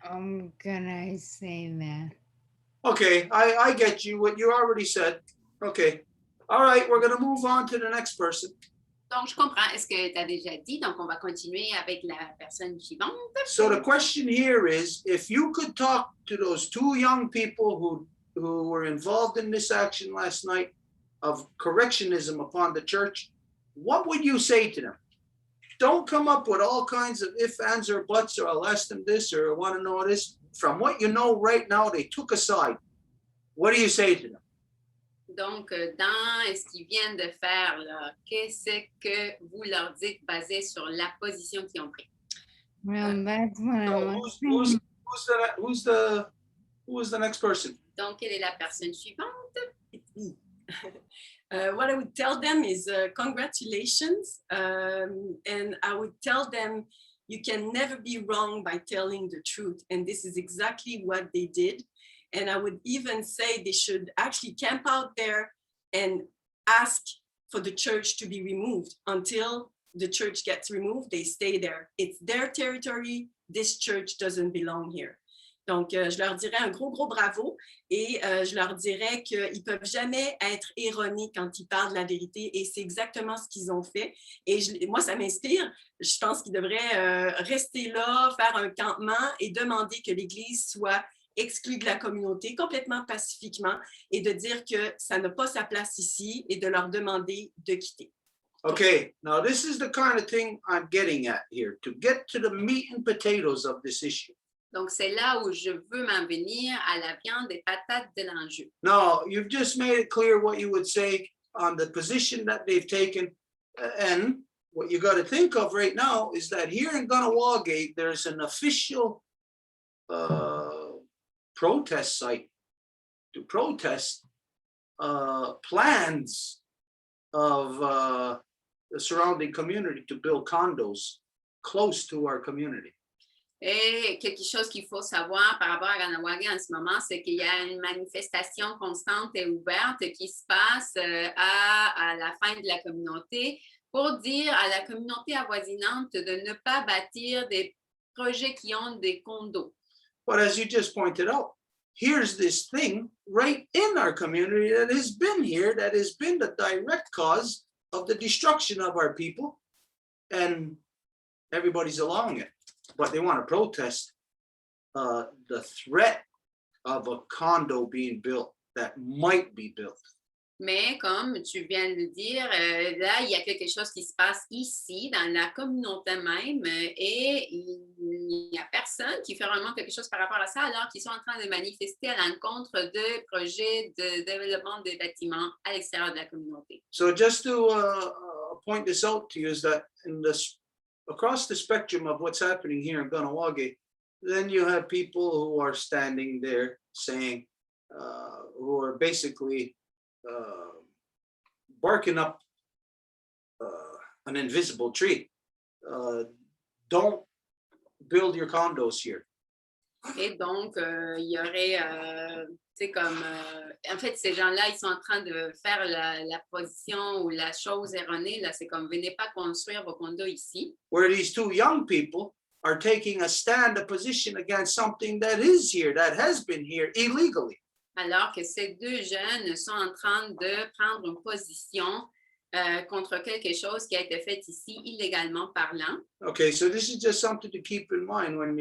S8: How can I say that?
S1: Okay, I get you, what you already said. Okay. All right, we're going to move on to the next person.
S4: Donc, je comprends. Est-ce que tu as déjà dit? Donc, on va continuer avec la personne suivante.
S1: So the question here is, if you could talk to those two young people who were involved in this action last night of correctionism upon the church, what would you say to them? Don't come up with all kinds of if, ands, or buts, or I'll ask them this, or I want to know this. From what you know right now, they took a side. What do you say to them?
S4: Donc, dans ce qu'ils viennent de faire, là, qu'est-ce que vous leur dites basé sur la position qu'ils ont prise?
S8: Well, that's what I
S1: So
S8: was saying.
S1: who is the next person?
S4: Donc, quelle est la personne suivante?
S2: What I would tell them is congratulations. And I would tell them you can never be wrong by telling the truth. And this is exactly what they did. And I would even say they should actually camp out there and ask for the church to be removed. Until the church gets removed, they stay there. It's their territory. This church doesn't belong here. Donc, je leur dirais un gros bravo et je leur dirais qu'ils ne peuvent jamais être erronés quand ils parlent de la vérité et c'est exactement ce qu'ils ont fait. Et moi, ça m'inspire. Je pense qu'ils devraient rester là, faire un campement et demander que l'Église soit exclue de la communauté complètement pacifiquement et de dire que ça n'a pas sa place ici et de leur demander de quitter.
S1: Okay, now this is the kind of thing I'm getting at here, to get to the meat and potatoes of this issue.
S4: Donc, c'est là où je veux m'en venir à la viande et patates de l'enjeu.
S1: Now, you've just made it clear what you would say on the position that they've taken. And what you got to think of right now is that here in Ganawagate, there's an official protest site to protest plans of the surrounding community to build condos close to our community.
S4: Et quelque chose qu'il faut savoir par rapport à Ganawagé en ce moment, c'est qu'il y a une manifestation constante et ouverte qui se passe à la fin de la communauté pour dire à la communauté avoisinante de ne pas bâtir des projets qui ont des condos.
S1: But as you just pointed out, here's this thing right in our community that has been here, that has been the direct cause of the destruction of our people, and everybody's allowing it. But they want to protest the threat of a condo being built that might be built.
S4: Mais comme tu viens de le dire, là, il y a quelque chose qui se passe ici, dans la communauté même, et il n'y a personne qui fait vraiment quelque chose par rapport à ça, alors qu'ils sont en train de manifester à l'encontre de projets de développement des bâtiments à l'extérieur de la communauté.
S1: So just to point this out to you is that across the spectrum of what's happening here in Ganawagé, then you have people who are standing there saying, who are basically barking up an invisible tree. Don't build your condos here.
S4: Et donc, il y aurait, tu sais, comme, en fait, ces gens-là, ils sont en train de faire la position ou la chose erronée, là, c'est comme, venez pas construire vos condos ici.
S1: Where these two young people are taking a stand, a position against something that is here, that has been here illegally.
S4: Alors que ces deux jeunes sont en train de prendre une position contre quelque chose qui a été fait ici illégalement parlant.
S1: Okay, so this is just something to keep in mind when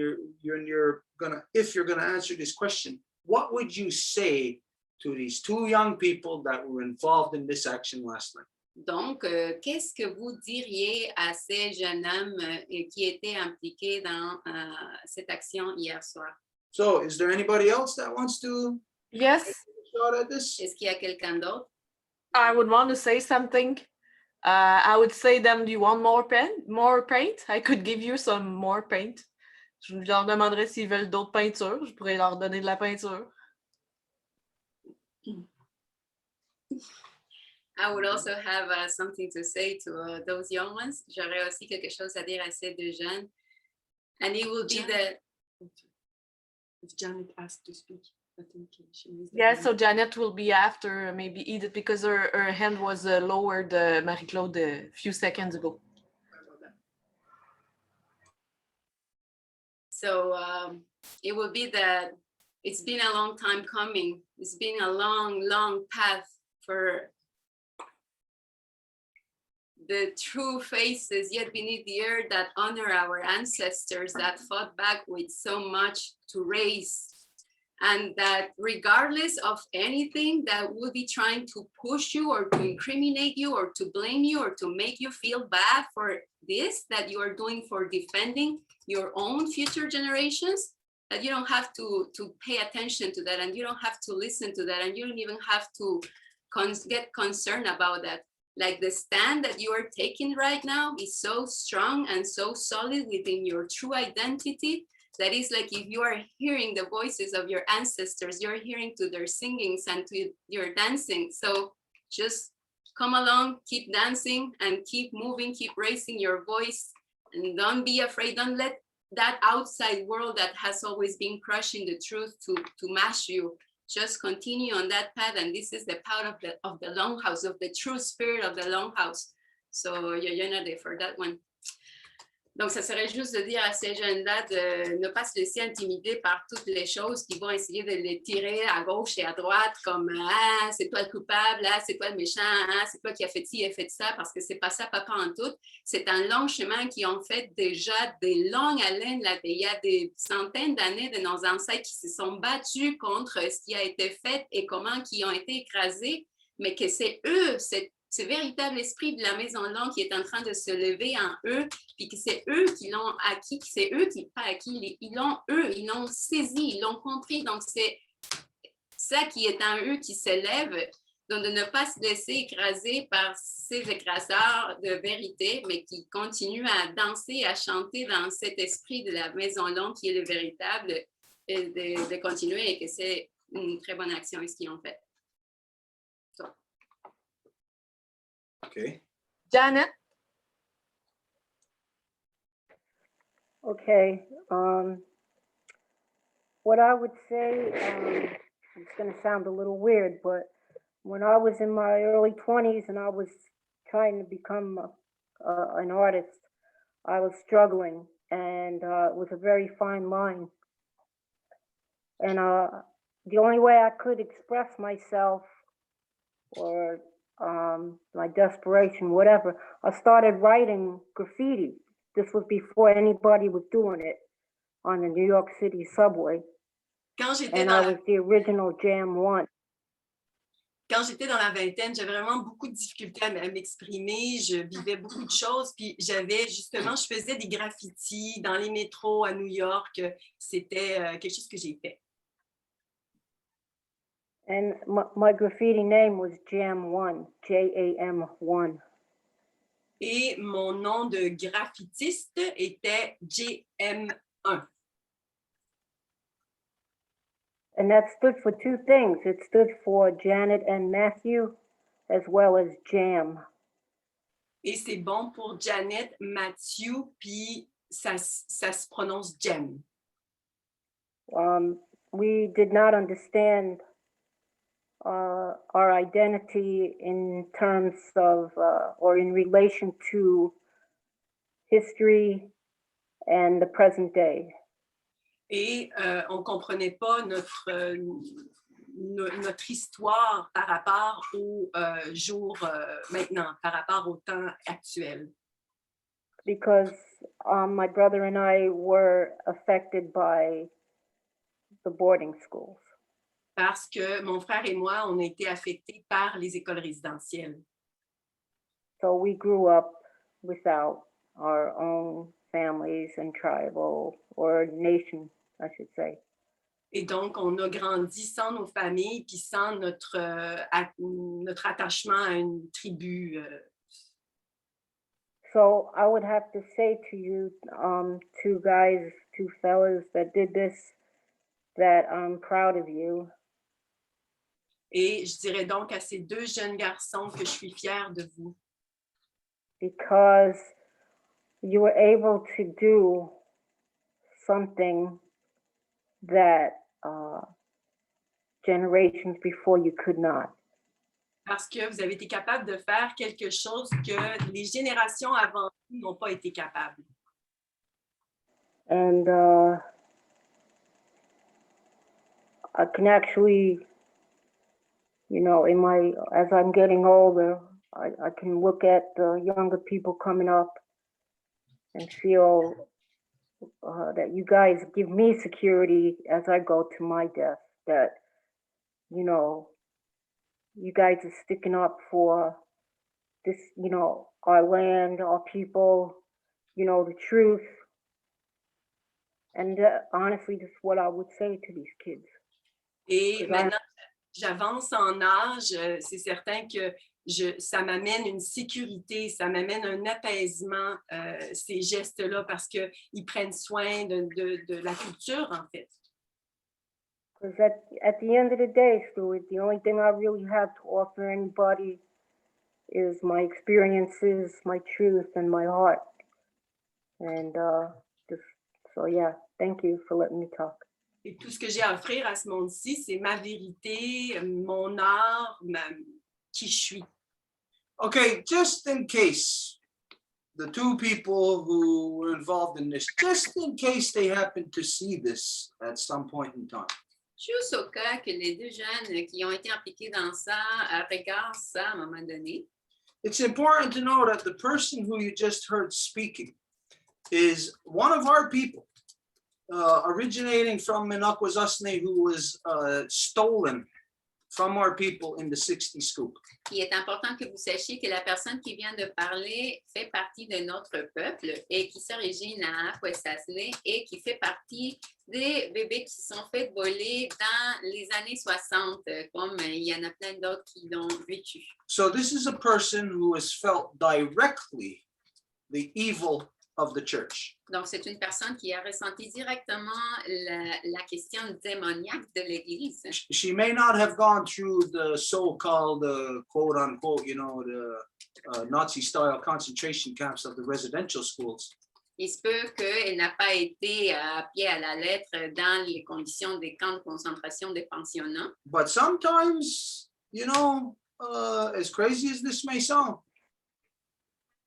S1: if you're gonna answer this question. What would you say to these two young people that were involved in this action last night?
S4: Donc, qu'est-ce que vous diriez à ces jeunes hommes qui étaient impliqués dans cette action hier soir?
S1: So, is there anybody else that wants to
S3: Yes,
S1: start at this?
S4: Est-ce qu'il y a quelqu'un d'autre?
S3: I would want to say something. I would say them, do you want more paint? I could give you some more paint. Je leur demanderais s'ils veulent d'autres peintures. Je pourrais leur donner de la peinture.
S4: I would also have something to say to those young ones. J'aurais aussi quelque chose à dire à ces deux jeunes. And it will be
S2: If Janet asked to speak, I think she needs
S3: Yeah, so Janet will be after maybe Edith because her hand was lowered, Marie-Claude, a few seconds ago.
S4: So it will be that it's been a long time coming. It's been a long, long path for the true faces yet beneath the earth that honor our ancestors that fought back with so much to raise and that regardless of anything that will be trying to push you or to incriminate you or to blame you or to make you feel bad for this that you are doing for defending your own future generations, that you don't have to pay attention to that, and you don't have to listen to that, and you don't even have to get concerned about that. Like the stand that you are taking right now is so strong and so solid within your true identity that is like if you are hearing the voices of your ancestors, you're hearing to their singings and to your dancing. So just come along, keep dancing and keep moving, keep raising your voice, and don't be afraid. Don't let that outside world that has always been crushing the truth to mash you. Just continue on that path, and this is the path of the longhouse, of the true spirit of the longhouse. So you're not there for that one. Donc, ça serait juste de dire à ces jeunes-là de ne pas se laisser intimider par toutes les choses qui vont essayer de les tirer à gauche et à droite, comme « Ah, c'est toi le coupable, ah, c'est toi le méchant, ah, c'est toi qui as fait ci et fait ça », parce que c'est pas ça, papa, en tout. C'est un long chemin qui, en fait, déjà des longues haleines, là, il y a des centaines d'années de nos ancêtres qui se sont battus contre ce qui a été fait et comment qui ont été écrasés, mais que c'est eux, ce véritable esprit de la maison longue qui est en train de se lever en eux, puis que c'est eux qui l'ont acquis, c'est eux qui pas acquis, ils l'ont saisi, ils l'ont compris. Donc, c'est ça qui est en eux qui s'élève, donc de ne pas se laisser écraser par ces écraseurs de vérité, mais qui continuent à danser, à chanter dans cet esprit de la maison longue qui est le véritable, et de continuer, et que c'est une très bonne action ce qu'ils ont fait.
S1: Okay.
S3: Janet?
S5: Okay. What I would say, it's going to sound a little weird, but when I was in my early 20s and I was trying to become an artist, I was struggling, and it was a very fine line. And the only way I could express myself, or my desperation, whatever, I started writing graffiti. This was before anybody was doing it on the New York City subway. And I was the original Jam 1.
S2: Quand j'étais dans la vingtaine, j'avais vraiment beaucoup de difficultés à m'exprimer. Je vivais beaucoup de choses. Puis je faisais des graffitis dans les métros à New York. C'était quelque chose que j'ai fait.
S5: And my graffiti name was Jam 1, Jam1.
S2: Et mon nom de graffitiste était JM1.
S5: And that stood for two things. It stood for Janet and Matthew, as well as Jam.
S2: Et c'est bon pour Janet, Matthew, puis ça se prononce Jam.
S5: We did not understand our identity in terms of, or in relation to history and the present day.
S2: Et on ne comprenait pas notre histoire par rapport au jour maintenant, par rapport au temps actuel.
S5: Because my brother and I were affected by the boarding schools.
S2: Parce que mon frère et moi, on a été affectés par les écoles résidentielles.
S5: So we grew up without our own families and tribal, or nation, I should say.
S2: Et donc, on a grandi sans nos familles, puis sans notre attachement à une tribu.
S5: So I would have to say to you, two fellas that did this, that I'm proud of you.
S2: Et je dirais donc à ces deux jeunes garçons que je suis fière de vous.
S5: Because you were able to do something that generations before you could not.
S2: Parce que vous avez été capable de faire quelque chose que les générations avant vous n'ont pas été capables.
S5: And I can actually, you know, as I'm getting older, I can look at the younger people coming up and feel that you guys give me security as I go to my death. that, you know, you guys are sticking up for this, you know, our land, our people, you know, the truth. And honestly, this is what I would say to these kids.
S2: Et
S5: 'Cause
S2: maintenant, j'avance en âge, c'est certain que ça m'amène une sécurité, ça m'amène un apaisement, ces gestes-là, parce qu'ils prennent soin de la culture, en fait.
S5: Because at the end of the day, Stuart, the only thing I really have to offer anybody is my experiences, my truth, and my heart. And so yeah, thank you for letting me talk.
S2: Et tout ce que j'ai à offrir à ce monde-ci, c'est ma vérité, mon art, qui je suis.
S1: Okay, just in case the two people who were involved in this, just in case they happen to see this at some point in time.
S4: Juste au cas que les deux jeunes qui ont été impliqués dans ça regardent ça à un moment donné,
S1: It's important to know that the person who you just heard speaking is one of our people, originating from Minakwazasne, who was stolen from our people in the 60 scoop.
S4: il est important que vous sachiez que la personne qui vient de parler fait partie de notre peuple et qui s'origine à Akwesasne et qui fait partie des bébés qui sont faits voler dans les années 60, comme il y en a plein d'autres qui l'ont vécu.
S1: So this is a person who has felt directly the evil of the church.
S4: Donc, c'est une personne qui a ressenti directement la question démoniaque de l'Église.
S1: She may not have gone through the so-called quote unquote, you know, the Nazi style concentration camps of the residential schools.
S4: Il se peut qu'elle n'a pas été à pied à la lettre dans les conditions des camps de concentration des pensionnats.
S1: But sometimes, you know, as crazy as this may sound,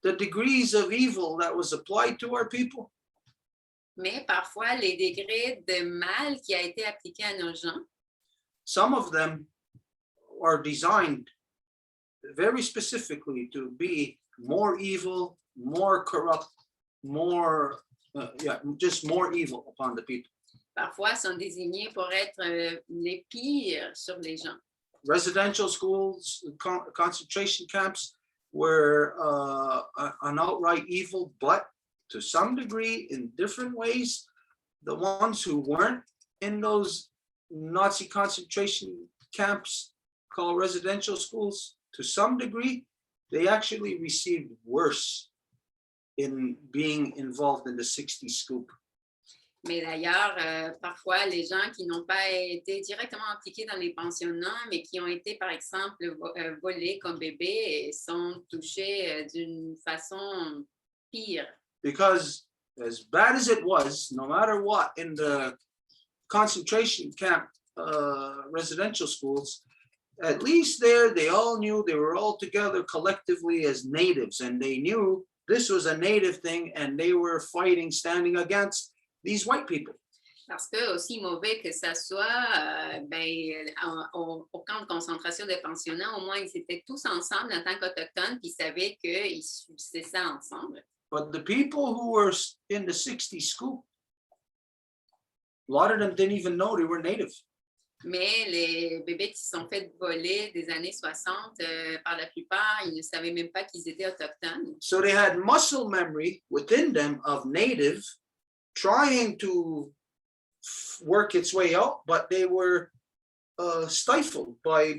S1: the degrees of evil that was applied to our people,
S4: Mais parfois, les degrés de mal qui a été appliqué à nos gens,
S1: some of them are designed very specifically to be more evil, more corrupt, more, just more evil upon the people.
S4: parfois sont désignés pour être les pires sur les gens.
S1: Residential schools, concentration camps were an outright evil, but to some degree, in different ways, the ones who weren't in those Nazi concentration camps called residential schools, to some degree, they actually received worse in being involved in the 60 scoop.
S4: Mais d'ailleurs, parfois, les gens qui n'ont pas été directement impliqués dans les pensionnats, mais qui ont été, par exemple, volés comme bébés, sont touchés d'une façon pire.
S1: Because as bad as it was, no matter what, in the concentration camp residential schools, at least there they all knew they were all together collectively as natives, and they knew this was a native thing, and they were fighting, standing against these white people.
S4: Parce que, aussi mauvais que ça soit, au camp de concentration des pensionnats, au moins, ils étaient tous ensemble en tant qu'Autochtones, puis ils savaient qu'ils subissaient ça ensemble.
S1: But the people who were in the 60 scoop, a lot of them didn't even know they were native.
S4: Mais les bébés qui se sont fait voler des années 60, par la plupart, ils ne savaient même pas qu'ils étaient autochtones.
S1: So they had muscle memory within them of native, trying to work its way out, but they were stifled by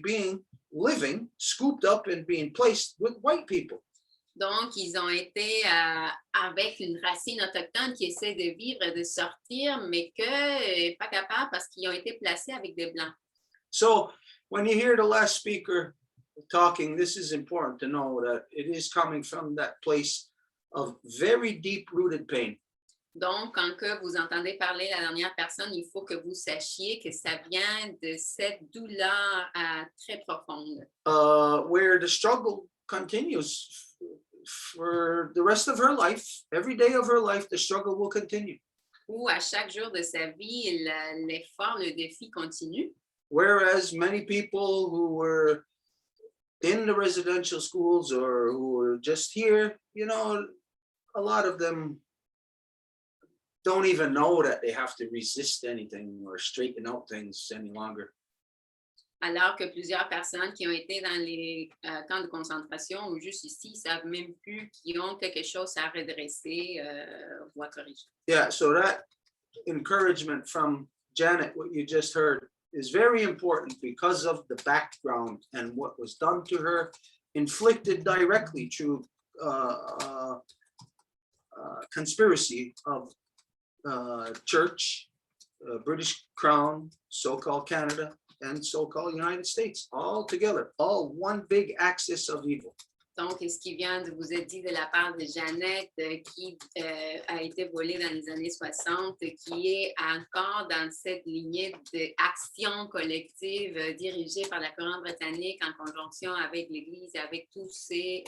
S1: living, scooped up and being placed with white people.
S4: Donc, ils ont été avec une racine autochtone qui essaie de vivre et de sortir, mais que pas capable parce qu'ils ont été placés avec des Blancs.
S1: So when you hear the last speaker talking, this is important to know that it is coming from that place of very deep-rooted pain.
S4: Donc, quand que vous entendez parler la dernière personne, il faut que vous sachiez que ça vient de cette douleur très profonde.
S1: Where the struggle continues for the rest of her life, every day of her life, the struggle will continue.
S4: Où à chaque jour de sa vie, l'effort, le défi continue.
S1: Whereas many people who were in the residential schools or who were just here, you know, a lot of them don't even know that they have to resist anything or straighten out things any longer.
S4: Alors que plusieurs personnes qui ont été dans les camps de concentration ou juste ici ne savent même plus qu'ils ont quelque chose à redresser ou à corriger.
S1: Yeah, so that encouragement from Janet, what you just heard, is very important because of the background and what was done to her, inflicted directly through conspiracy of church, British Crown, so-called Canada, and so-called United States, all together, all one big axis of evil.
S4: Donc, ce qui vient de vous être dit de la part de Jeannette, qui a été volée dans les années 60, qui est encore dans cette lignée d'action collective dirigée par la couronne britannique en conjonction avec l'Église et avec tous ces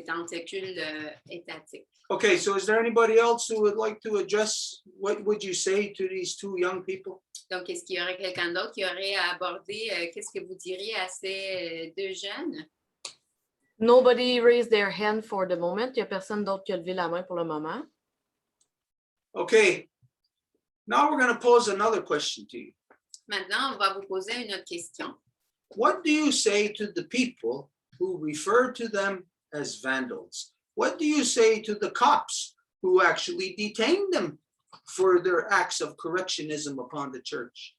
S4: tentacules étatiques.
S1: Okay, so is there anybody else who would like to address what would you say to these two young people?
S4: Donc, est-ce qu'il y aurait quelqu'un d'autre qui aurait à aborder qu'est-ce que vous diriez à ces deux jeunes?
S9: Nobody raised their hand for the moment. Il n'y a personne d'autre qui a levé la main pour le moment.
S1: Okay, now we're going to pose another question to you.
S4: Maintenant, on va vous poser une autre question.
S1: What do you say to the people who refer to them as vandals? What do you say to the cops who actually detained them for their acts of correctionism upon the church?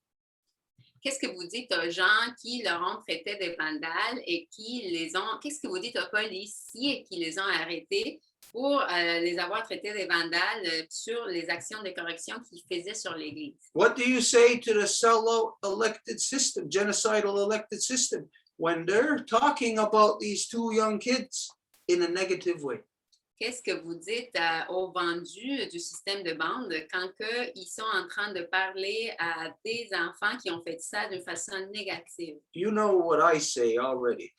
S4: Qu'est-ce que vous dites aux gens qui leur ont traité de vandales et qui les ont... Qu'est-ce que vous dites aux policiers qui les ont arrêtés pour les avoir traités de vandales sur les actions de correction qu'ils faisaient sur l'Église?
S1: What do you say to the sellout elected system, genocidal elected system, when they're talking about these two young kids in a negative way?
S4: Qu'est-ce que vous dites aux vendus du système de bande quand ils sont en train de parler à des enfants qui ont fait ça d'une façon négative?
S1: You know what I say already.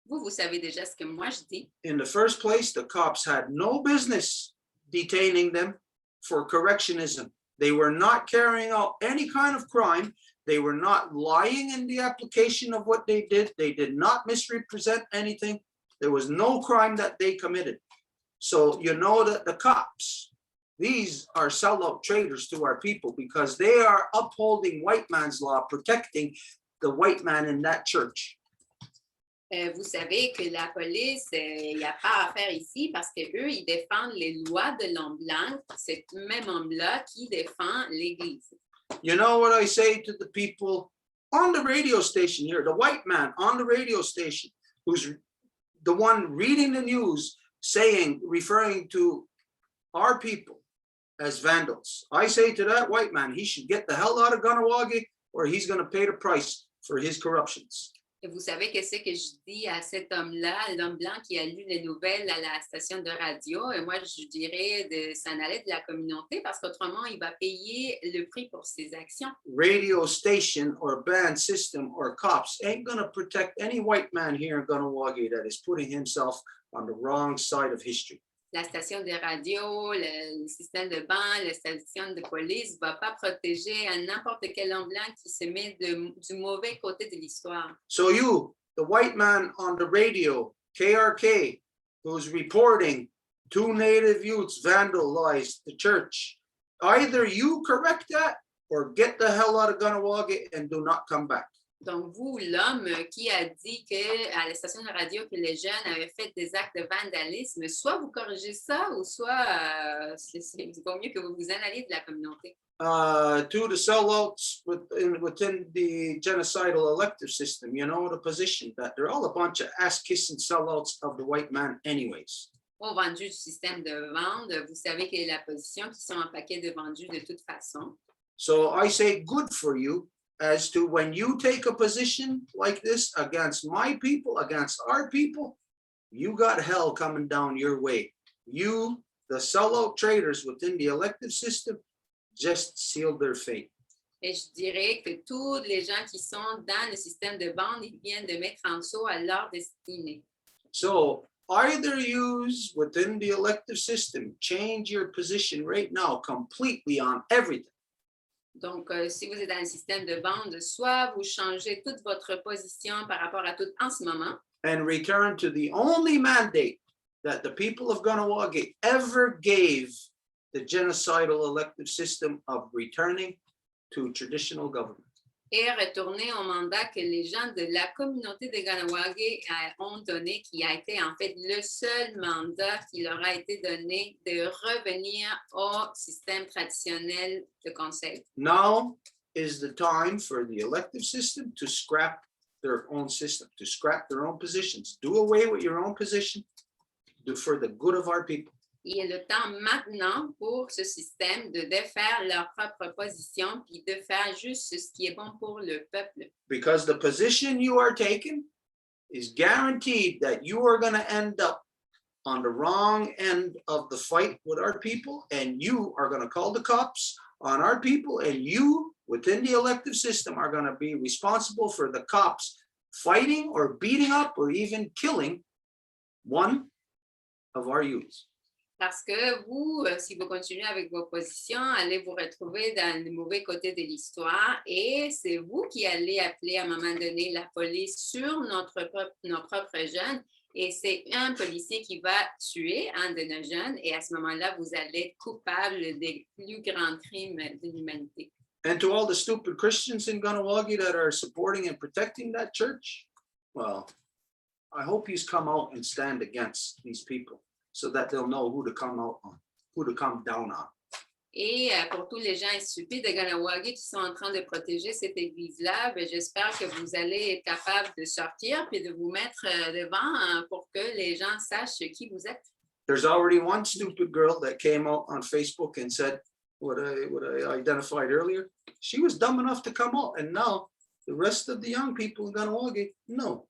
S4: Vous savez déjà ce que moi je dis.
S1: In the first place, the cops had no business detaining them for correctionism. They were not carrying out any kind of crime. They were not lying in the application of what they did. They did not misrepresent anything. There was no crime that they committed. So you know that the cops, these are sellout traitors to our people because they are upholding white man's law, protecting the white man in that church.
S4: Vous savez que la police, il n'y a pas à faire ici parce qu'eux, ils défendent les lois de l'homme blanc, c'est même homme-là qui défend l'Église.
S1: You know what I say to the people on the radio station here, the white man on the radio station who's the one reading the news saying, referring to our people as vandals. I say to that white man, he should get the hell out of Ganawagi or he's going to pay the price for his corruptions.
S4: Et vous savez qu'est-ce que je dis à cet homme-là, l'homme blanc qui a lu les nouvelles à la station de radio, et moi je dirais de s'en aller de la communauté parce qu'autrement il va payer le prix pour ses actions.
S1: Radio station or band system or cops ain't going to protect any white man here in Ganawagi that is putting himself on the wrong side of history.
S4: La station de radio, le système de banc, la station de police ne va pas protéger à n'importe quel homme blanc qui se met du mauvais côté de l'histoire.
S1: So you, the white man on the radio, KRK, who's reporting two native youths vandalized the church, either you correct that or get the hell out of Ganawagi and do not come back.
S4: Donc, vous, l'homme qui a dit à la station de radio que les jeunes avaient fait des actes de vandalisme, soit vous corrigez ça, ou soit il vaut mieux que vous vous en alliez de la communauté.
S1: To the sellouts within the genocidal elective system, you know the position that they're all a bunch of ass-kissing sellouts of the white man anyways.
S4: Aux vendus du système de vente, vous savez quelle est la position, qui sont un paquet de vendus de toute façon.
S1: So I say good for you as to when you take a position like this against my people, against our people, you got hell coming down your way. You, the sellout traitors within the elective system, just sealed their fate.
S4: Et je dirais que tous les gens qui sont dans le système de bande, ils viennent de mettre en dessous à leur destinée.
S1: So either use within the elective system, change your position right now completely on everything.
S4: Donc, si vous êtes dans le système de bande, soit vous changez toute votre position par rapport à tout en ce moment.
S1: And return to the only mandate that the people of Ganawagi ever gave the genocidal elective system of returning to traditional government.
S4: Et retourner au mandat que les gens de la communauté de Ganawagi ont donné, qui a été en fait le seul mandat qui leur a été donné de revenir au système traditionnel de conseil.
S1: Now is the time for the elective system to scrap their own system, to scrap their own positions. Do away with your own position for the good of our people.
S4: Il est le temps maintenant pour ce système de défaire leur propre position puis de faire juste ce qui est bon pour le peuple.
S1: Because the position you are taking is guaranteed that you are going to end up on the wrong end of the fight with our people, and you are going to call the cops on our people, and you within the elective system are going to be responsible for the cops fighting or beating up or even killing one of our youths.
S4: Parce que vous, si vous continuez avec vos positions, allez vous retrouver dans le mauvais côté de l'histoire et c'est vous qui allez appeler à un moment donné la police sur nos propres jeunes et c'est un policier qui va tuer un de nos jeunes et à ce moment-là, vous allez être coupable des plus grands crimes de l'humanité.
S1: And to all the stupid Christians in Ganawagi that are supporting and protecting that church, well, I hope you come out and stand against these people, so that they'll know who to come out on, who to come down on.
S4: Et pour tous les gens stupides de Ganawagi qui sont en train de protéger cette église-là, ben, j'espère que vous allez être capable de sortir puis de vous mettre devant pour que les gens sachent qui vous êtes.
S1: There's already one stupid girl that came out on Facebook and said what I identified earlier. She was dumb enough to come out, and now the rest of the young people in Ganawagi know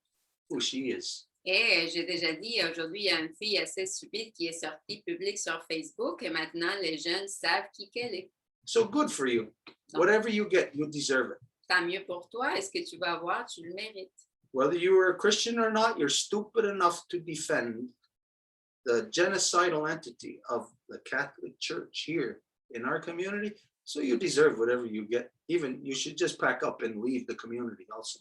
S1: who she is.
S4: Et j'ai déjà dit, aujourd'hui, il y a une fille assez stupide qui est sortie publique sur Facebook et maintenant, les jeunes savent qui qu'elle est.
S1: So good for you. Whatever you get, you deserve it.
S4: Tant mieux pour toi. Est-ce que tu vas avoir? Tu le mérites.
S1: Whether you are a Christian or not, you're stupid enough to defend the genocidal entity of the Catholic Church here in our community. So you deserve whatever you get. Even you should just pack up and leave the community also.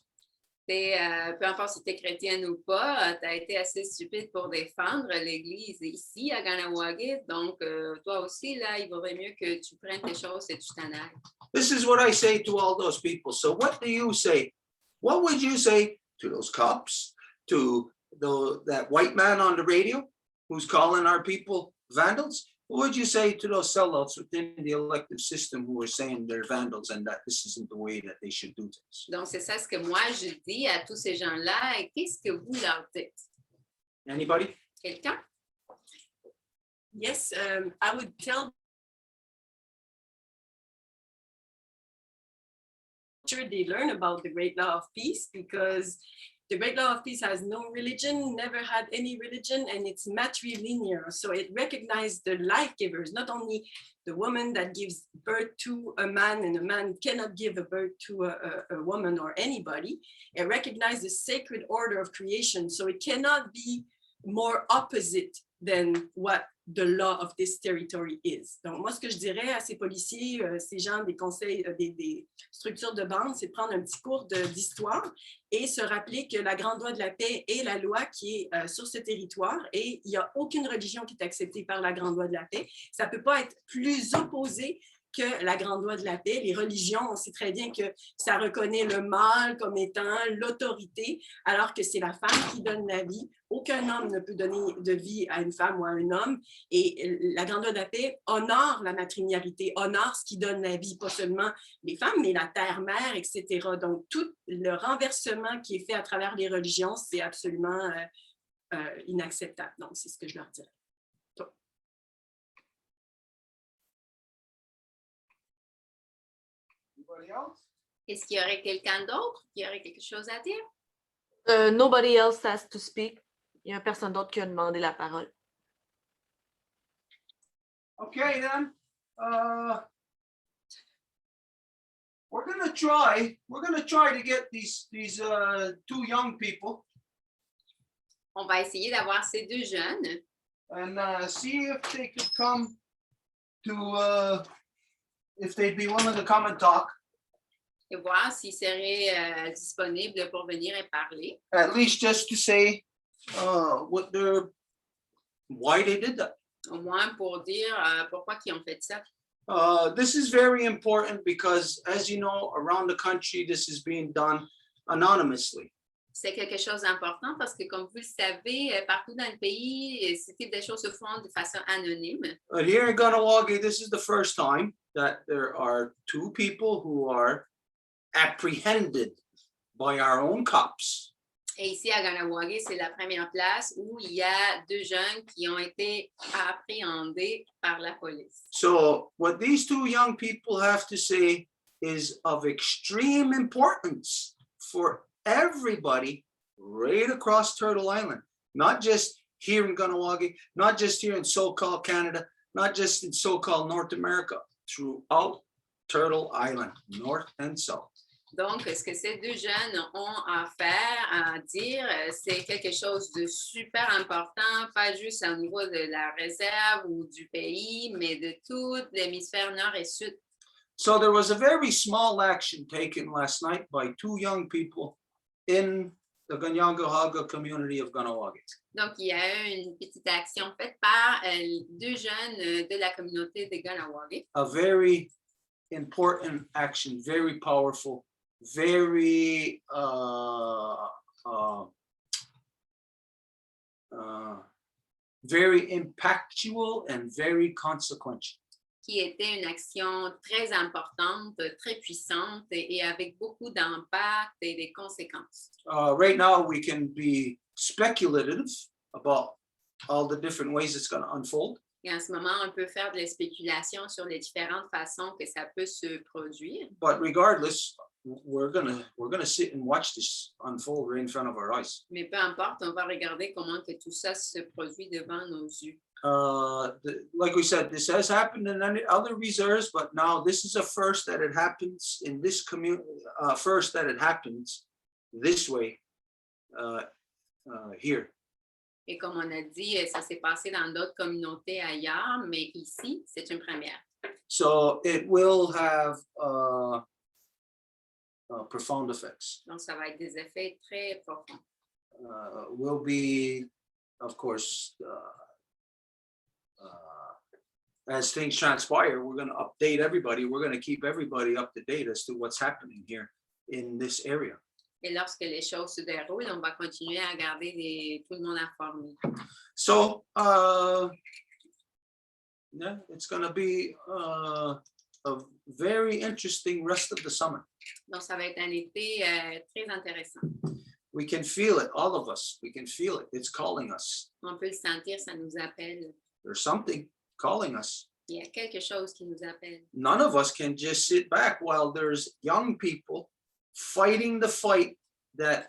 S4: Peu importe si tu es chrétienne ou pas, tu as été assez stupide pour défendre l'Église ici à Ganawagi. Donc, toi aussi, là, il vaudrait mieux que tu prennes tes choses et tu t'en ailles.
S1: This is what I say to all those people. So what do you say? What would you say to those cops, to that white man on the radio who's calling our people vandals? What would you say to those sellouts within the elective system who are saying they're vandals and that this isn't the way that they should do things?
S4: Donc, c'est ça ce que moi, je dis à tous ces gens-là. Et qu'est-ce que vous leur dites?
S1: Anybody?
S4: Quelqu'un?
S2: Yes, I would tell sure they learn about the great law of peace, because the great law of peace has no religion, never had any religion, and it's matrilinear. So it recognizes the life givers, not only the woman that gives birth to a man, and a man cannot give a birth to a woman or anybody. It recognizes the sacred order of creation. So it cannot be more opposite than what the law of this territory is. Donc, moi, ce que je dirais à ces policiers, ces gens des conseils, des structures de bande, c'est de prendre un petit cours d'histoire et se rappeler que la grande loi de la paix est la loi qui est sur ce territoire et il n'y a aucune religion qui est acceptée par la grande loi de la paix. Ça ne peut pas être plus opposé que la grande loi de la paix. Les religions, on sait très bien que ça reconnaît le mâle comme étant l'autorité, alors que c'est la femme qui donne la vie. Aucun homme ne peut donner de vie à une femme ou à un homme. Et la grande loi de la paix honore la matrilinéarité, honore ce qui donne la vie, pas seulement les femmes, mais la terre-mère, etc. Donc, tout le renversement qui est fait à travers les religions, c'est absolument inacceptable. Donc, c'est ce que je leur dirais.
S4: Est-ce qu'il y aurait quelqu'un d'autre qui aurait quelque chose à dire?
S9: Nobody else has to speak. Il n'y a personne d'autre qui a demandé la parole.
S1: Okay, then. We're gonna try to get these two young people
S4: On va essayer d'avoir ces deux jeunes
S1: and see if they could come to if they'd be willing to come and talk.
S4: et voir s'ils seraient disponibles pour venir et parler.
S1: At least just to say what their why they did that.
S4: Au moins pour dire pourquoi ils ont fait ça.
S1: This is very important because, as you know, around the country, this is being done anonymously.
S4: C'est quelque chose d'important parce que, comme vous le savez, partout dans le pays, ce type de choses se font de façon anonyme.
S1: But here in Ganawagi, this is the first time that there are two people who are apprehended by our own cops.
S4: Et ici à Ganawagi, c'est la première place où il y a 2 jeunes qui ont été appréhendés par la police.
S1: So what these two young people have to say is of extreme importance for everybody right across Turtle Island, not just here in Ganawagi, not just here in so-called Canada, not just in so-called North America, throughout Turtle Island, north and south.
S4: Donc, ce que ces 2 jeunes ont à faire, à dire, c'est quelque chose de super important, pas juste au niveau de la réserve ou du pays, mais de tout l'hémisphère nord et sud.
S1: So there was a very small action taken last night by 2 young people in the Ganyangahaga community of Ganawagi.
S4: Donc, il y a eu une petite action faite par 2 jeunes de la communauté de Ganawagi.
S1: A very important action, very powerful, very very impactful and very consequential.
S4: Qui était une action très importante, très puissante et avec beaucoup d'impact et des conséquences.
S1: Right now, we can be speculative about all the different ways it's going to unfold.
S4: Et en ce moment, on peut faire de la spéculation sur les différentes façons que ça peut se produire.
S1: But regardless, we're gonna sit and watch this unfold right in front of our eyes.
S4: Mais peu importe, on va regarder comment que tout ça se produit devant nos yeux.
S1: Like we said, this has happened in other reserves, but now this is a first that it happens in this community. First that it happens this way here.
S4: Et comme on a dit, ça s'est passé dans d'autres communautés ailleurs, mais ici, c'est une première.
S1: So it will have profound effects.
S4: Donc, ça va être des effets très profonds.
S1: Will be, of course, as things transpire, we're going to update everybody. We're going to keep everybody up to date as to what's happening here in this area.
S4: Et lorsque les choses se déroulent, on va continuer à garder tout le monde informé.
S1: So, yeah, it's going to be a very interesting rest of the summer.
S4: Donc, ça va être un été très intéressant.
S1: We can feel it, all of us. We can feel it. It's calling us.
S4: On peut le sentir, ça nous appelle.
S1: There's something calling us.
S4: Il y a quelque chose qui nous appelle.
S1: None of us can just sit back while there's young people fighting the fight that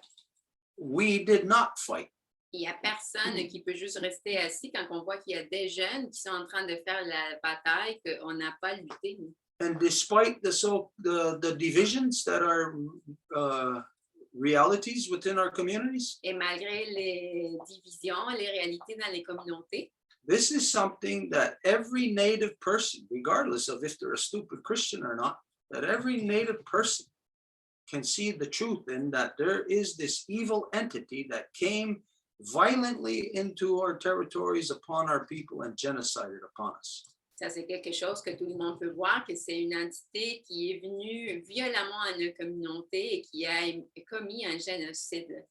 S1: we did not fight.
S4: Il n'y a personne qui peut juste rester assis quand on voit qu'il y a des jeunes qui sont en train de faire la bataille qu'on n'a pas lutté.
S1: And despite the divisions that are realities within our communities,
S4: Et malgré les divisions, les réalités dans les communautés,
S1: this is something that every Native person, regardless of if they're a stupid Christian or not, that every Native person can see the truth in, that there is this evil entity that came violently into our territories upon our people and genocided upon us.
S4: ça c'est quelque chose que tout le monde peut voir, que c'est une entité qui est venue violemment à nos communautés et qui a commis un génocide.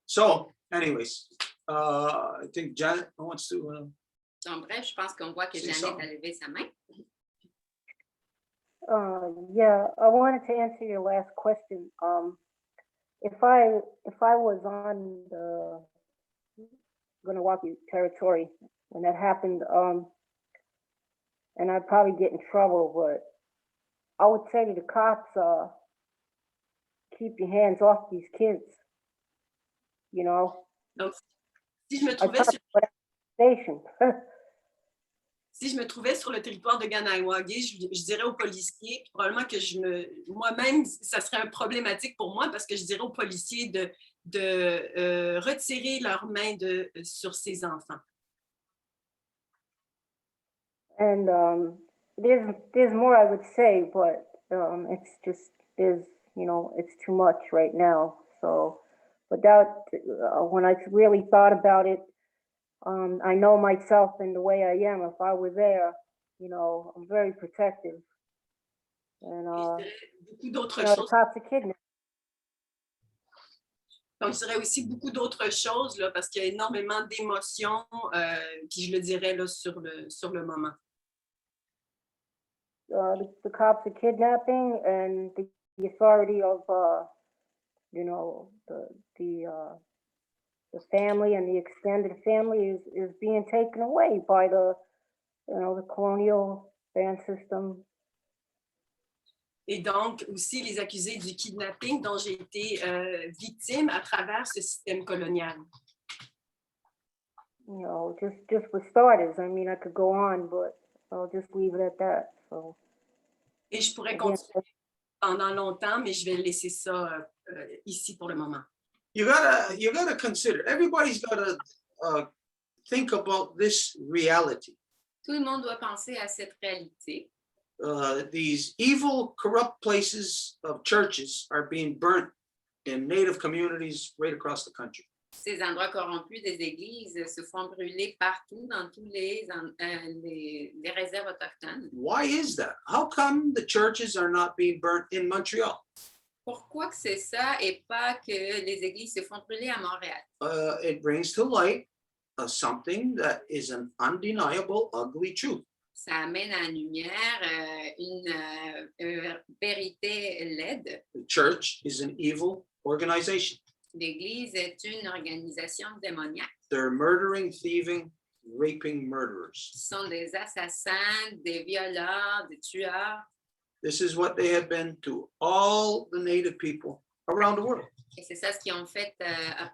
S1: So, anyways, I think Janet wants to.
S4: Donc, bref, je pense qu'on voit que
S1: C'est
S4: Janet
S1: ça.
S4: a levé sa main.
S5: Yeah, I wanted to answer your last question. If I was on the Ganawagi territory when that happened, and I'd probably get in trouble, but I would say to the cops, keep your hands off these kids. You know,
S2: Donc, si je me
S5: I
S2: trouvais
S5: thought
S2: sur,
S5: station.
S2: si je me trouvais sur le territoire de Ganawagi, je dirais aux policiers, probablement que moi-même, ça serait problématique pour moi parce que je dirais aux policiers de retirer leurs mains sur ces enfants.
S5: And there's more I would say, but it's just it's too much right now. So, but that when I really thought about it, I know myself and the way I am. If I were there, you know, I'm very protective. And
S2: Et je dirais beaucoup d'autres
S5: you know, the
S2: choses.
S5: cops are kidnapping.
S2: Donc, je dirais aussi beaucoup d'autres choses là, parce qu'il y a énormément d'émotions, puis je le dirais là, sur le moment.
S5: The cops are kidnapping, and the authority of you know, the family and the extended family is being taken away by the, you know, the colonial ban system.
S2: Et donc, aussi les accusés du kidnapping dont j'ai été victime à travers ce système colonial.
S5: You know, just for starters. I mean, I could go on, but I'll just leave it at that. So,
S2: Et je pourrais
S5: again,
S2: continuer pendant longtemps, mais je vais laisser ça ici pour le moment.
S1: You gotta consider, everybody's gotta think about this reality.
S4: Tout le monde doit penser à cette réalité.
S1: These evil, corrupt places of churches are being burnt in Native communities right across the country.
S4: Ces endroits corrompus des églises se font brûler partout dans tous les réserves autochtones.
S1: Why is that? How come the churches are not being burnt in Montreal?
S4: Pourquoi que c'est ça et pas que les églises se font brûler à Montréal?
S1: It brings to light something that is an undeniable, ugly truth.
S4: Ça amène en lumière une vérité laide.
S1: The church is an evil organization.
S4: L'Église est une organisation démoniaque.
S1: They're murdering, thieving, raping murderers.
S4: Ce sont des assassins, des violeurs, des tueurs.
S1: This is what they have been to all the Native people around the world.
S4: Et c'est ça ce qu'ils ont fait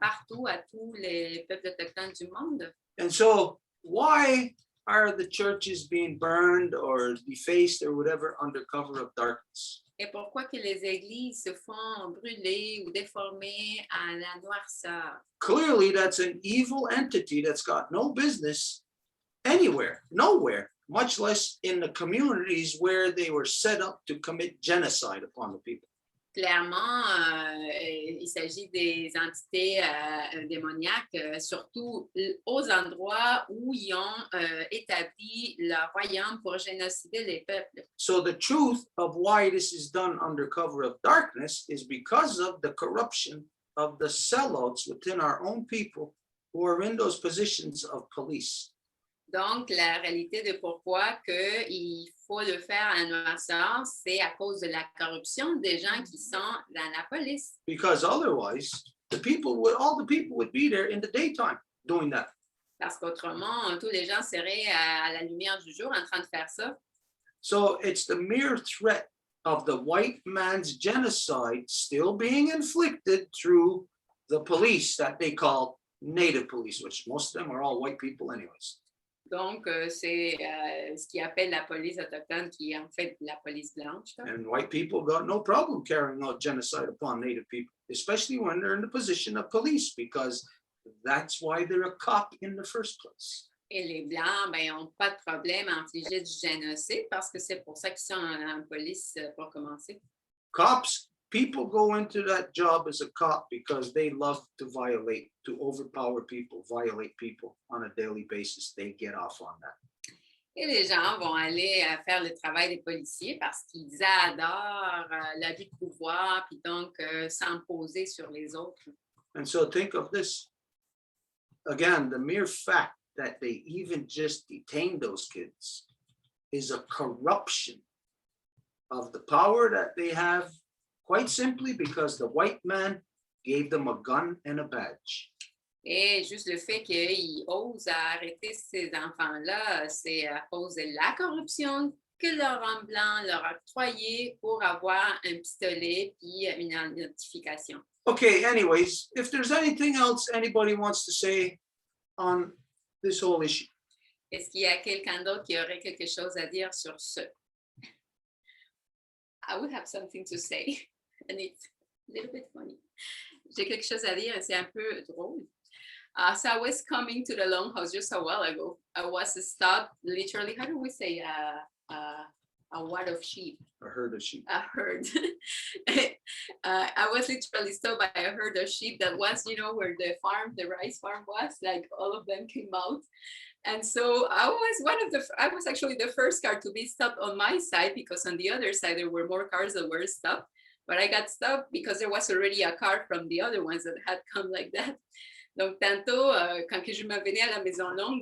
S4: partout à tous les peuples autochtones du monde.
S1: And so, why are the churches being burned or defaced or whatever under cover of darkness?
S4: Et pourquoi que les églises se font brûler ou déformer à la noirceur?
S1: Clearly, that's an evil entity that's got no business anywhere, nowhere, much less in the communities where they were set up to commit genocide upon the people.
S4: Clairement, il s'agit des entités démoniaques, surtout aux endroits où ils ont établi leur royaume pour génocider les peuples.
S1: So the truth of why this is done under cover of darkness is because of the corruption of the sellouts within our own people who are in those positions of police.
S4: Donc, la réalité de pourquoi il faut le faire à noirceur, c'est à cause de la corruption des gens qui sont dans la police.
S1: Because otherwise, all the people would be there in the daytime doing that.
S4: Parce qu'autrement, tous les gens seraient à la lumière du jour en train de faire ça.
S1: So it's the mere threat of the white man's genocide still being inflicted through the police that they call Native police, which most of them are all white people anyways.
S4: Donc, c'est ce qu'ils appellent la police autochtone, qui est en fait la police blanche.
S1: And white people got no problem carrying out genocide upon Native people, especially when they're in the position of police, because that's why they're a cop in the first place.
S4: Et les Blancs, ben, n'ont pas de problème à infliger du génocide parce que c'est pour ça qu'ils sont en police pour commencer.
S1: Cops, people go into that job as a cop because they love to overpower people, violate people on a daily basis. They get off on that.
S4: Et les gens vont aller faire le travail des policiers parce qu'ils adorent l'abus de pouvoir puis donc s'imposer sur les autres.
S1: And so think of this. Again, the mere fact that they even just detained those kids is a corruption of the power that they have, quite simply because the white man gave them a gun and a badge.
S4: Et juste le fait qu'ils osent arrêter ces enfants-là, c'est à cause de la corruption que leur homme blanc leur a octroyé pour avoir un pistolet puis une identification.
S1: Okay, anyways, if there's anything else anybody wants to say on this whole issue.
S4: Est-ce qu'il y a quelqu'un d'autre qui aurait quelque chose à dire sur ce? I would have something to say, and it's a little bit funny. J'ai quelque chose à dire, c'est un peu drôle. So I was coming to the Longhouse just a while ago. I was stopped, literally, how do we say, a what of sheep.
S1: A herd of sheep.
S4: A herd. I was literally stopped by a herd of sheep that was, you know, where the rice farm was, like all of them came out. And so I was actually the first car to be stopped on my side, because on the other side, there were more cars that were stopped. But I got stopped because there was already a car from the other ones that had come like that. Donc, tantôt, quand que je m'en venais à la Maison Longue,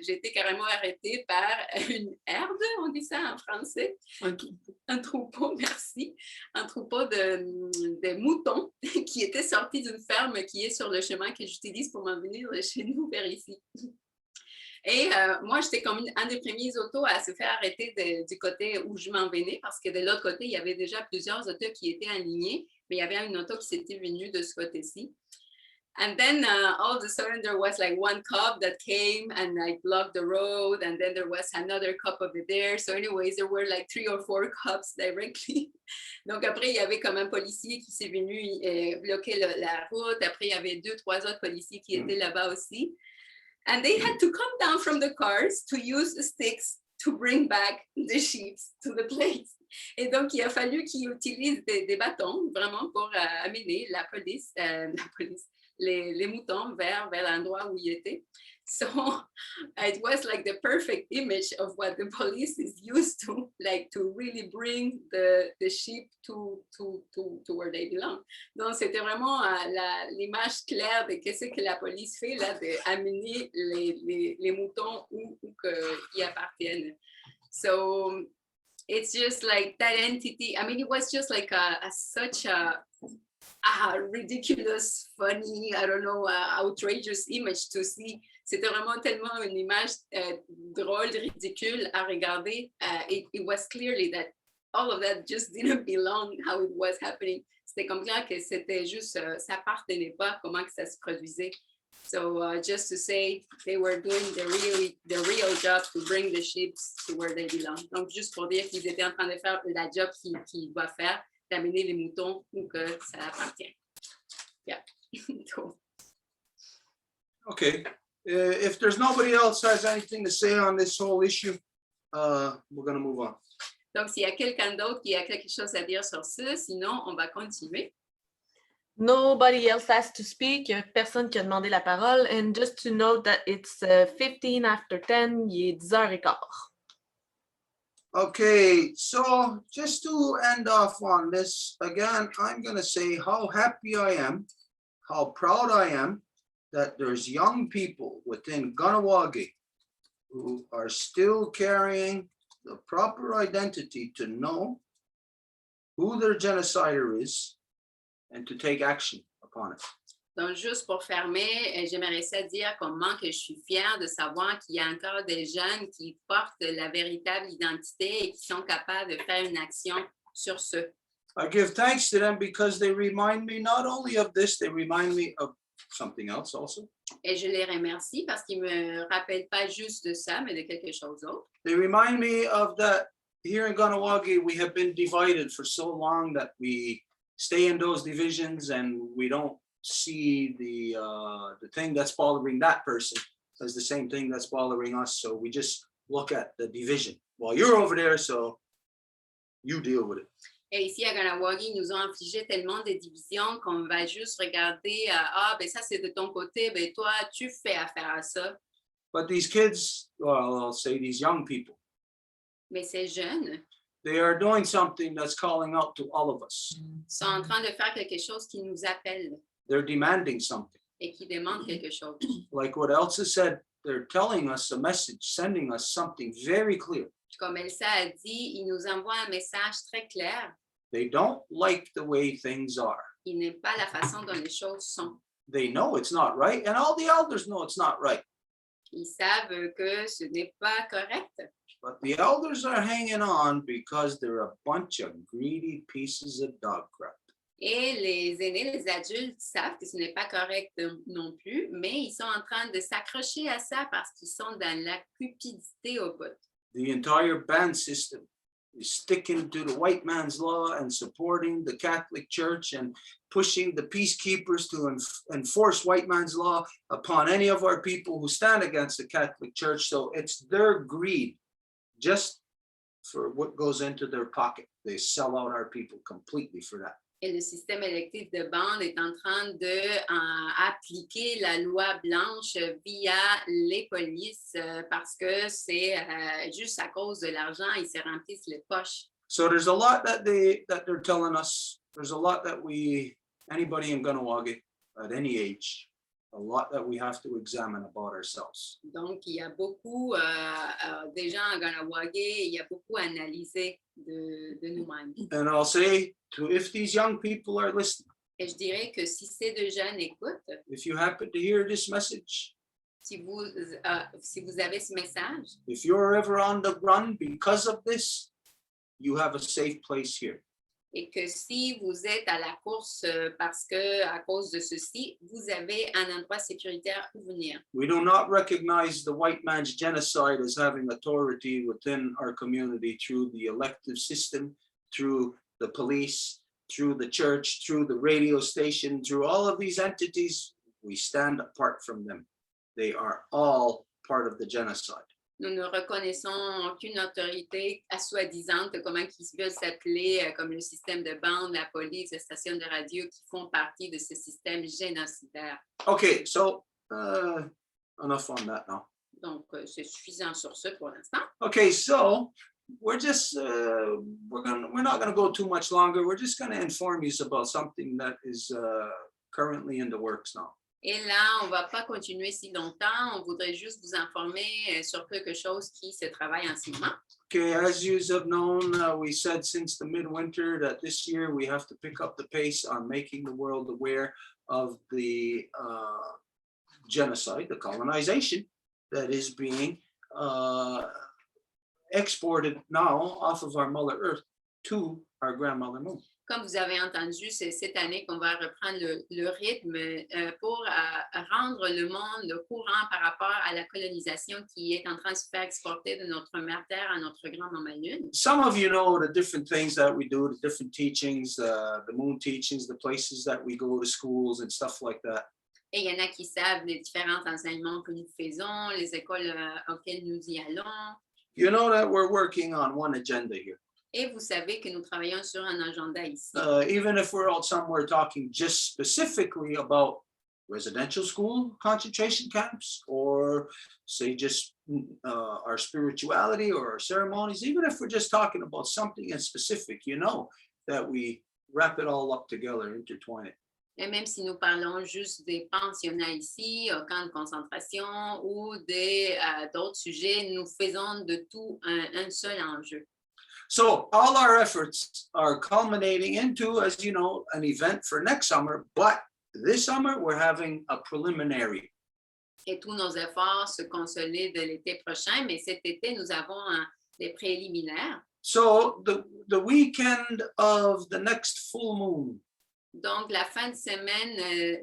S4: j'ai été carrément arrêtée par une herde, on dit ça en français. Un troupeau, merci. Un troupeau de moutons qui était sorti d'une ferme qui est sur le chemin que j'utilise pour m'en venir de chez nous vers ici. Et moi, j'étais comme un des premiers autos à se faire arrêter du côté où je m'en venais, parce que de l'autre côté, il y avait déjà plusieurs autos qui étaient alignés, mais il y avait une auto qui s'était venue de ce côté-ci. And then all of a sudden there was like one cop that came and like blocked the road, and then there was another cop over there. So anyways, there were like 3 or 4 cops directly. Donc après, il y avait comme un policier qui s'est venu bloquer la route. Après, il y avait 2, 3 autres policiers qui étaient là-bas aussi. And they had to come down from the cars to use sticks to bring back the sheep to the place. Et donc, il a fallu qu'ils utilisent des bâtons vraiment pour amener la police, les moutons vers l'endroit où ils étaient. So it was like the perfect image of what the police is used to, like to really bring the sheep to where they belong. Donc, c'était vraiment l'image claire de qu'est-ce que la police fait là, d'amener les moutons où ils appartiennent. So it's just like that entity. I mean, it was just like such a ridiculous, funny, I don't know, outrageous image to see. C'était vraiment tellement une image drôle, ridicule à regarder. It was clearly that all of that just didn't belong how it was happening. C'était comme clair que c'était juste, ça appartenait pas comment que ça se produisait. So just to say, they were doing the real job to bring the sheep to where they belong. Donc juste pour dire qu'ils étaient en train de faire la job qu'ils doivent faire, d'amener les moutons où que ça appartient. Yeah.
S1: Okay. If there's nobody else has anything to say on this whole issue, we're going to move on.
S4: Donc, s'il y a quelqu'un d'autre qui a quelque chose à dire sur ça, sinon, on va continuer.
S9: Nobody else has to speak. Il n'y a personne qui a demandé la parole. And just to note that it's 15 after 10, il est 10h15.
S1: Okay, so just to end off on this, again, I'm going to say how happy I am, how proud I am that there's young people within Ganawagi who are still carrying the proper identity to know who their genocider is and to take action upon it.
S4: Donc, juste pour fermer, j'aimerais ça dire comment que je suis fière de savoir qu'il y a encore des jeunes qui portent la véritable identité et qui sont capables de faire une action sur ce.
S1: I give thanks to them because they remind me not only of this, they remind me of something else also.
S4: Et je les remercie parce qu'ils me rappellent pas juste de ça, mais de quelque chose d'autre.
S1: They remind me of that here in Ganawagi, we have been divided for so long that we stay in those divisions and we don't see the thing that's bothering that person as the same thing that's bothering us. So we just look at the division. Well, you're over there, so you deal with it.
S4: Et ici à Ganawagi, ils nous ont infligé tellement de divisions qu'on va juste regarder, ben ça c'est de ton côté, ben toi tu fais affaire à ça.
S1: But these kids, well, I'll say these young people,
S4: Mais ces jeunes
S1: they are doing something that's calling out to all of us.
S4: sont en train de faire quelque chose qui nous appelle
S1: They're demanding something.
S4: et qui demande quelque chose.
S1: Like what Elsa said, they're telling us a message, sending us something very clear.
S4: Comme Elsa a dit, ils nous envoient un message très clair.
S1: They don't like the way things are.
S4: Ils n'aiment pas la façon dont les choses sont.
S1: They know it's not right, and all the elders know it's not right.
S4: Ils savent que ce n'est pas correct.
S1: But the elders are hanging on because they're a bunch of greedy pieces of dog crap.
S4: Et les aînés, les adultes savent que ce n'est pas correct non plus, mais ils sont en train de s'accrocher à ça parce qu'ils sont dans la cupidité au bout.
S1: The entire band system is sticking to the white man's law and supporting the Catholic Church and pushing the peacekeepers to enforce white man's law upon any of our people who stand against the Catholic Church. So it's their greed, just for what goes into their pocket. They sell out our people completely for that.
S4: Et le système électif de bande est en train de appliquer la loi blanche via les polices parce que c'est juste à cause de l'argent, ils se remplissent les poches.
S1: So there's a lot that they're telling us. There's a lot that anybody in Kahnawake at any age, a lot that we have to examine about ourselves.
S4: Donc, il y a beaucoup des gens à Kahnawake, il y a beaucoup à analyser de nous-mêmes.
S1: And I'll say, if these young people are listening,
S4: Et je dirais que si ces deux jeunes écoutent,
S1: if you happen to hear this message,
S4: si vous avez ce message,
S1: if you're ever on the run because of this, you have a safe place here.
S4: et que si vous êtes à la course parce que à cause de ceci, vous avez un endroit sécuritaire où venir.
S1: We do not recognize the white man's genocide as having authority within our community through the elective system, through the police, through the church, through the radio station, through all of these entities. We stand apart from them. They are all part of the genocide.
S4: Nous ne reconnaissons aucune autorité soi-disant, comment ils veulent s'appeler, comme le système de bande, la police, les stations de radio qui font partie de ce système génocidaire.
S1: Okay, so enough on that now.
S4: Donc, c'est suffisant sur ce pour l'instant.
S1: Okay, so we're just we're not gonna go too much longer. We're just gonna inform you about something that is currently in the works now.
S4: Et là, on ne va pas continuer si longtemps. On voudrait juste vous informer sur quelque chose qui se travaille en ce moment.
S1: Okay, as you have known, we said since the midwinter that this year we have to pick up the pace on making the world aware of the genocide, the colonization that is being exported now off of our Mother Earth to our grandmother moon.
S4: Comme vous avez entendu, c'est cette année qu'on va reprendre le rythme pour rendre le monde au courant par rapport à la colonisation qui est en train de se faire exporter de notre mère Terre à notre grand-maman Lune.
S1: Some of you know the different things that we do, the different teachings, the moon teachings, the places that we go to schools and stuff like that.
S4: Et il y en a qui savent les différents enseignements que nous faisons, les écoles auxquelles nous y allons.
S1: You know that we're working on one agenda here.
S4: Et vous savez que nous travaillons sur un agenda ici.
S1: Even if we're out somewhere talking just specifically about residential school concentration camps, or say just our spirituality or our ceremonies, even if we're just talking about something in specific, you know that we wrap it all up together, intertwine it.
S4: Et même si nous parlons juste des pensionnats ici, au camp de concentration ou d'autres sujets, nous faisons de tout un seul enjeu.
S1: So all our efforts are culminating into, as you know, an event for next summer, but this summer we're having a preliminary.
S4: Et tous nos efforts se consolident de l'été prochain, mais cet été, nous avons des préliminaires.
S1: So the weekend of the next full moon.
S4: Donc, la fin de semaine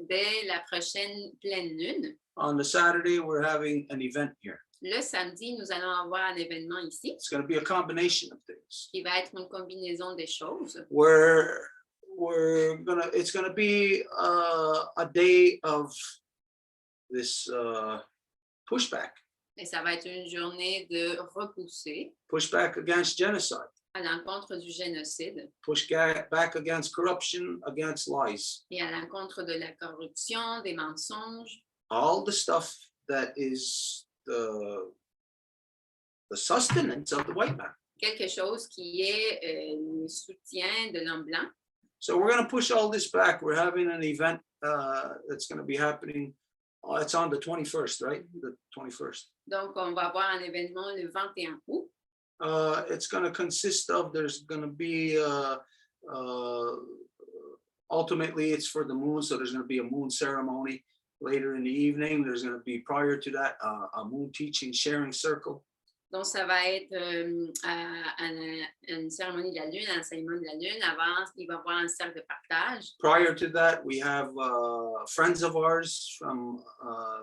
S4: dès la prochaine pleine lune.
S1: On the Saturday, we're having an event here.
S4: Le samedi, nous allons avoir un événement ici.
S1: It's going to be a combination of things.
S4: Qui va être une combinaison des choses.
S1: It's going to be a day of this pushback.
S4: Et ça va être une journée de repousser.
S1: Pushback against genocide.
S4: À l'encontre du génocide.
S1: Pushback against corruption, against lies.
S4: Et à l'encontre de la corruption, des mensonges.
S1: All the stuff that is the sustenance of the white man.
S4: Quelque chose qui est le soutien de l'homme blanc.
S1: So we're going to push all this back. We're having an event that's going to be happening. It's on the 21st, right? The 21st.
S4: Donc, on va avoir un événement le 21 août.
S1: It's going to consist of, there's going to be, ultimately it's for the moon. So there's going to be a moon ceremony later in the evening. There's going to be, prior to that, a moon teaching sharing circle.
S4: Donc, ça va être une cérémonie de la Lune, un enseignement de la Lune. Avant, il va y avoir un cercle de partage.
S1: Prior to that, we have friends of ours from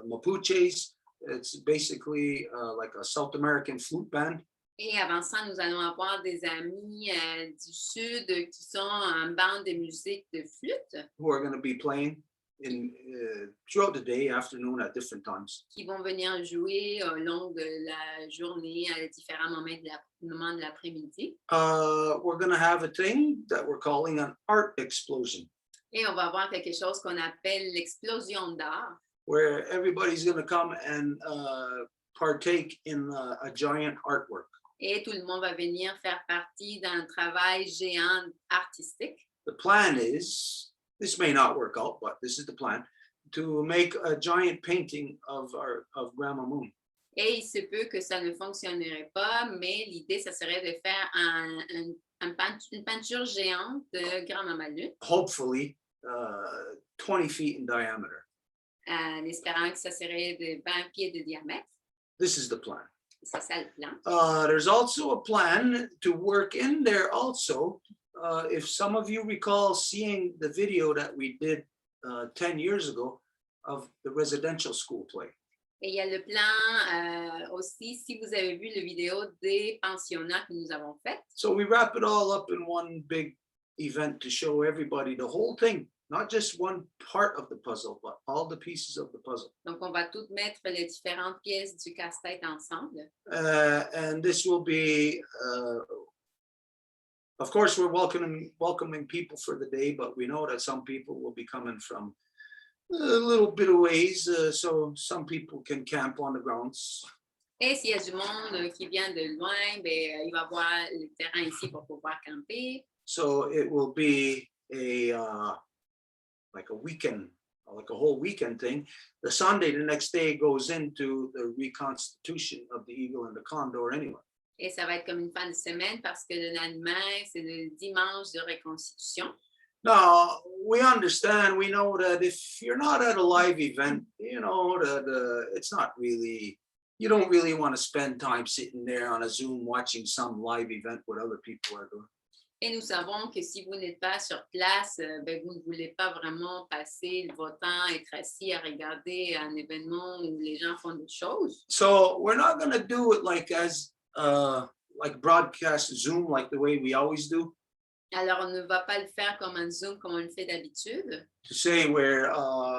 S1: Mapuches. It's basically like a South American flute band.
S4: Et avant ça, nous allons avoir des amis du Sud qui sont en bande de musique de flûte.
S1: Who are going to be playing. throughout the day, afternoon, at different times.
S4: qui vont venir jouer au long de la journée à différents moments de l'après-midi.
S1: We're going to have a thing that we're calling an art explosion,
S4: Et on va avoir quelque chose qu'on appelle l'explosion d'art,
S1: where everybody's going to come and partake in a giant artwork.
S4: et tout le monde va venir faire partie d'un travail géant artistique.
S1: The plan is, this may not work out, but this is the plan, to make a giant painting of Grandma Moon.
S4: Et il se peut que ça ne fonctionnerait pas, mais l'idée, ça serait de faire une peinture géante de Grand-Maman Lune,
S1: Hopefully 20 feet in diameter.
S4: en espérant que ça serait de 20 pieds de diamètre.
S1: This is the plan.
S4: C'est ça le plan.
S1: There's also a plan to work in there also. If some of you recall seeing the video that we did 10 years ago of the residential school play.
S4: Et il y a le plan aussi, si vous avez vu la vidéo des pensionnats que nous avons fait.
S1: So we wrap it all up in one big event to show everybody the whole thing, not just one part of the puzzle, but all the pieces of the puzzle.
S4: Donc, on va toutes mettre les différentes pièces du casse-tête ensemble.
S1: And this will be, of course, we're welcoming people for the day, but we know that some people will be coming from a little bit of ways, so some people can camp on the grounds.
S4: Et s'il y a du monde qui vient de loin, ben, il va voir le terrain ici pour pouvoir camper.
S1: So it will be like a weekend, like a whole weekend thing. The Sunday, the next day, goes into the reconstitution of the eagle and the condor anyway.
S4: Et ça va être comme une fin de semaine parce que le lendemain, c'est le dimanche de reconstitution.
S1: Now, we understand, we know that if you're not at a live event, you know, that it's not really, you don't really want to spend time sitting there on a Zoom watching some live event what other people are doing.
S4: Et nous savons que si vous n'êtes pas sur place, ben, vous ne voulez pas vraiment passer votre temps, être assis à regarder un événement où les gens font des choses.
S1: So we're not going to do it like like broadcast Zoom, like the way we always do.
S4: Alors, on ne va pas le faire comme un Zoom comme on le fait d'habitude.
S1: To say where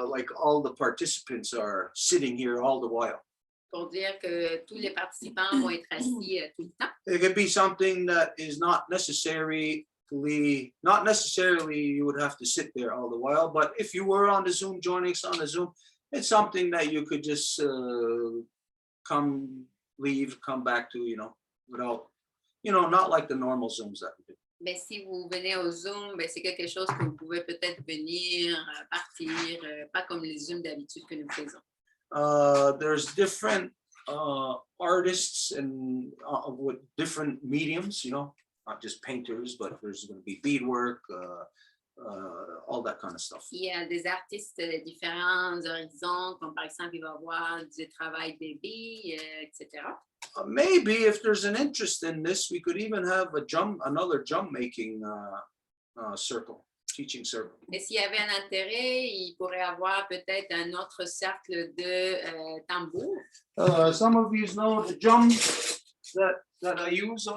S1: like all the participants are sitting here all the while.
S4: Pour dire que tous les participants vont être assis tout le temps.
S1: It could be something that is not necessarily you would have to sit there all the while, but if you were on the Zoom, joining us on the Zoom, it's something that you could just come back to, you know, without, you know, not like the normal Zooms that we do.
S4: Mais si vous venez au Zoom, ben, c'est quelque chose que vous pouvez peut-être venir, partir, pas comme les Zooms d'habitude que nous faisons.
S1: There's different artists and with different mediums, you know, not just painters, but there's going to be beadwork, all that kind of stuff.
S4: Il y a des artistes de différents horizons, comme par exemple, il va y avoir du travail des billes, etc.
S1: Maybe if there's an interest in this, we could even have another drum making circle, teaching circle.
S4: Et s'il y avait un intérêt, il pourrait avoir peut-être un autre cercle de tambour.
S1: Some of you know the drums that I use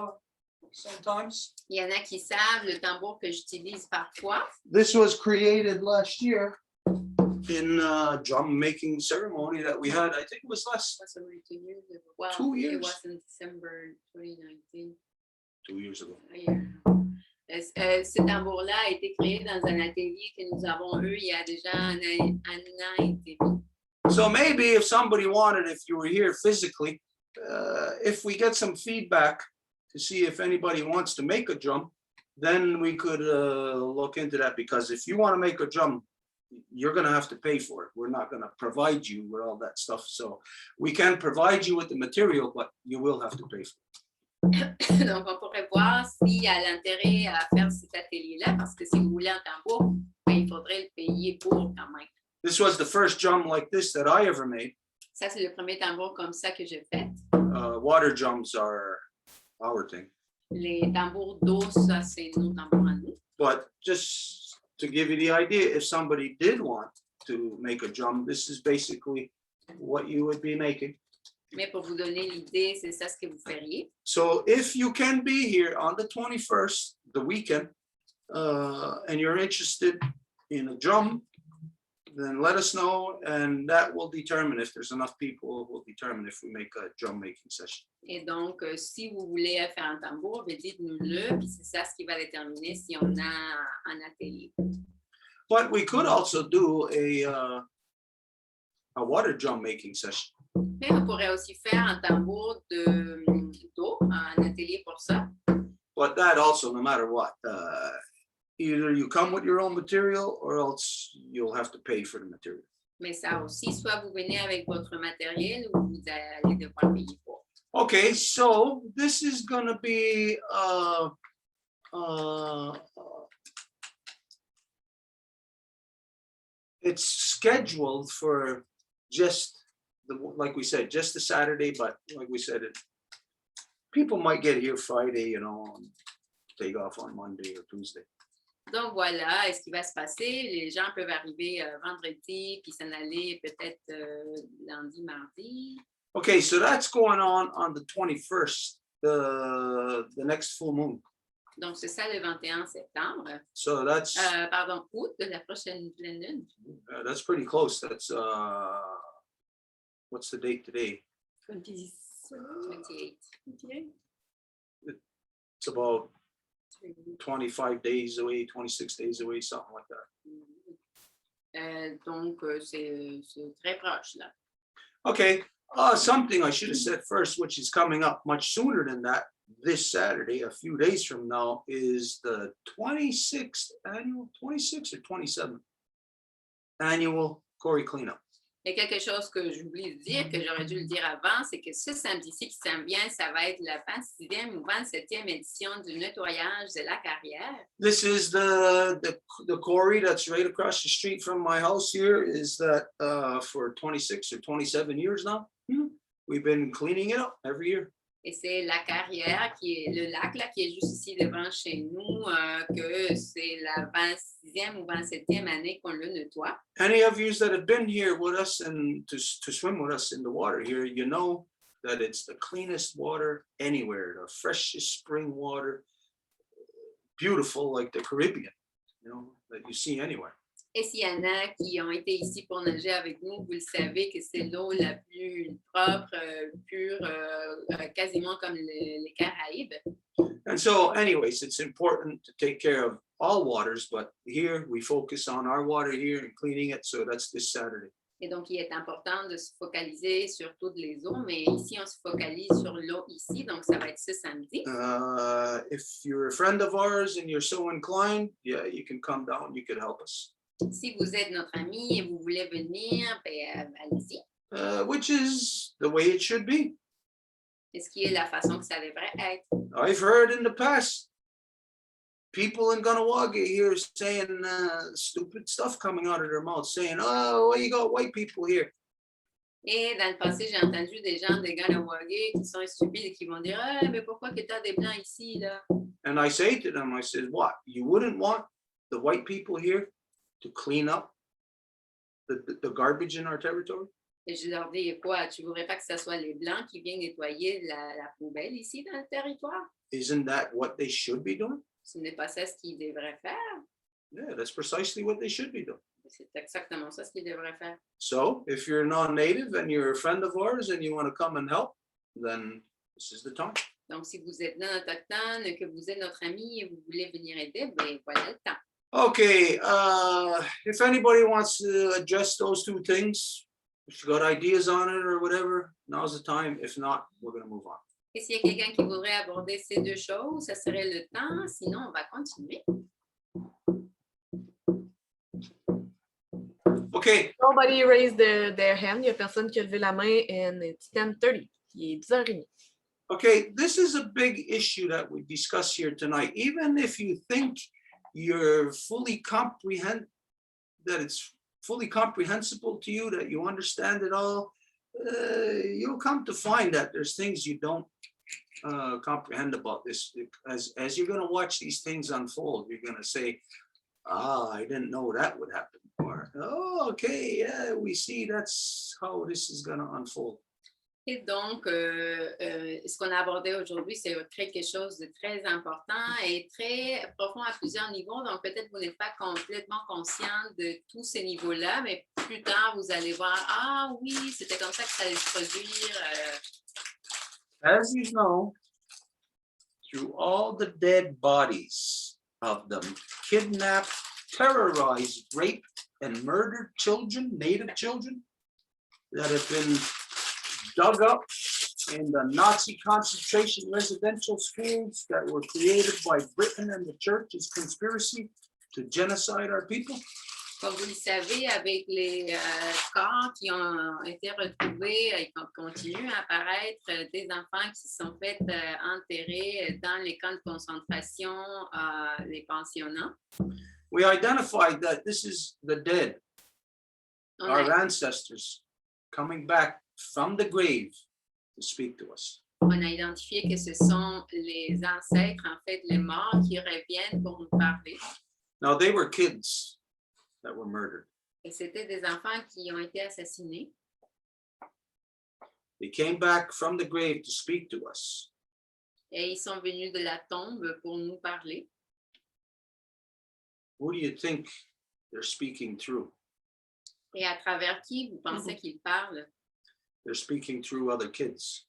S1: sometimes.
S4: Il y en a qui savent le tambour que j'utilise parfois.
S1: This was created last year in a drum making ceremony that we had. I think it was last 2 years.
S4: It was in December 2019.
S1: 2 years ago.
S4: Ce tambour-là a été créé dans un atelier que nous avons eu il y a déjà un an et demi.
S1: So maybe if somebody wanted, if you were here physically, if we get some feedback to see if anybody wants to make a drum, then we could look into that, because if you want to make a drum, you're going to have to pay for it. We're not going to provide you with all that stuff. So we can provide you with the material, but you will have to pay for it.
S4: Donc, on pourrait voir s'il y a l'intérêt à faire cet atelier-là, parce que si vous voulez un tambour, ben, il faudrait le payer pour quand même.
S1: This was the first drum like this that I ever made.
S4: Ça, c'est le premier tambour comme ça que j'ai fait.
S1: Water drums are our thing.
S4: Les tambours d'eau, ça, c'est nos tambours à nous.
S1: But just to give you the idea, if somebody did want to make a drum, this is basically what you would be making.
S4: Mais pour vous donner l'idée, c'est ça ce que vous feriez.
S1: So if you can be here on the 21st, the weekend, and you're interested in a drum, then let us know, and that will determine if there's enough people, will determine if we make a drum making session.
S4: Et donc, si vous voulez faire un tambour, ben, dites-nous-le, puis c'est ça ce qui va déterminer si on a un atelier.
S1: But we could also do a water drum making session.
S4: Mais on pourrait aussi faire un tambour d'eau, un atelier pour ça.
S1: But that also, no matter what, either you come with your own material or else you'll have to pay for the material.
S4: Mais ça aussi, soit vous venez avec votre matériel ou vous allez devoir payer pour.
S1: Okay, so this is going to be it's scheduled for just like we said, just a Saturday, but like we said, people might get here Friday, you know, and take off on Monday or Tuesday.
S4: Donc voilà, ce qui va se passer, les gens peuvent arriver vendredi puis s'en aller peut-être lundi, mardi.
S1: Okay, so that's going on the 21st, the next full moon.
S4: Donc c'est ça le 21 septembre.
S1: So that's
S4: Pardon, août de la prochaine pleine lune.
S1: that's pretty close. That's what's the date today?
S4: 28.
S1: It's about 25 days away, 26 days away, something like that.
S4: Donc c'est très proche là.
S1: Okay, something I should have said first, which is coming up much sooner than that, this Saturday, a few days from now, is the 26th or 27th annual Corey cleanup.
S4: Il y a quelque chose que j'oublie de dire, que j'aurais dû le dire avant, c'est que ce samedi-ci qui s'en vient, ça va être la 26e ou 27e édition du nettoyage de la carrière.
S1: This is the quarry that's right across the street from my house here. Is that for 26 or 27 years now? We've been cleaning it up every year.
S4: Et c'est la carrière, qui est le lac là, qui est juste ici devant chez nous, que c'est la 26e ou 27e année qu'on le nettoie.
S1: Any of you that have been here with us and to swim with us in the water here, you know that it's the cleanest water anywhere, the freshest spring water, beautiful like the Caribbean, you know, that you see anywhere.
S4: Et s'il y en a qui ont été ici pour nager avec nous, vous le savez que c'est l'eau la plus propre, pure, quasiment comme les Caraïbes.
S1: And so anyways, it's important to take care of all waters, but here we focus on our water here and cleaning it. So that's this Saturday.
S4: Et donc, il est important de se focaliser sur toutes les eaux, mais ici, on se focalise sur l'eau ici, donc ça va être ce samedi.
S1: If you're a friend of ours and you're so inclined, yeah, you can come down, you could help us.
S4: Si vous êtes notre ami et vous voulez venir, ben, allez-y.
S1: Which is the way it should be.
S4: C'est ce qui est la façon que ça devrait être.
S1: I've heard in the past people in Gunawaga here saying stupid stuff coming out of their mouths, saying, "Oh, well, you got white people here."
S4: Et dans le passé, j'ai entendu des gens de Gunawaga qui sont stupides et qui vont dire, ah, mais pourquoi que tu as des blancs ici là?
S1: And I say to them, I said, "What? You wouldn't want the white people here to clean up the garbage in our territory?"
S4: Et je leur dis, quoi, tu ne voudrais pas que ce soit les Blancs qui viennent nettoyer la poubelle ici dans le territoire?
S1: Isn't that what they should be doing?
S4: Ce n'est pas ça ce qu'ils devraient faire.
S1: Yeah, that's precisely what they should be doing.
S4: C'est exactement ça ce qu'ils devraient faire.
S1: So if you're non-native and you're a friend of ours and you want to come and help, then this is the time.
S4: Donc, si vous êtes non autochtone, que vous êtes notre ami et vous voulez venir aider, ben voilà le temps.
S1: Okay, if anybody wants to address those two things, if you got ideas on it or whatever, now's the time. If not, we're going to move on.
S4: Et s'il y a quelqu'un qui voudrait aborder ces deux choses, ça serait le temps. Sinon, on va continuer.
S1: Okay.
S9: Nobody raised their hand. Il n'y a personne qui a levé la main, and it's 10:30. Il est 10h30.
S1: Okay, this is a big issue that we discuss here tonight. Even if you think you're that it's fully comprehensible to you, that you understand it all, you'll come to find that there's things you don't comprehend about this. As you're going to watch these things unfold, you're going to say, I didn't know that would happen. Or, oh, okay, yeah, we see that's how this is going to unfold.
S4: Et donc, ce qu'on a abordé aujourd'hui, c'est quelque chose de très important et très profond à plusieurs niveaux. Donc, peut-être vous n'êtes pas complètement conscient de tous ces niveaux-là, mais plus tard, vous allez voir, ah oui, c'était comme ça que ça allait se produire.
S1: As you know, through all the dead bodies of the kidnapped, terrorized, raped, and murdered children, native children, that have been dug up in the Nazi concentration residential schools that were created by Britain and the church's conspiracy to genocide our people.
S4: Comme vous le savez, avec les corps qui ont été retrouvés et qui continuent à apparaître, des enfants qui se sont fait enterrer dans les camps de concentration, les pensionnats.
S1: We identified that this is the dead, our ancestors, coming back from the grave to speak to us.
S4: On a identifié que ce sont les ancêtres, en fait, les morts qui reviennent pour nous parler.
S1: Now, they were kids that were murdered.
S4: Et c'était des enfants qui ont été assassinés.
S1: They came back from the grave to speak to us.
S4: Et ils sont venus de la tombe pour nous parler.
S1: Who do you think they're speaking through?
S4: Et à travers qui vous pensez qu'ils parlent?
S1: They're speaking through other kids.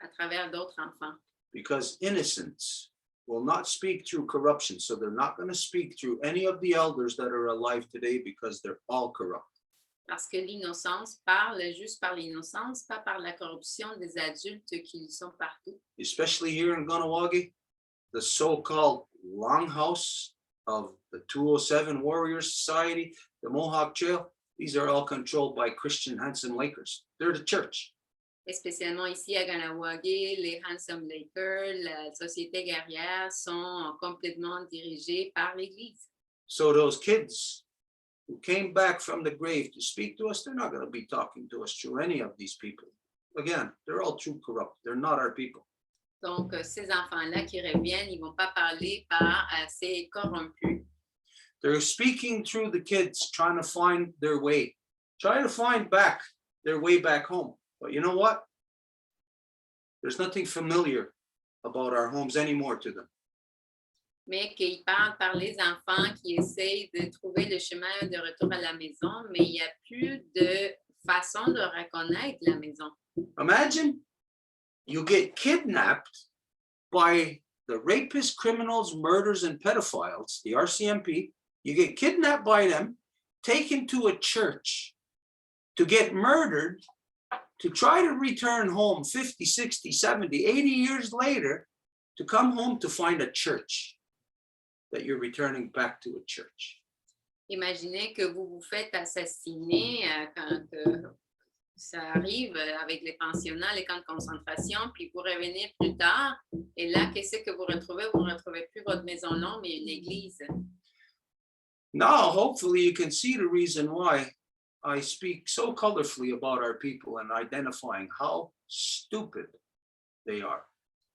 S4: À travers d'autres enfants.
S1: Because innocence will not speak through corruption. So they're not going to speak through any of the elders that are alive today because they're all corrupt.
S4: Parce que l'innocence parle juste par l'innocence, pas par la corruption des adultes qui sont partout.
S1: Especially here in Ganawagi, the so-called longhouse of the 207 Warrior Society, the Mohawk Trail, these are all controlled by Christian Handsome Lakers. They're the church.
S4: Et spécialement ici à Ganawagi, les Handsome Lakers, la société guerrière sont complètement dirigés par l'Église.
S1: So those kids who came back from the grave to speak to us, they're not going to be talking to us through any of these people. Again, they're all true corrupt. They're not our people.
S4: Donc, ces enfants-là qui reviennent, ils ne vont pas parler par ces corrompus.
S1: They're speaking through the kids, trying to find their way, trying to find back their way back home. But you know what? There's nothing familiar about our homes anymore to them.
S4: Mais qu'ils parlent par les enfants qui essayent de trouver le chemin de retour à la maison, mais il n'y a plus de façon de reconnaître la maison.
S1: Imagine you get kidnapped by the rapists, criminals, murderers, and pedophiles, the RCMP. You get kidnapped by them, taken to a church to get murdered, to try to return home 50, 60, 70, 80 years later, to come home to find a church, that you're returning back to a church.
S4: Imaginez que vous vous faites assassiner quand ça arrive avec les pensionnats, les camps de concentration, puis vous revenez plus tard, et là, qu'est-ce que vous retrouvez? Vous ne retrouvez plus votre maison non, mais une église.
S1: Now, hopefully you can see the reason why I speak so colorfully about our people and identifying how stupid they are.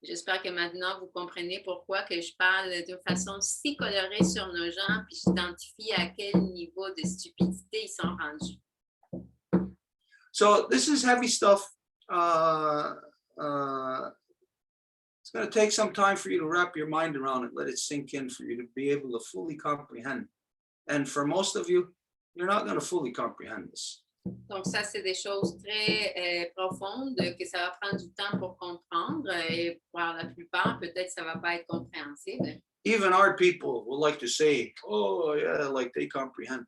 S4: J'espère que maintenant vous comprenez pourquoi que je parle de façon si colorée sur nos gens, puis j'identifie à quel niveau de stupidité ils sont rendus.
S1: So this is heavy stuff. It's going to take some time for you to wrap your mind around it, let it sink in for you to be able to fully comprehend. And for most of you, you're not going to fully comprehend this.
S4: Donc ça, c'est des choses très profondes que ça va prendre du temps pour comprendre et pour la plupart, peut-être ça va pas être compréhensible.
S1: Even our people will like to say, oh yeah, like they comprehend.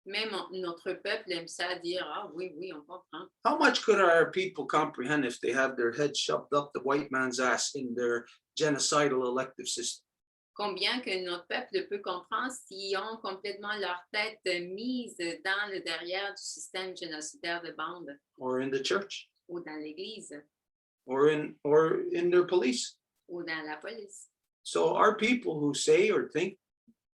S4: Même notre peuple aime ça dire, ah oui, oui, on comprend.
S1: How much could our people comprehend if they have their head shoved up the white man's ass in their genocidal elective system?
S4: Combien que notre peuple peut comprendre s'ils ont complètement leur tête mise dans le derrière du système génocidaire de bande.
S1: Or in the church?
S4: Ou dans l'église.
S1: Or in their police?
S4: Ou dans la police.
S1: So our people who say or think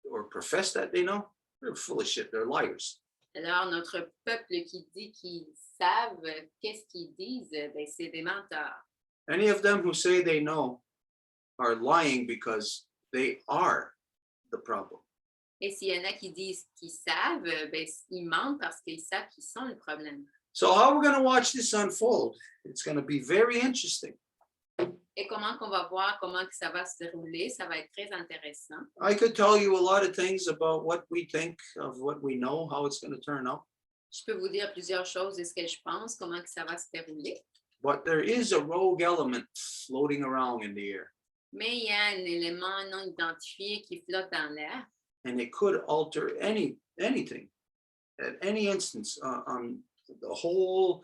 S1: or profess that they know, they're full of shit, they're liars.
S4: Alors, notre peuple qui dit qu'ils savent qu'est-ce qu'ils disent, ben, c'est des menteurs.
S1: Any of them who say they know are lying because they are the problem.
S4: Et s'il y en a qui disent qu'ils savent, ben, ils mentent parce qu'ils savent qu'ils sont le problème.
S1: So how we're going to watch this unfold, it's going to be very interesting.
S4: Et comment qu'on va voir comment que ça va se dérouler, ça va être très intéressant.
S1: I could tell you a lot of things about what we think of what we know, how it's going to turn out.
S4: Je peux vous dire plusieurs choses de ce que je pense, comment que ça va se dérouler.
S1: But there is a rogue element floating around in the air,
S4: Mais il y a un élément non identifié qui flotte dans l'air
S1: and it could alter anything at any instance on the whole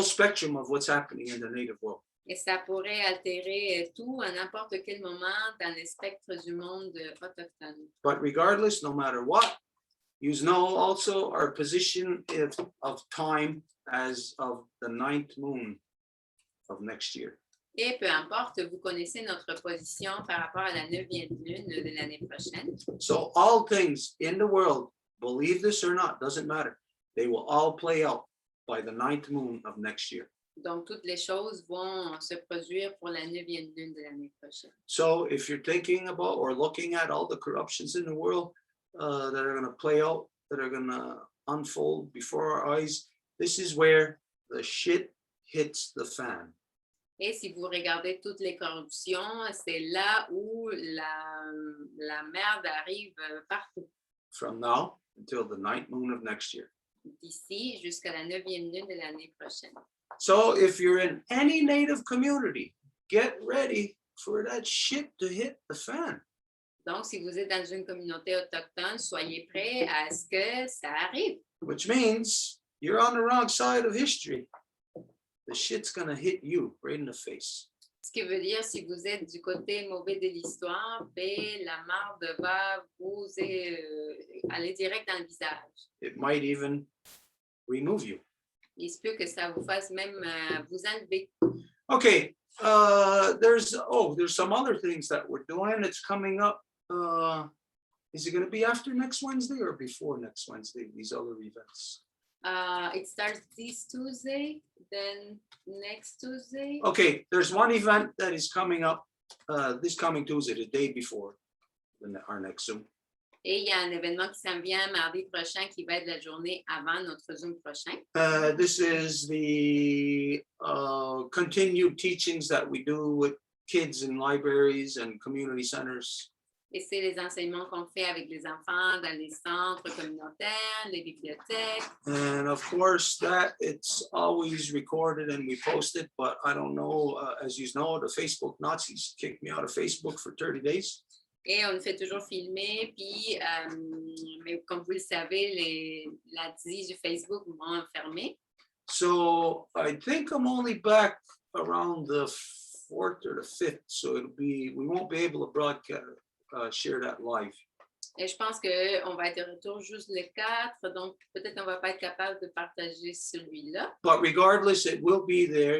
S1: spectrum of what's happening in the native world.
S4: et ça pourrait altérer tout à n'importe quel moment dans le spectre du monde autochtone.
S1: But regardless, no matter what, you know also our position of time as of the 9th moon of next year.
S4: Et peu importe, vous connaissez notre position par rapport à la 9e lune de l'année prochaine.
S1: So all things in the world, believe this or not, doesn't matter. They will all play out by the 9th moon of next year.
S4: Donc, toutes les choses vont se produire pour la 9e lune de l'année prochaine.
S1: So if you're thinking about or looking at all the corruptions in the world that are going to play out, that are going to unfold before our eyes, this is where the shit hits the fan.
S4: Et si vous regardez toutes les corruptions, c'est là où la merde arrive partout.
S1: From now until the 9th moon of next year.
S4: D'ici jusqu'à la 9e lune de l'année prochaine.
S1: So if you're in any native community, get ready for that shit to hit the fan.
S4: Donc, si vous êtes dans une communauté autochtone, soyez prêts à ce que ça arrive.
S1: Which means you're on the wrong side of history. The shit's gonna hit you right in the face.
S4: Ce qui veut dire, si vous êtes du côté mauvais de l'histoire, ben, la marde va vous aller direct dans le visage.
S1: It might even remove you.
S4: Il se peut que ça vous fasse même vous enlever.
S1: Okay, there's some other things that we're doing. It's coming up. Is it going to be after next Wednesday or before next Wednesday, these other events?
S4: It starts this Tuesday, then next Tuesday.
S1: Okay, there's one event that is coming up this coming Tuesday, the day before our next Zoom.
S4: Et il y a un événement qui s'en vient mardi prochain qui va être la journée avant notre Zoom prochain.
S1: This is the continued teachings that we do with kids in libraries and community centers.
S4: Et c'est les enseignements qu'on fait avec les enfants dans les centres communautaires, les bibliothèques.
S1: And of course, that it's always recorded and we post it, but I don't know, as you know, the Facebook Nazis kicked me out of Facebook for 30 days.
S4: Et on le fait toujours filmer, puis, mais comme vous le savez, la DIS du Facebook m'ont enfermé.
S1: So I think I'm only back around the 4th or the 5th, so we won't be able to broadcast, share that live.
S4: Et je pense qu'on va être de retour juste le 4, donc peut-être qu'on ne va pas être capable de partager celui-là.
S1: But regardless, it will be there.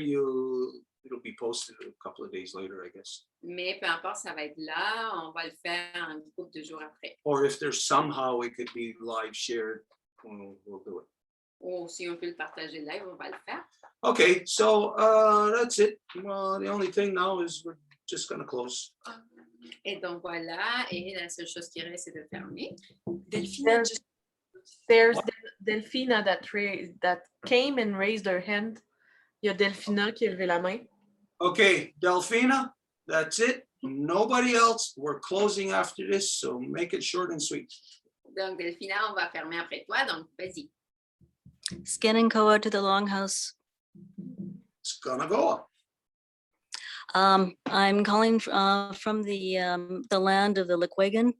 S1: It'll be posted a couple of days later, I guess.
S4: Mais peu importe, ça va être là. On va le faire un groupe de jours après.
S1: Or if there's somehow it could be live shared, we'll do it.
S4: Ou si on peut le partager live, on va le faire.
S1: Okay, so that's it. Well, the only thing now is we're just going to close.
S4: Et donc voilà, et la seule chose qui reste, c'est de fermer.
S9: Delphina, there's Delphina that came and raised her hand. Il y a Delphina qui a levé la main.
S1: Okay, Delphina, that's it. Nobody else. We're closing after this, so make it short and sweet.
S4: Donc Delphina, on va fermer après toi, donc vas-y.
S10: Scanning Koa to the Longhouse.
S1: It's gonna go up.
S10: I'm calling from the land of the Lekwegen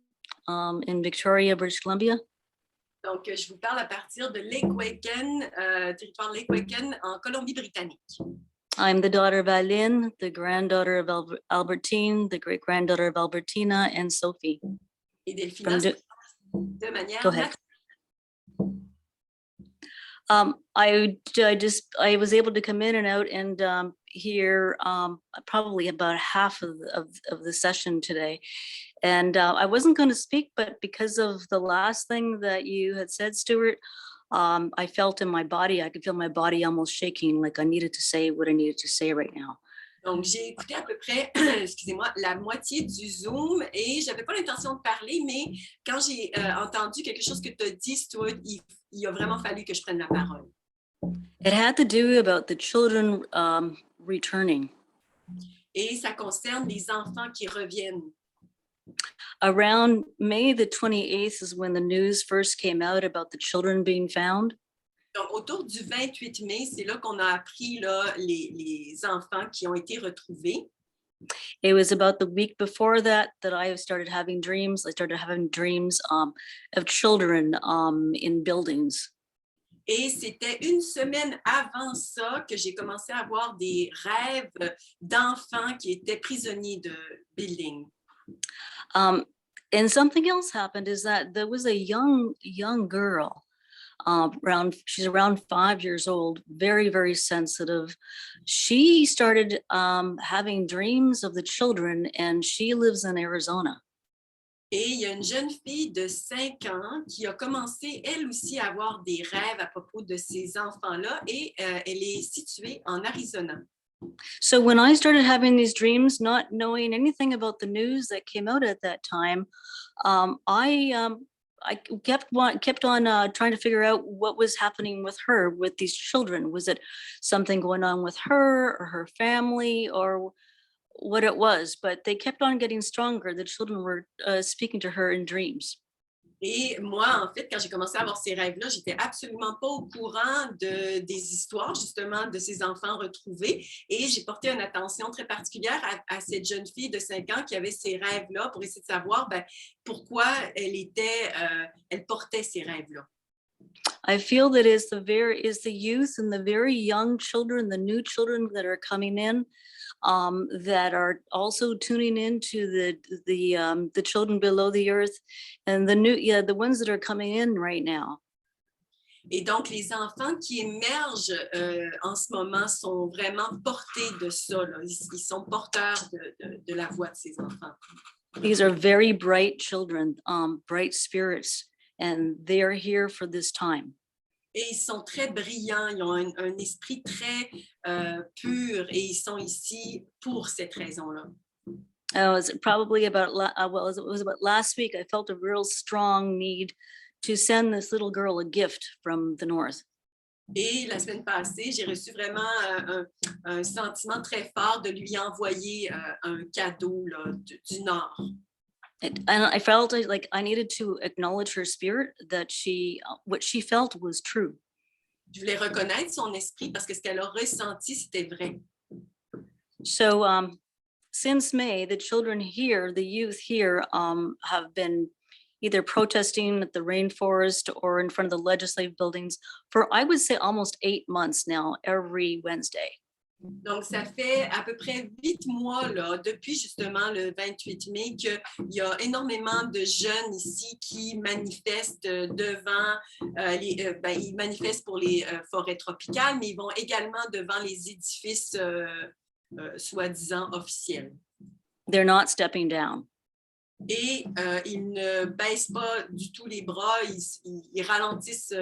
S10: in Victoria, British Columbia.
S2: Donc, je vous parle à partir de Lekwegen, territoire Lekwegen en Colombie-Britannique.
S10: I'm the daughter of Aline, the granddaughter of Albertine, the great-granddaughter of Albertina, and Sophie.
S2: Et Delphina, de manière
S10: Go ahead. I was able to come in and out and hear probably about half of the session today. And I wasn't going to speak, but because of the last thing that you had said, Stuart, I felt in my body, I could feel my body almost shaking, like I needed to say what I needed to say right now.
S2: Donc, j'ai écouté à peu près, excusez-moi, la moitié du Zoom et je n'avais pas l'intention de parler, mais quand j'ai entendu quelque chose que tu as dit, Stuart, il a vraiment fallu que je prenne la parole.
S10: It had to do about the children returning.
S2: Et ça concerne les enfants qui reviennent.
S10: Around May the 28th is when the news first came out about the children being found.
S2: Donc, autour du 28 mai, c'est là qu'on a appris là, les enfants qui ont été retrouvés.
S10: It was about the week before that I started having dreams. I started having dreams of children in buildings.
S2: Et c'était une semaine avant ça que j'ai commencé à avoir des rêves d'enfants qui étaient prisonniers de building.
S10: And something else happened is that there was a young girl, she's around 5 years old, very, very sensitive. She started having dreams of the children, and she lives in Arizona.
S2: Et il y a une jeune fille de 5 ans qui a commencé, elle aussi, à avoir des rêves à propos de ces enfants-là et elle est située en Arizona.
S10: So when I started having these dreams, not knowing anything about the news that came out at that time, I kept on trying to figure out what was happening with her, with these children. Was it something going on with her or her family or what it was? But they kept on getting stronger. The children were speaking to her in dreams.
S2: Et moi, en fait, quand j'ai commencé à avoir ces rêves-là, j'étais absolument pas au courant des histoires, justement, de ces enfants retrouvés. Et j'ai porté une attention très particulière à cette jeune fille de 5 ans qui avait ces rêves-là pour essayer de savoir pourquoi elle portait ces rêves-là.
S10: I feel that it's the youth and the very young children, the new children that are coming in, that are also tuning into the children below the earth, and the ones that are coming in right now.
S2: Et donc, les enfants qui émergent en ce moment sont vraiment portés de ça. Là. Ils sont porteurs de la voix de ces enfants.
S10: These are very bright children, bright spirits, and they are here for this time.
S2: Et ils sont très brillants, ils ont un esprit très pur et ils sont ici pour cette raison-là.
S10: It was about last week. I felt a real strong need to send this little girl a gift from the north.
S2: Et la semaine passée, j'ai reçu vraiment un sentiment très fort de lui envoyer un cadeau là, du Nord.
S10: And I felt like I needed to acknowledge her spirit, that what she felt was true.
S2: Je voulais reconnaître son esprit parce que ce qu'elle a ressenti, c'était vrai.
S10: So since May, the children here, the youth here, have been either protesting at the rainforest or in front of the legislative buildings for, I would say, almost 8 months now, every Wednesday.
S2: Donc, ça fait à peu près 8 mois, là, depuis justement le 28 mai, qu'il y a énormément de jeunes ici qui manifestent devant, ils manifestent pour les forêts tropicales, mais ils vont également devant les édifices soi-disant officiels.
S10: They're not stepping down.
S2: Et ils ne baissent pas du tout les bras, ils ralentissent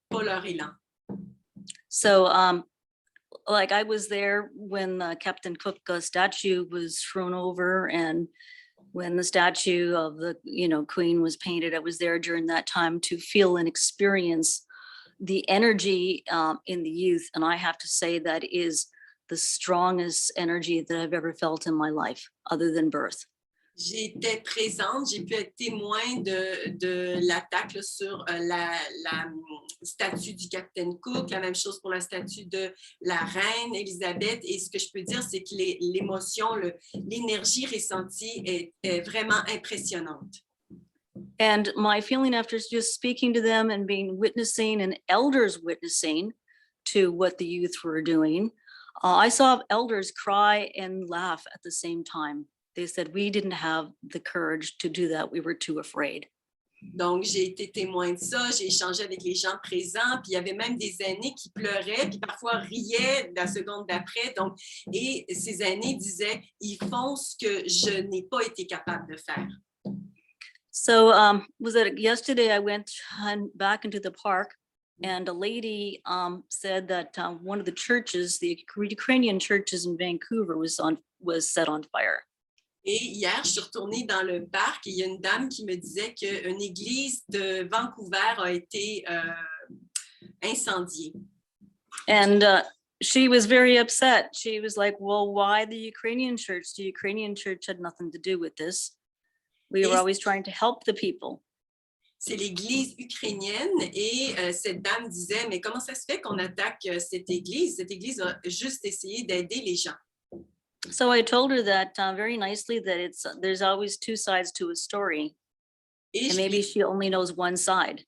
S2: pas leur élan.
S10: So, like I was there when Captain Cook statue was thrown over, and when the statue of the Queen was painted, I was there during that time to feel and experience the energy in the youth. And I have to say that is the strongest energy that I've ever felt in my life, other than birth.
S2: J'étais présente, j'ai pu être témoin de l'attaque sur la statue du Capitaine Cook, la même chose pour la statue de la reine Elisabeth. Et ce que je peux dire, c'est que l'émotion, l'énergie ressentie est vraiment impressionnante.
S10: And my feeling after just speaking to them and witnessing and elders witnessing to what the youth were doing, I saw elders cry and laugh at the same time. They said, we didn't have the courage to do that. We were too afraid.
S2: Donc, j'ai été témoin de ça, j'ai échangé avec les gens présents, puis il y avait même des aînés qui pleuraient, puis parfois riaient la seconde d'après. Donc, et ces aînés disaient, ils font ce que je n'ai pas été capable de faire.
S10: So, was it yesterday I went back into the park And a lady said that one of the churches, the Ukrainian churches in Vancouver, was set on fire.
S2: Et hier, je suis retournée dans le parc et il y a une dame qui me disait qu'une église de Vancouver a été incendiée.
S10: And she was very upset. She was like, well, why the Ukrainian church? The Ukrainian church had nothing to do with this. We were always trying to help the people.
S2: C'est l'église ukrainienne et cette dame disait, mais comment ça se fait qu'on attaque cette église? Cette église a juste essayé d'aider les gens.
S10: So I told her that very nicely that there's always two sides to a story.
S2: Et
S10: And maybe she only knows one side.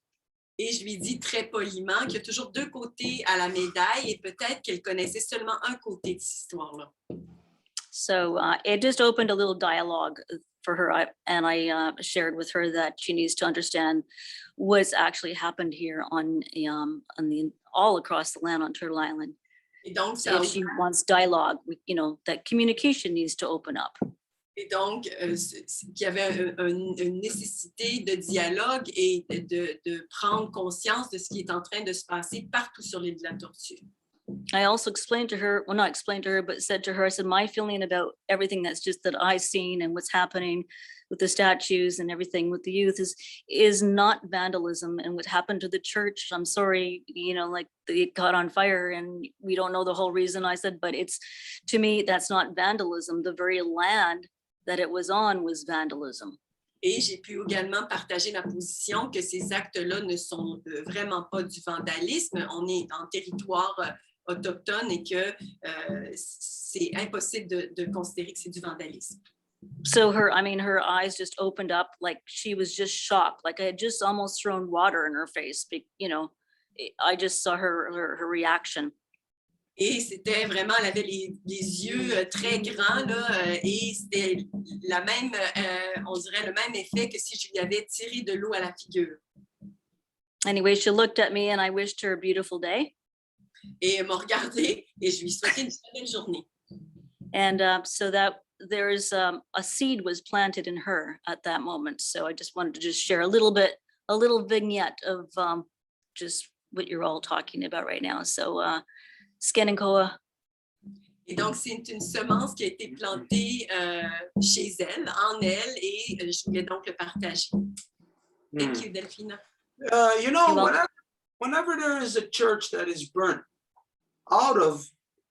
S2: Et je lui dis très poliment qu'il y a toujours deux côtés à la médaille et peut-être qu'elle connaissait seulement un côté de cette histoire-là.
S10: So it just opened a little dialogue for her, and I shared with her that she needs to understand what's actually happened here all across the land on Turtle Island.
S2: Et donc,
S10: So if she wants dialogue, that communication needs to open up.
S2: Et donc, qu'il y avait une nécessité de dialogue et de prendre conscience de ce qui est en train de se passer partout sur l'île de la Tortue.
S10: I also explained to her, well, not explained to her, but said to her, I said, my feeling about everything that's just that I've seen and what's happening with the statues and everything with the youth is not vandalism. And what happened to the church, I'm sorry, like it caught on fire and we don't know the whole reason. I said, but to me, that's not vandalism. The very land that it was on was vandalism.
S2: Et j'ai pu également partager ma position que ces actes-là ne sont vraiment pas du vandalisme. On est en territoire autochtone et que c'est impossible de considérer que c'est du vandalisme.
S10: So her eyes just opened up, like she was just shocked, like I had just almost thrown water in her face. I just saw her reaction.
S2: Et c'était vraiment, elle avait les yeux très grands là, et c'était on dirait le même effet que si je lui avais tiré de l'eau à la figure.
S10: Anyway, she looked at me and I wished her a beautiful day.
S2: Et elle m'a regardée et je lui souhaitais une très belle journée.
S10: And so that there's a seed was planted in her at that moment. So I just wanted to just share a little vignette of just what you're all talking about right now. So Skenenkoa.
S2: Et donc, c'est une semence qui a été plantée chez elle, en elle, et je voulais donc le partager. Thank you, Delphina.
S1: Whenever there is a church that is burnt out of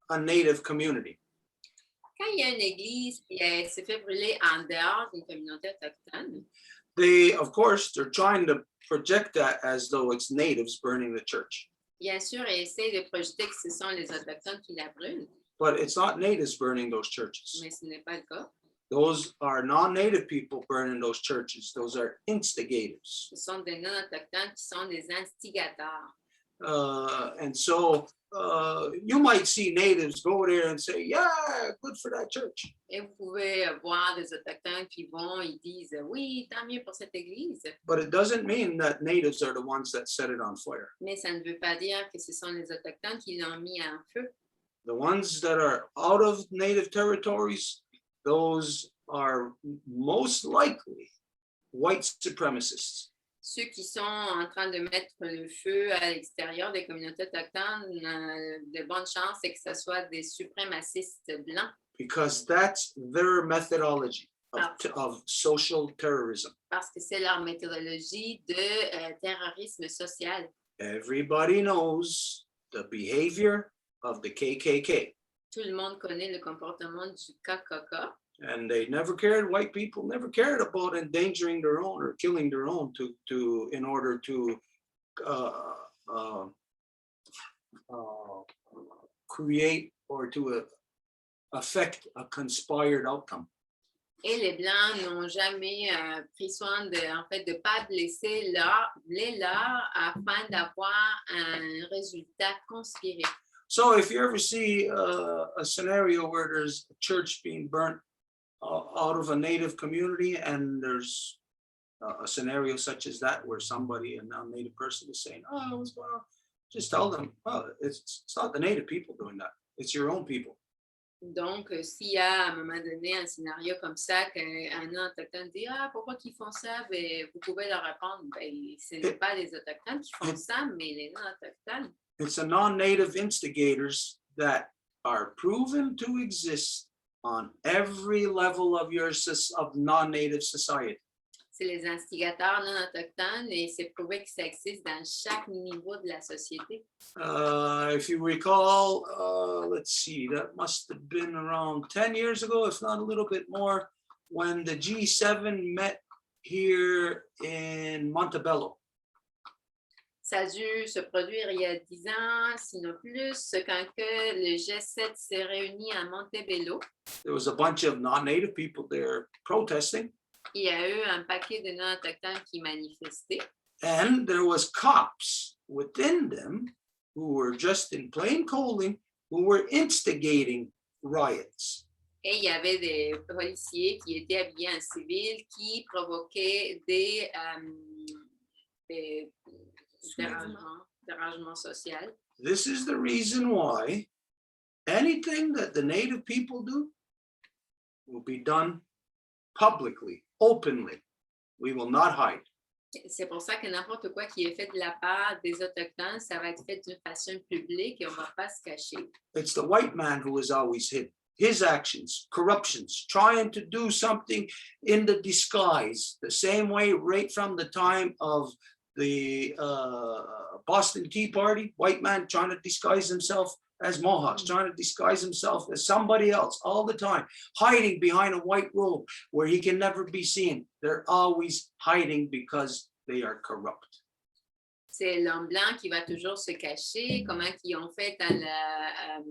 S1: a native community,
S4: Quand il y a une église qui s'est fait brûler en dehors d'une communauté autochtone,
S1: they're trying to project that as though it's natives burning the church.
S4: bien sûr, ils essaient de projeter que ce sont les autochtones qui la brûlent,
S1: But it's not natives burning those churches.
S4: mais ce n'est pas le cas.
S1: Those are non-native people burning those churches. Those are instigators.
S4: Ce sont des non-autochtones qui sont des instigateurs.
S1: And so you might see natives go there and say, yeah, good for that church.
S4: Et vous pouvez voir des autochtones qui vont, ils disent oui, tant mieux pour cette église.
S1: But it doesn't mean that natives are the ones that set it on fire.
S4: Mais ça ne veut pas dire que ce sont les autochtones qui l'ont mis en feu.
S1: The ones that are out of native territories, those are most likely white supremacists.
S4: Ceux qui sont en train de mettre le feu à l'extérieur des communautés autochtones, de bonnes chances c'est que ce soit des suprémacistes blancs.
S1: Because that's their methodology of social terrorism.
S4: Parce que c'est leur méthodologie de terrorisme social.
S1: Everybody knows the behavior of the KKK.
S4: Tout le monde connaît le comportement du KKK.
S1: And they never cared, white people never cared about endangering their own or killing their own in order to create or to affect a conspired outcome.
S4: Et les Blancs n'ont jamais pris soin de pas blesser les leurs afin d'avoir un résultat conspiré.
S1: So if you ever see a scenario where there's a church being burnt out of a native community, and there's a scenario such as that where somebody, a non-native person, is saying, oh, what's going on? Just tell them, oh, it's not the native people doing that. It's your own people.
S4: Donc, s'il y a à un moment donné un scénario comme ça, qu'un non-autochtone dit « Ah, pourquoi qu'ils font ça? » Ben, vous pouvez leur répondre, ben, ce n'est pas les Autochtones qui font ça, mais les non-autochtones.
S1: It's the non-native instigators that are proven to exist on every level of of non-native society.
S4: C'est les instigateurs non autochtones et c'est prouvé que ça existe dans chaque niveau de la société.
S1: If you recall, let's see, that must have been around 10 years ago, if not a little bit more, when the G7 met here in Montebello.
S4: Ça a dû se produire il y a 10 ans, sinon plus, quand que le G7 s'est réuni à Montebello.
S1: There was a bunch of non-native people there protesting.
S4: Il y a eu un paquet de non-autochtones qui manifestaient.
S1: And there was cops within them who were just in plain clothing who were instigating riots.
S4: Et il y avait des policiers qui étaient habillés en civil qui provoquaient des dérangements sociaux.
S1: This is the reason why anything that the native people do will be done publicly, openly. We will not hide.
S4: C'est pour ça que n'importe quoi qui est fait de la part des Autochtones, ça va être fait d'une façon publique et on ne va pas se cacher.
S1: It's the white man who is always hidden. His actions, corruptions, trying to do something in the disguise, the same way right from the time of the Boston Tea Party, white man trying to disguise himself as Mohawks, trying to disguise himself as somebody else all the time, hiding behind a white robe where he can never be seen. They're always hiding because they are corrupt.
S4: C'est l'homme blanc qui va toujours se cacher, comment ils ont fait à la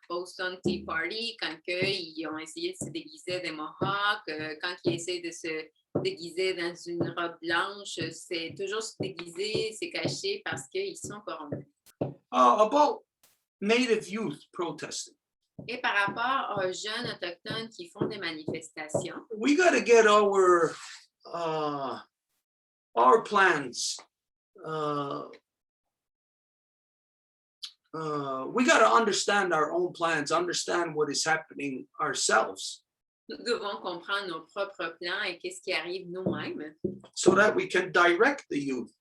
S4: Boston Tea Party, quand ils ont essayé de se déguiser des Mohawks, quand ils essaient de se déguiser dans une robe blanche, c'est toujours se déguiser, se cacher parce qu'ils sont corrompus.
S1: About Native youth protesting.
S4: Et par rapport aux jeunes autochtones qui font des manifestations,
S1: We got to get our plans. We got to understand our own plans, understand what is happening ourselves,
S4: nous devons comprendre nos propres plans et qu'est-ce qui arrive nous-mêmes,
S1: so that we can direct the youth.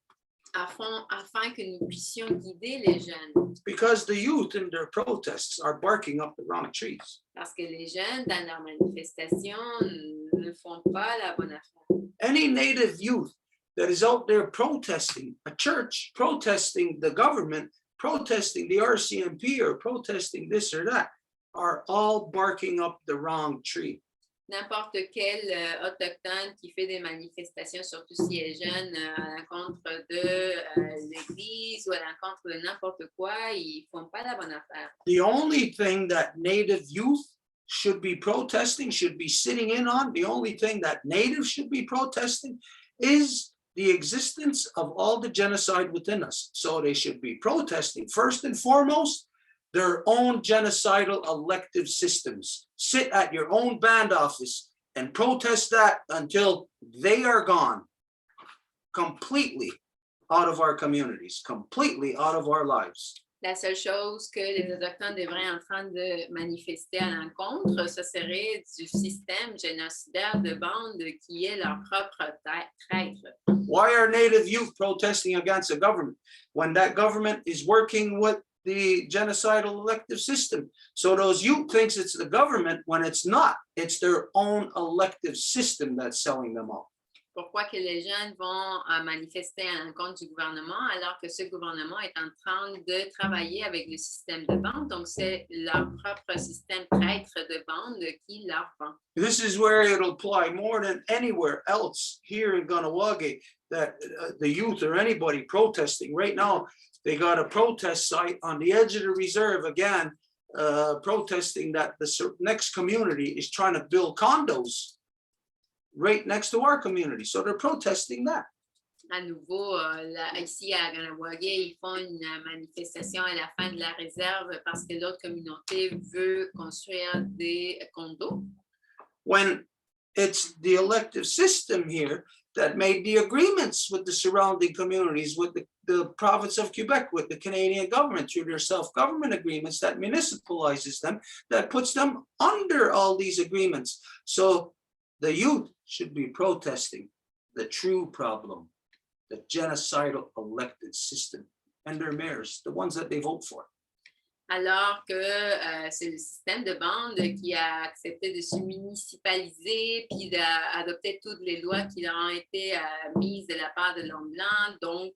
S4: afin que nous puissions guider les jeunes.
S1: Because the youth in their protests are barking up the wrong trees.
S4: Parce que les jeunes, dans leurs manifestations, ne font pas la bonne affaire.
S1: Any Native youth that is out there protesting a church, protesting the government, protesting the RCMP, or protesting this or that, are all barking up the wrong tree.
S4: N'importe quel autochtone qui fait des manifestations, surtout s'il est jeune, à l'encontre de l'Église ou à l'encontre de n'importe quoi, ils font pas la bonne affaire.
S1: The only thing that Native youth should be protesting, should be sitting in on, the only thing that Natives should be protesting is the existence of all the genocide within us. So they should be protesting first and foremost their own genocidal elective systems. Sit at your own band office and protest that until they are gone, completely out of our communities, completely out of our lives.
S4: La seule chose que les Autochtones devraient en train de manifester à l'encontre, ce serait du système génocidaire de bande qui est leur propre traître.
S1: Why are Native youth protesting against the government when that government is working with the genocidal elective system? So those youth thinks it's the government when it's not. It's their own elective system that's selling them out.
S4: Pourquoi que les jeunes vont manifester à l'encontre du gouvernement alors que ce gouvernement est en train de travailler avec le système de bande, donc c'est leur propre système traître de bande qui leur vend.
S1: This is where it'll apply more than anywhere else here in Ganawage, that the youth or anybody protesting right now, they got a protest site on the edge of the reserve again, protesting that the next community is trying to build condos right next to our community. So they're protesting that.
S4: À nouveau, ici à Ganawage, ils font une manifestation à la fin de la réserve parce que l'autre communauté veut construire des condos.
S1: When it's the elective system here that made the agreements with the surrounding communities, with the province of Quebec with the Canadian government through their self-government agreements that municipalizes them, that puts them under all these agreements. So the youth should be protesting the true problem, the genocidal elected system, and their mayors, the ones that they vote for.
S4: Alors que c'est le système de bande qui a accepté de se municipaliser puis d'adopter toutes les lois qui leur ont été mises de la part de l'homme blanc. Donc,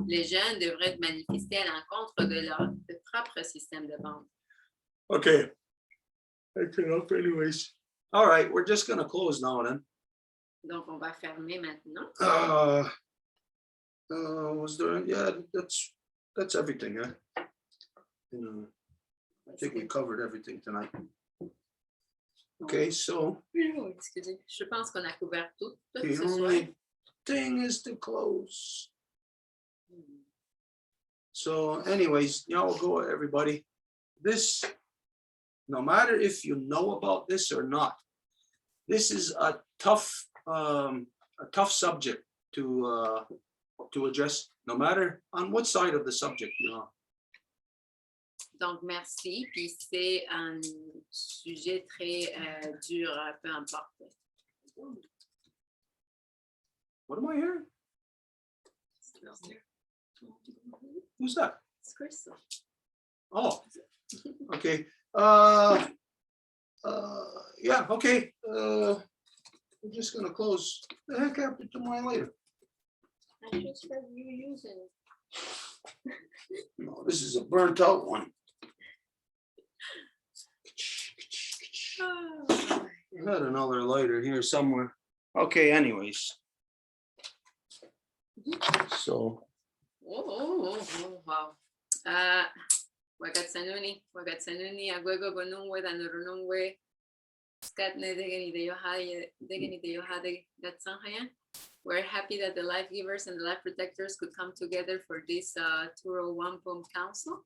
S4: les jeunes devraient manifester à l'encontre de leur propre système de bande.
S1: Okay. Anyways. All right, we're just going to close now then.
S4: Donc, on va fermer maintenant.
S1: Was there? Yeah, that's everything. I think we covered everything tonight. Okay, so
S4: Oh, excusez, je pense qu'on a couvert tout
S1: the
S4: ce soir.
S1: only thing is to close. So anyways, y'all go, everybody. This, no matter if you know about this or not, this is a tough subject to address, no matter on what side of the subject you're on.
S4: Donc, merci. Puis c'est un sujet très dur, peu importe.
S1: What am I hearing? Who's that?
S4: It's Crystal.
S1: Oh, okay. Yeah, okay. We're just gonna close. The heck happened to mine later?
S4: I just heard you using it.
S1: No, this is a burnt out one.
S4: Oh.
S1: I had another lighter here somewhere. Okay, anyways. So,
S4: Oh, wow. Wagatsanuni, agwego gonungwe, danurunungwe, skatne degeni de yohade gatsanhayan. We're happy that the life givers and the life protectors could come together for this Turo Wampum Council.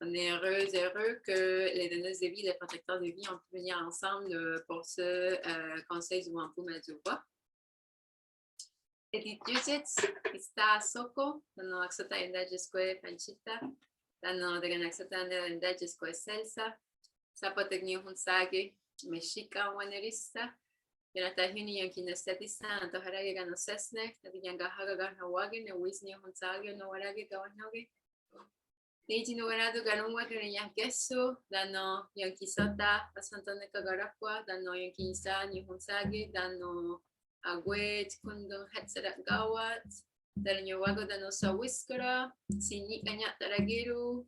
S4: On est heureux que les donneuses de vie et les protecteurs de vie ont pu venir ensemble pour ce conseil du Wampum à Deux Voies. Edith Yuzitz, Ista Soko, dano aksota endajesque Panchita, dano degan aksota endajesque Celsa, Sapotegni Hunsage, Meshika Wanerista, Yanatahini Yankinestadista, Antoharage Ganosesne, Yanga Hawagi, no Wisni Hunsage, no Warage Gawanoge. Neji no Warado Galungwa, Yankeso, dano Yankisota, Asantone Kagarapua, dano Yankinsa, Nihunsage, dano Agwe, Kundo Hetzerat Gawat, Daranyawago Danosa Whiskera, Sini Kanyat Taragiru,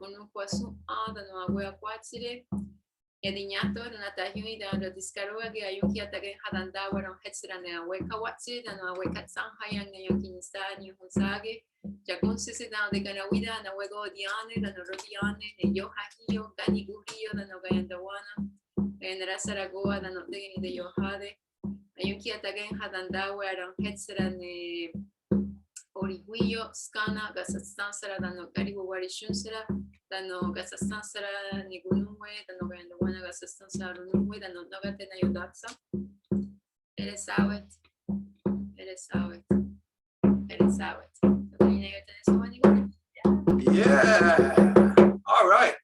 S4: Unuquasu, Dano Agwe Aquatsire, Edinato, Natahuni, the Discaroa, Ayuki Atake Hadandawa, Hetzeran, Aweka Watsi, Dano Aweka Sanhayan, Yankinsta, Yuhusage, Jakun Sisi down the Ganawida, and Awego Diane, and Rodiane, and Yohakio, Ganigurio, the Nogayandawana, and Rasaragoa, the Notagini de Yohade. Ayuki Atagen Hadandawa, and Hetzeran Origuio, Skana, Gasastansara, Dano Caribu Warishunsera, Dano Gasastansara, Nigunue, Dano Gandawana, Gasastansara, Runue, Dano Nogatena Yodatsa. It is out. It is out. It is out.
S1: yeah. All right.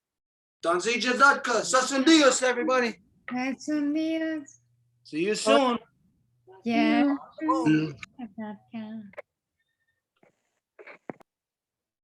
S1: Donzija Datka, Sasundios, everybody.
S8: That's on the
S1: See you soon.
S8: yeah.
S1: Oh.
S8: That count.